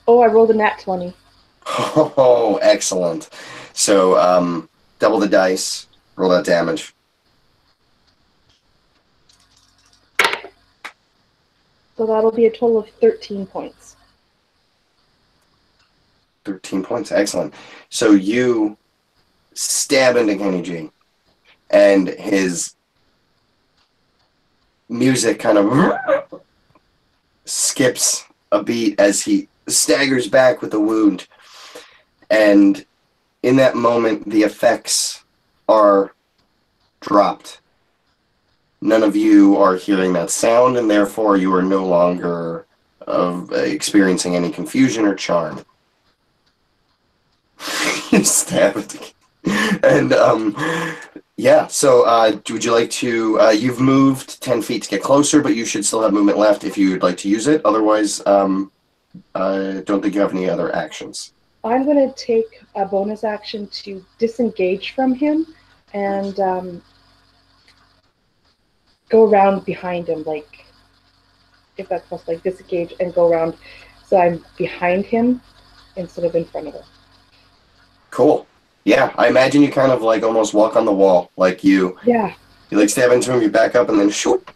Oh, I rolled a nat 20. Oh, excellent. So, double the dice, roll that damage. So that'll be a total of 13 points. 13 points, excellent. So you stab into Kenny G, and his music kind of skips a beat as he staggers back with the wound. And in that moment, the effects are dropped. None of you are hearing that sound, and therefore you are no longer experiencing any confusion or charm. You stab it. And, yeah, so would you like to... you've moved 10 feet to get closer, but you should still have movement left if you'd like to use it. Otherwise, I don't think you have any other actions. I'm going to take a bonus action to disengage from him and go around behind him, like, if that's possible, like disengage and go around so I'm behind him instead of in front of him. Cool. Yeah, I imagine you kind of like almost walk on the wall, like you like stab into him, you back up, and then shoot.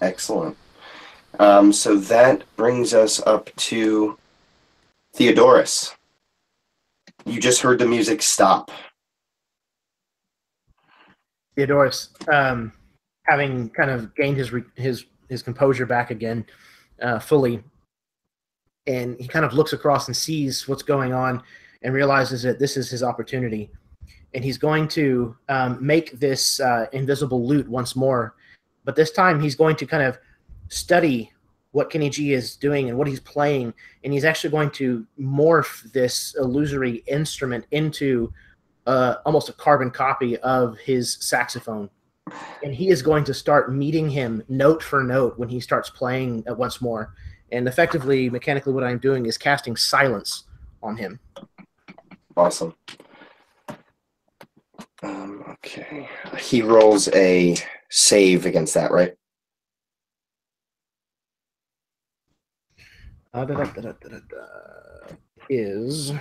Excellent. So that brings us up to Theodorus. You just heard the music stop. Theodorus, having kind of gained his composure back again, fully, and he kind of looks across and sees what's going on and realizes that this is his opportunity. And he's going to make this invisible lute once more, but this time he's going to kind of study what Kenny G is doing and what he's playing, and he's actually going to morph this illusory instrument into almost a carbon copy of his saxophone. And he is going to start meeting him note for note when he starts playing once more. And effectively, mechanically, what I'm doing is casting silence on him. Awesome. Okay. He rolls a save against that, right? Is...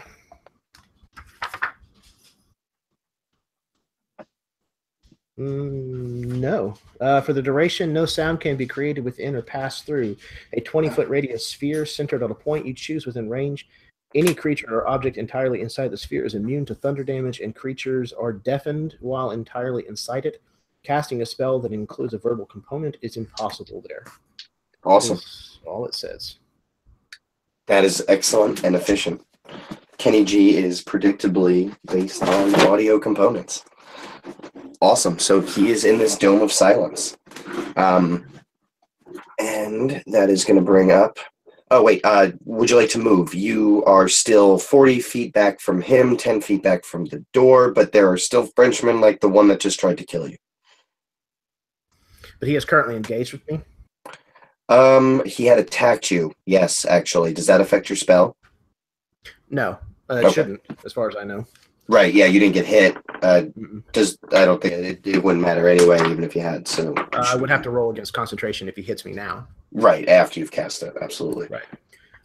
no. For the duration, no sound can be created within or pass through a 20-foot radius sphere centered on a point you choose within range. Any creature or object entirely inside the sphere is immune to thunder damage, and creatures are deafened while entirely inside it. Casting a spell that includes a verbal component is impossible there. Awesome. That's all it says. That is excellent and efficient. Kenny G is predictably based on audio components. Awesome. So he is in this dome of silence. And that is going to bring up... Oh, wait. Would you like to move? You are still 40 feet back from him, 10 feet back from the door, but there are still Frenchmen like the one that just tried to kill you. But he is currently engaged with me? He had attacked you. Yes, actually. Does that affect your spell? No. It shouldn't, as far as I know. Right, yeah, you didn't get hit. I don't think it wouldn't matter anyway, even if you had. So I would have to roll against concentration if he hits me now. Right, after you've cast it, absolutely. Right.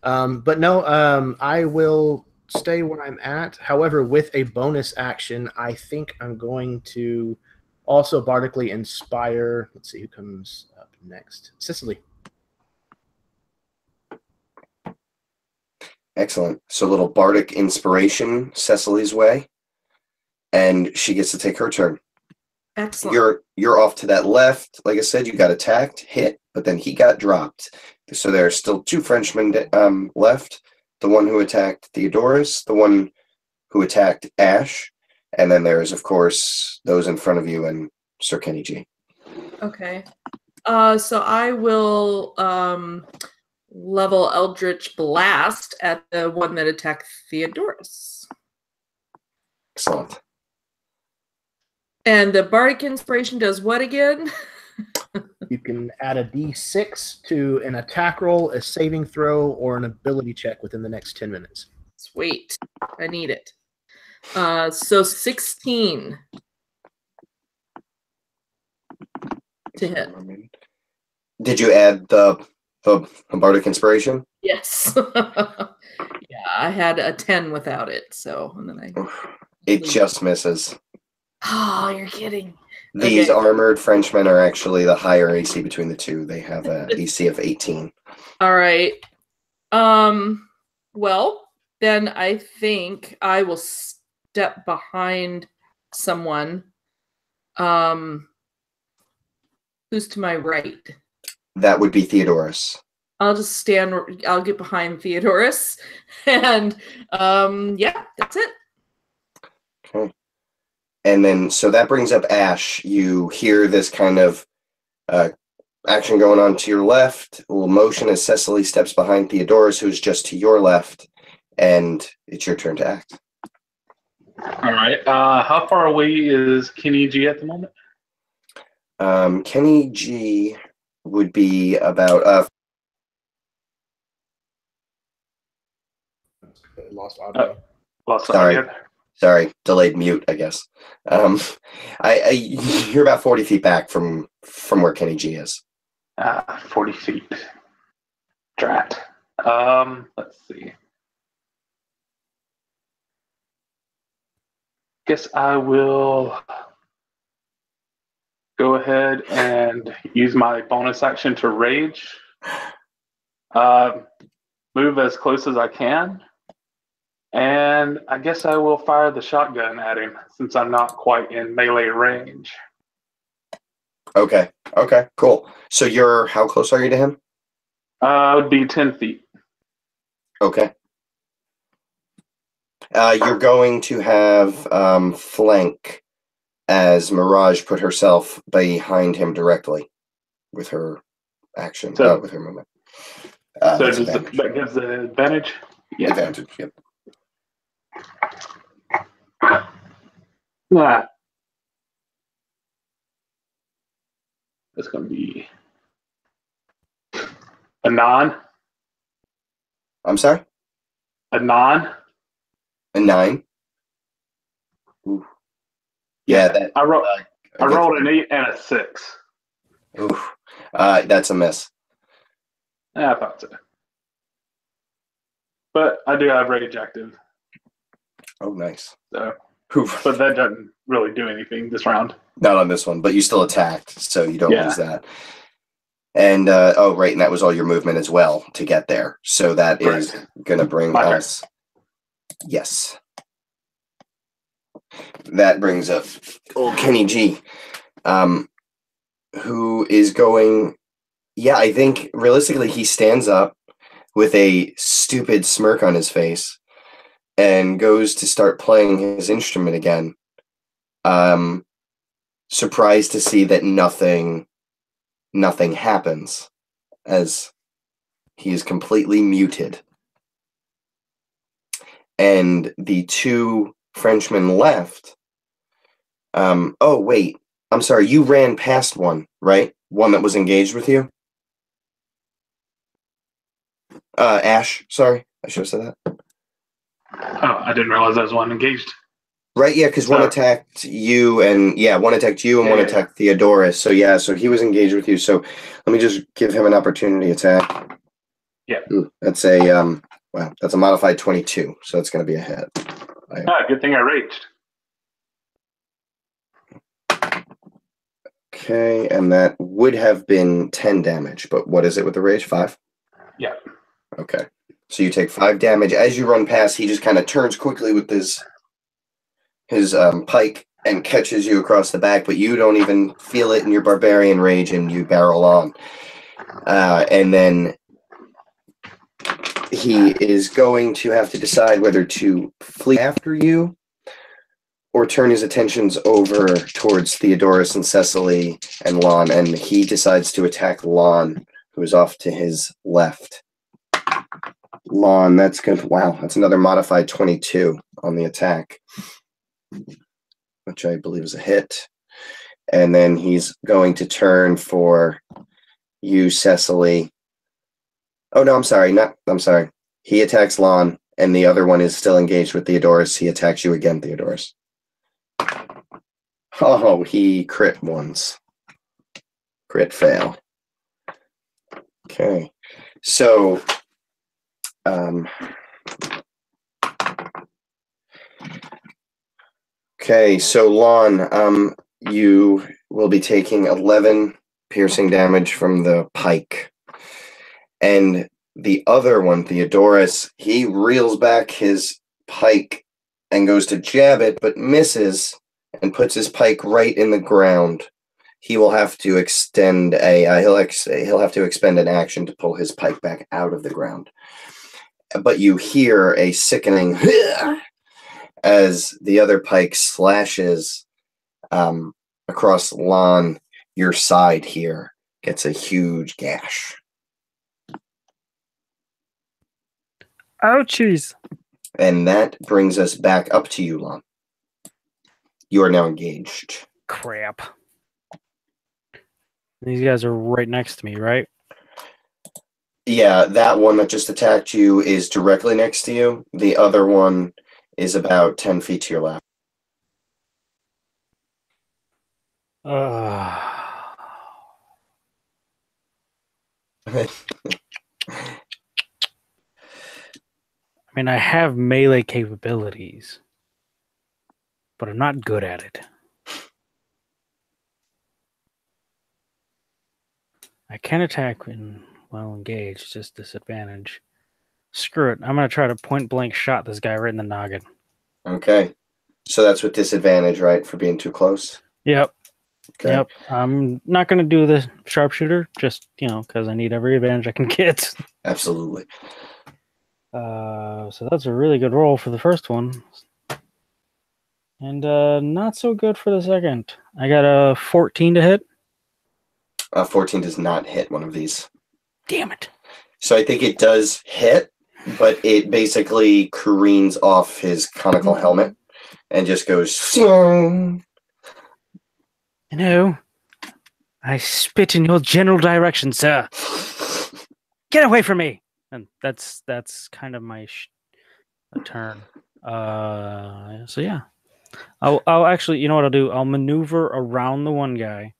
But no, I will stay where I'm at. However, with a bonus action, I think I'm going to also bardically inspire. Let's see who comes up next. Cicely. Excellent. So a little bardic inspiration Cecily's way, and she gets to take her turn. Excellent. You're off to that left. Like I said, you got attacked, hit, but then he got dropped. So there are still two Frenchmen left. The one who attacked Theodorus, the one who attacked Ash, and then there's, of course, those in front of you and Sir Kenny G. Okay. So I will level Eldritch Blast at the one that attacked Theodorus. Excellent. And the Bardic Inspiration does what again? You can add a d6 to an attack roll, a saving throw, or an ability check within the next 10 minutes. Sweet. I need it. So 16 to hit. Did you add the Bardic Inspiration? Yes. Yeah, I had a 10 without it. So, and then It just misses. Oh, you're kidding. These Okay. armored Frenchmen are actually the higher AC between the two. They have an AC of 18. All right. Well, then I think I will step behind someone. Who's to my right? That would be Theodorus. I'll just stand. I'll get behind Theodorus, and yeah, that's it. Okay. And then, so that brings up Ash. You hear this kind of action going on to your left. A little motion as Cecily steps behind Theodorus, who's just to your left, and it's your turn to act. All right. How far away is Kenny G at the moment? Kenny G would be about Lost audio. Lost Sorry. audio. Sorry, delayed mute, I guess. You're about 40 feet back from where Kenny G is. 40 feet. Drat. Let's see. Guess I will go ahead and use my bonus action to rage. Move as close as I can. And I guess I will fire the shotgun at him since I'm not quite in melee range. Okay, cool. So how close are you to him? It would be 10 feet. Okay. You're going to have flank as Mirage put herself behind him directly with her action, with her movement. So that gives the advantage? Yeah. Advantage, yep. Nah. That's going to be a 9. I'm sorry? A 9. A 9? Ooh. Yeah, that I rolled an 8 and a 6. Oof. That's a miss. I thought so. But I do have rage active. Oh, nice. So, Oof. but that doesn't really do anything this round. Not on this one, but you still attacked, so you don't Yeah. lose that. And right, and that was all your movement as well to get there. So that is going to bring us. Yes. That brings up old Kenny G, who is going. Yeah, I think realistically he stands up with a stupid smirk on his face and goes to start playing his instrument again. Surprised to see that nothing happens as he is completely muted. And the two Frenchmen left. Oh, wait. I'm sorry. You ran past one, right? One that was engaged with you? Ash, sorry. I should have said that. Oh, I didn't realize there was one engaged. Right, yeah, because one attacked you and one attacked attacked Theodorus. So yeah, so he was engaged with you. So let me just give him an opportunity attack. Yeah. Ooh, that's a that's a modified 22, so it's gonna be a hit. Good thing I raged. Okay, and that would have been 10 damage, but what is it with the rage? 5? Yeah. Okay. So you take 5 damage. As you run past, he just kind of turns quickly with his pike and catches you across the back, but you don't even feel it in your barbarian rage, and you barrel on. And then he is going to have to decide whether to flee after you or turn his attentions over towards Theodorus and Cecily and Lon, and he decides to attack Lon, who is off to his left. Lon, that's good. Wow, that's another modified 22 on the attack, which I believe is a hit. And then he's going to turn for you, Cecily. Oh, no, I'm sorry. He attacks Lon, and the other one is still engaged with Theodorus. He attacks you again, Theodorus. Oh, he crit once. Crit fail. Okay. So, Lon, you will be taking 11 piercing damage from the pike. And the other one, Theodorus, he reels back his pike and goes to jab it, but misses and puts his pike right in the ground. He will have to extend he'll have to expend an action to pull his pike back out of the ground. But you hear a sickening as the other pike slashes across Lon, your side here, gets a huge gash. Ouchies. And that brings us back up to you, Lon. You are now engaged. Crap. These guys are right next to me, right? Yeah, that one that just attacked you is directly next to you. The other one is about 10 feet to your left. I mean, I have melee capabilities, but I'm not good at it. I can attack when well engaged, just disadvantage. Screw it. I'm going to try to point blank shot this guy right in the noggin. Okay. So that's with disadvantage, right, for being too close? Yep. Okay. Yep. I'm not going to do the sharpshooter, just, because I need every advantage I can get. Absolutely. So that's a really good roll for the first one. And not so good for the second. I got a 14 to hit. 14 does not hit one of these. Damn it. So I think it does hit, but it basically careens off his conical helmet and just goes... I spit in your general direction, sir. Get away from me! And that's kind of my turn. So yeah. I'll actually, you know what I'll do? I'll maneuver around the one guy,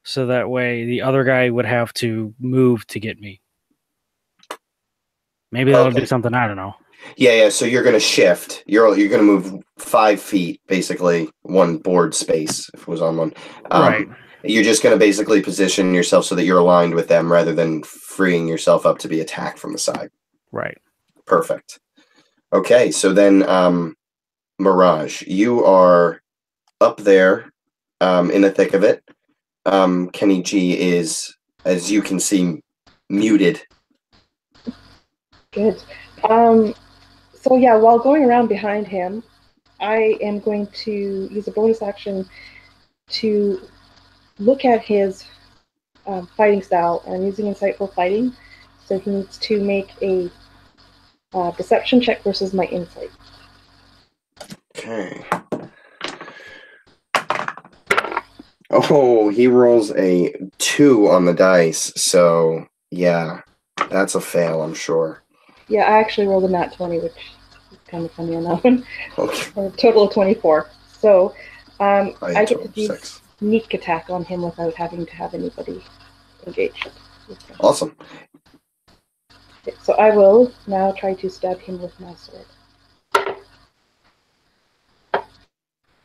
so that way the other guy would have to move to get me. Maybe that'll do something, I don't know. Yeah, so you're going to shift. You're going to move 5 feet, basically, one board space, if it was on one. Right. You're just going to basically position yourself so that you're aligned with them rather than freeing yourself up to be attacked from the side. Right. Perfect. Okay, so then, Mirage, you are up there in the thick of it. Kenny G is, as you can see, muted. Good. So yeah, while going around behind him, I am going to use a bonus action to look at his fighting style. I'm using Insightful Fighting, so he needs to make a deception check versus my insight. Okay. Oh, he rolls a 2 on the dice, so yeah, that's a fail, I'm sure. Yeah, I actually rolled a nat 20, which is kind of funny on that one. Okay. A total of 24. So I get to do 6. sneak attack on him without having to have anybody engaged. Awesome. Okay, so I will now try to stab him with my sword.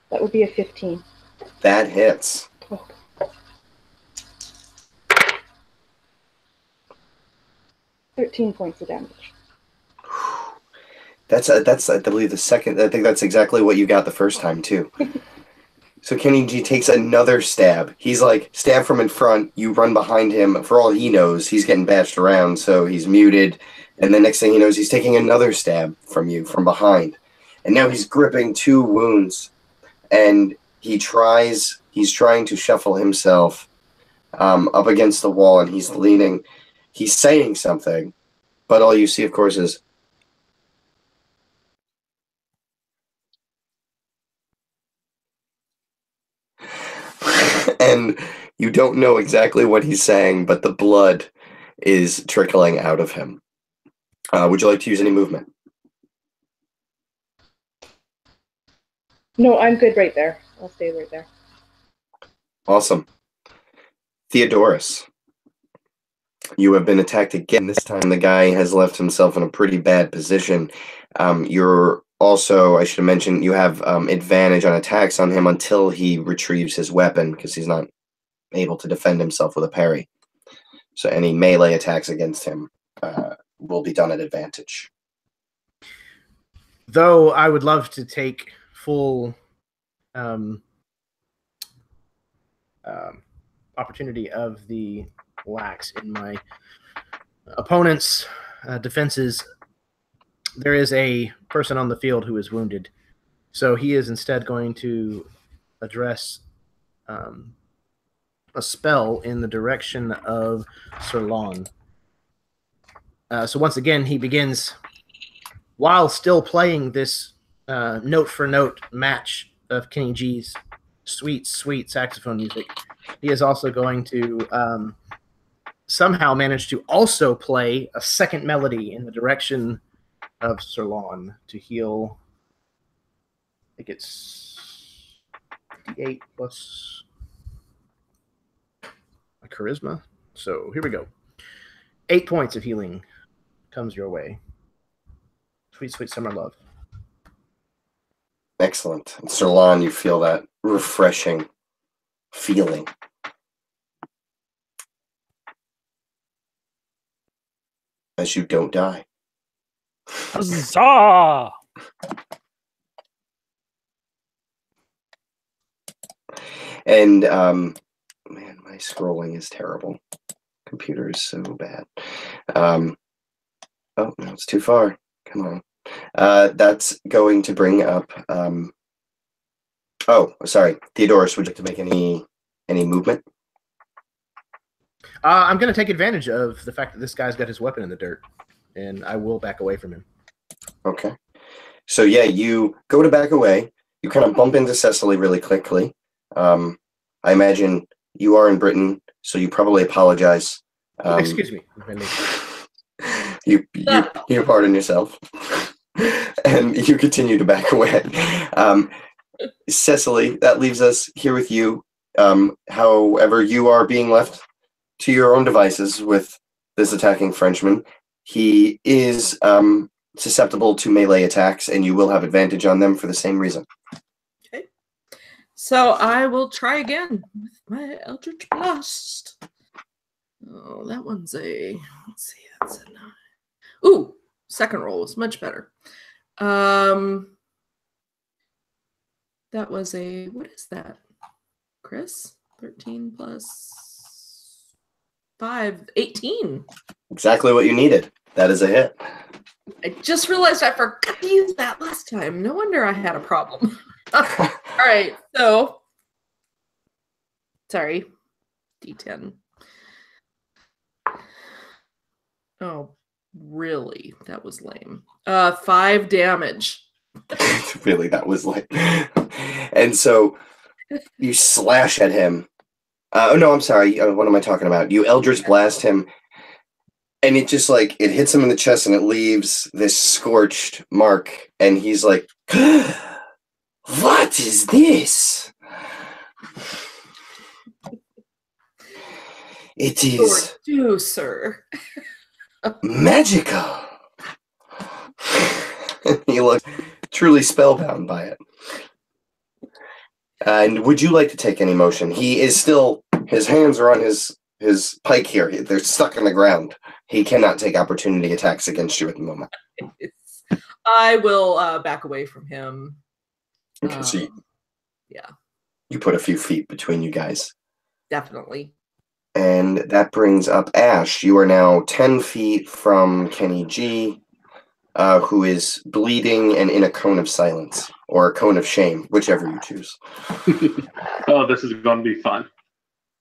That would be a 15. That hits. Oh. 13 points of damage. That's I believe the second. I think that's exactly what you got the first time too. So Kenny G takes another stab. He's like stab from in front. You run behind him. For all he knows, he's getting bashed around, so he's muted. And the next thing he knows, he's taking another stab from you from behind. And now he's gripping 2 wounds. and he's trying to shuffle himself up against the wall, and he's leaning. He's saying something, but all you see, of course, is and you don't know exactly what he's saying, but the blood is trickling out of him. Would you like to use any movement? No, I'm good right there. I'll stay right there. Awesome. Theodorus, you have been attacked again. This time the guy has left himself in a pretty bad position. You're also, I should have mentioned, you have advantage on attacks on him until he retrieves his weapon, because he's not able to defend himself with a parry. So any melee attacks against him will be done at advantage. Though I would love to take full opportunity of the lax in my opponent's defenses, there is a person on the field who is wounded. So he is instead going to address a spell in the direction of Sirlon. So once again, he begins, while still playing this note-for-note match of Kenny G's sweet, sweet saxophone music, he is also going to somehow manage to also play a second melody in the direction of Sirlon to heal. I think it's 8 plus a charisma. So here we go. 8 points of healing comes your way. Sweet, sweet summer love. Excellent. And Sirlon, you feel that refreshing feeling. As you don't die. Huzzah! And, man, my scrolling is terrible. Computer is so bad. Oh, no, it's too far. Come on. That's going to bring up... oh, sorry. Theodorus, would you like to make any movement? I'm going to take advantage of the fact that this guy's got his weapon in the dirt, and I will back away from him. Okay. So, yeah, you go to back away. You kind of bump into Cecily really quickly. I imagine you are in Britain, so you probably apologize. Excuse me. You pardon yourself. And you continue to back away. Cecily, that leaves us here with you. However, you are being left to your own devices with this attacking Frenchman. He is susceptible to melee attacks, and you will have advantage on them for the same reason. Okay. So I will try again with my Eldritch Blast. Oh, that one's a... Let's see, that's a 9. Ooh, second roll was much better. That was a... What is that, Chris? 13 plus 5, 18. Exactly what you needed. That is a hit. I just realized I forgot to use that last time. No wonder I had a problem. All right, so... Sorry. D10. Oh, really? That was lame. 5 damage. Really, that was lame. And so you slash at him. Oh, no, I'm sorry. What am I talking about? You Eldritch Blast him, and it just, like, it hits him in the chest, and it leaves this scorched mark, and he's like, what is this? It is... Do, sir. Magical. He looks truly spellbound by it. And would you like to take any motion? He is still, his hands are on his pike here. They're stuck in the ground. He cannot take opportunity attacks against you at the moment. I will back away from him. Okay, so yeah. You put a few feet between you guys. Definitely. And that brings up Ash. You are now 10 feet from Kenny G. who is bleeding and in a cone of silence, or a cone of shame, whichever you choose. Oh, this is going to be fun.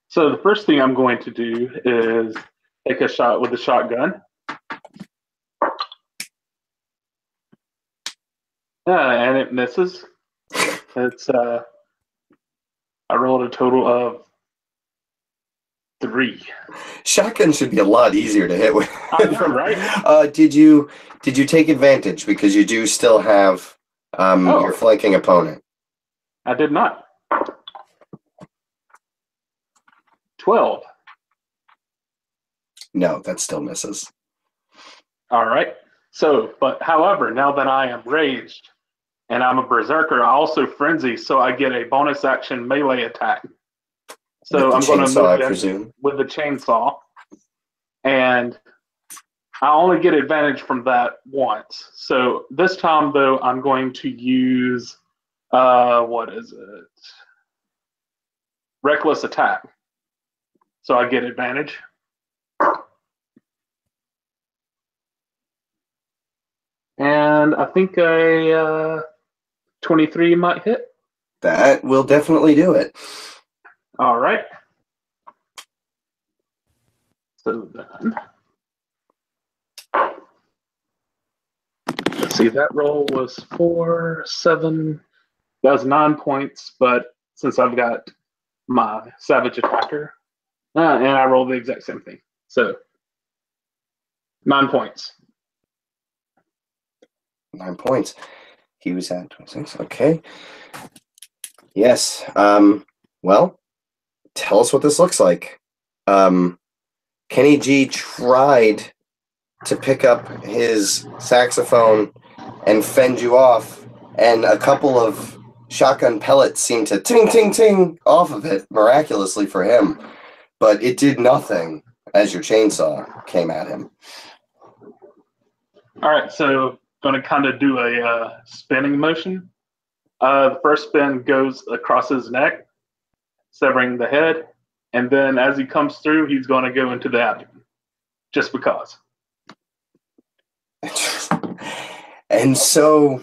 So the first thing I'm going to do is take a shot with the shotgun. And it misses. It's I rolled a total of 3. Shotgun should be a lot easier to hit with. I know, right? Did you take advantage because you do still have your flanking opponent? I did not. 12. No, that still misses. All right. So, but however, now that I am raged and I'm a berserker, I also frenzy, so I get a bonus action melee attack. So I'm going to move I in presume. with the chainsaw, and I only get advantage from that once. So this time, though, I'm going to use what is it? Reckless attack. So I get advantage. And I think a 23 might hit. That will definitely do it. All right. So then, let's see, that roll was 4, 7, that was 9 points, but since I've got my savage attacker, and I rolled the exact same thing. So 9 points. 9 points. He was at 26. Okay. Yes. Well, tell us what this looks like. Kenny G tried to pick up his saxophone and fend you off, and a couple of shotgun pellets seemed to ting, ting, ting off of it miraculously for him, but it did nothing as your chainsaw came at him. All right, so going to kind of do a spinning motion. The first spin goes across his neck, severing the head, and then as he comes through, he's going to go into the abdomen, just because. And so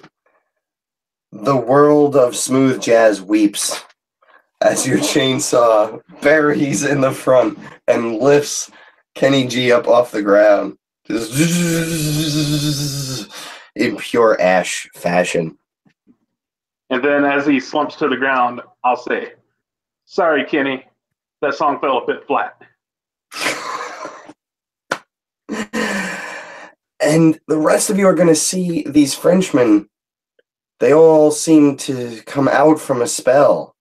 the world of smooth jazz weeps as your chainsaw buries in the front and lifts Kenny G up off the ground, just in pure ash fashion. And then as he slumps to the ground, I'll say, "Sorry, Kenny, that song fell a bit flat." And the rest of you are going to see these Frenchmen. They all seem to come out from a spell.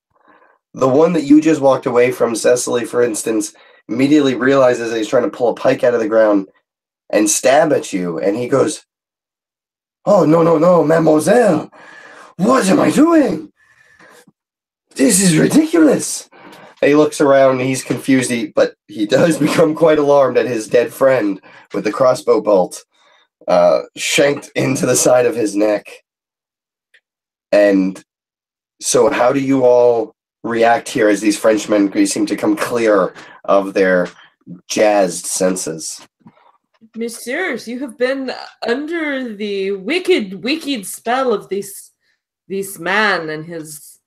The one that you just walked away from, Cecily, for instance, immediately realizes that he's trying to pull a pike out of the ground and stab at you. And he goes, "Oh, no, no, no, mademoiselle. What am I doing? This is ridiculous." And he looks around and he's confused, but he does become quite alarmed at his dead friend with the crossbow bolt shanked into the side of his neck. And so how do you all react here as these Frenchmen seem to come clear of their jazzed senses? Messieurs, you have been under the wicked spell of this man and his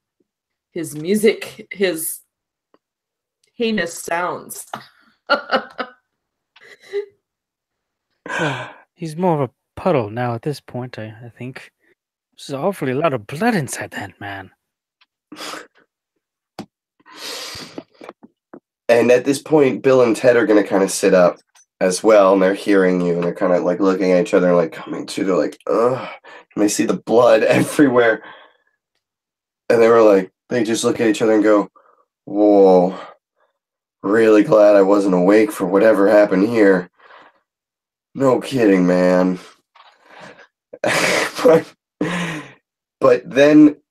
music, his heinous sounds. He's more of a puddle now at this point, I think. There's awfully a lot of blood inside that man. And at this point, Bill and Ted are going to kind of sit up as well, and they're hearing you, and they're kind of like looking at each other and like coming to, they're like, ugh, and they see the blood everywhere. And they just look at each other and go, "Whoa, really glad I wasn't awake for whatever happened here. No kidding, man." But then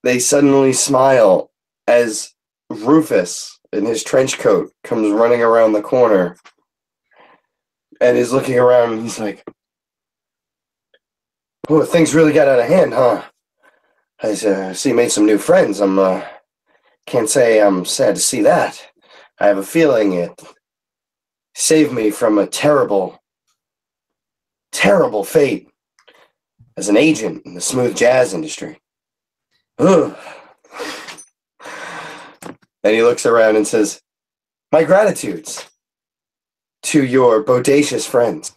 they suddenly smile as Rufus in his trench coat comes running around the corner and is looking around, and he's like, "Oh, things really got out of hand, huh? I see you made some new friends. Can't say I'm sad to see that. I have a feeling it saved me from a terrible, terrible fate. as an agent in the smooth jazz industry. Ugh. And he looks around and says, my gratitudes to your bodacious friends.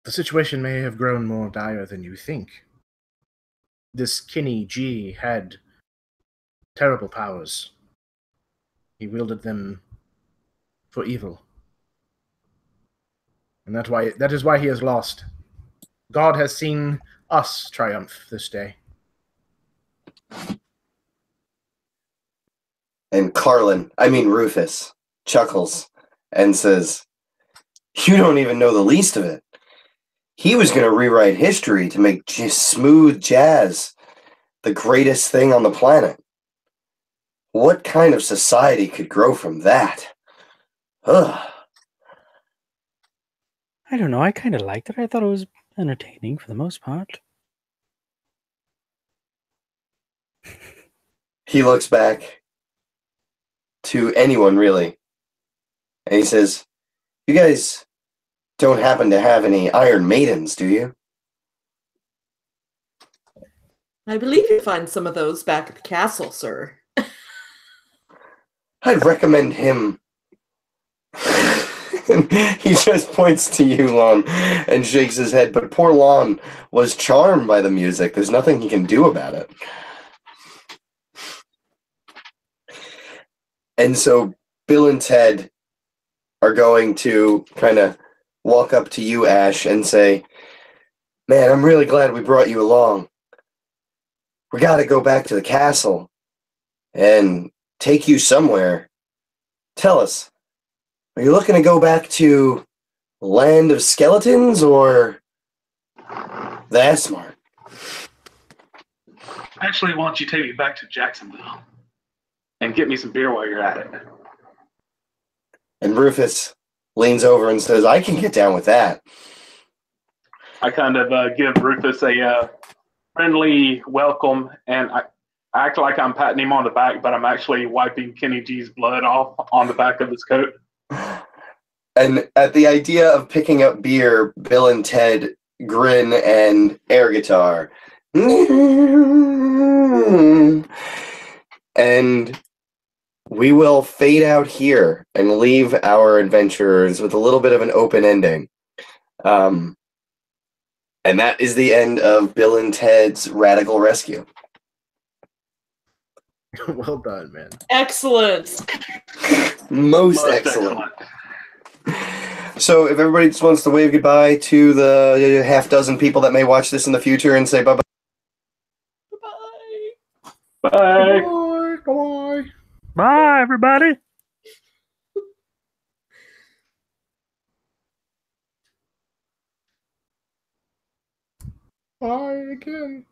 The situation may have grown more dire than you think. This Kinney G had terrible powers. He wielded them for evil. And that is why he has lost. God has seen us triumph this day. And Rufus, chuckles and says, you don't even know the least of it. He was going to rewrite history to make smooth jazz the greatest thing on the planet. What kind of society could grow from that? Ugh. I don't know. I kind of liked it. I thought it was entertaining for the most part. He looks back to anyone, really, and he says, you guys don't happen to have any Iron Maidens, do you? I believe you'll find some of those back at the castle, sir. I'd recommend him. He just points to you, Lon, and shakes his head, but poor Lon was charmed by the music. There's nothing he can do about it. And so Bill and Ted are going to kind of walk up to you, Ash, and say, man, I'm really glad we brought you along. We got to go back to the castle and take you somewhere. Tell us, are you looking to go back to Land of Skeletons or the S-Mart? Actually, why don't you take me back to Jacksonville and get me some beer while you're at it? And Rufus leans over and says, I can get down with that. I kind of give Rufus a friendly welcome, and I act like I'm patting him on the back, but I'm actually wiping Kenny G's blood off on the back of his coat. And at the idea of picking up beer, Bill and Ted grin and air guitar. And we will fade out here and leave our adventurers with a little bit of an open ending. And that is the end of Bill and Ted's Radical Rescue. Well done, man. Excellent. Most excellent. So if everybody just wants to wave goodbye to the half dozen people that may watch this in the future and say bye-bye. Bye. Bye. Bye. Bye. Bye, everybody. Bye again.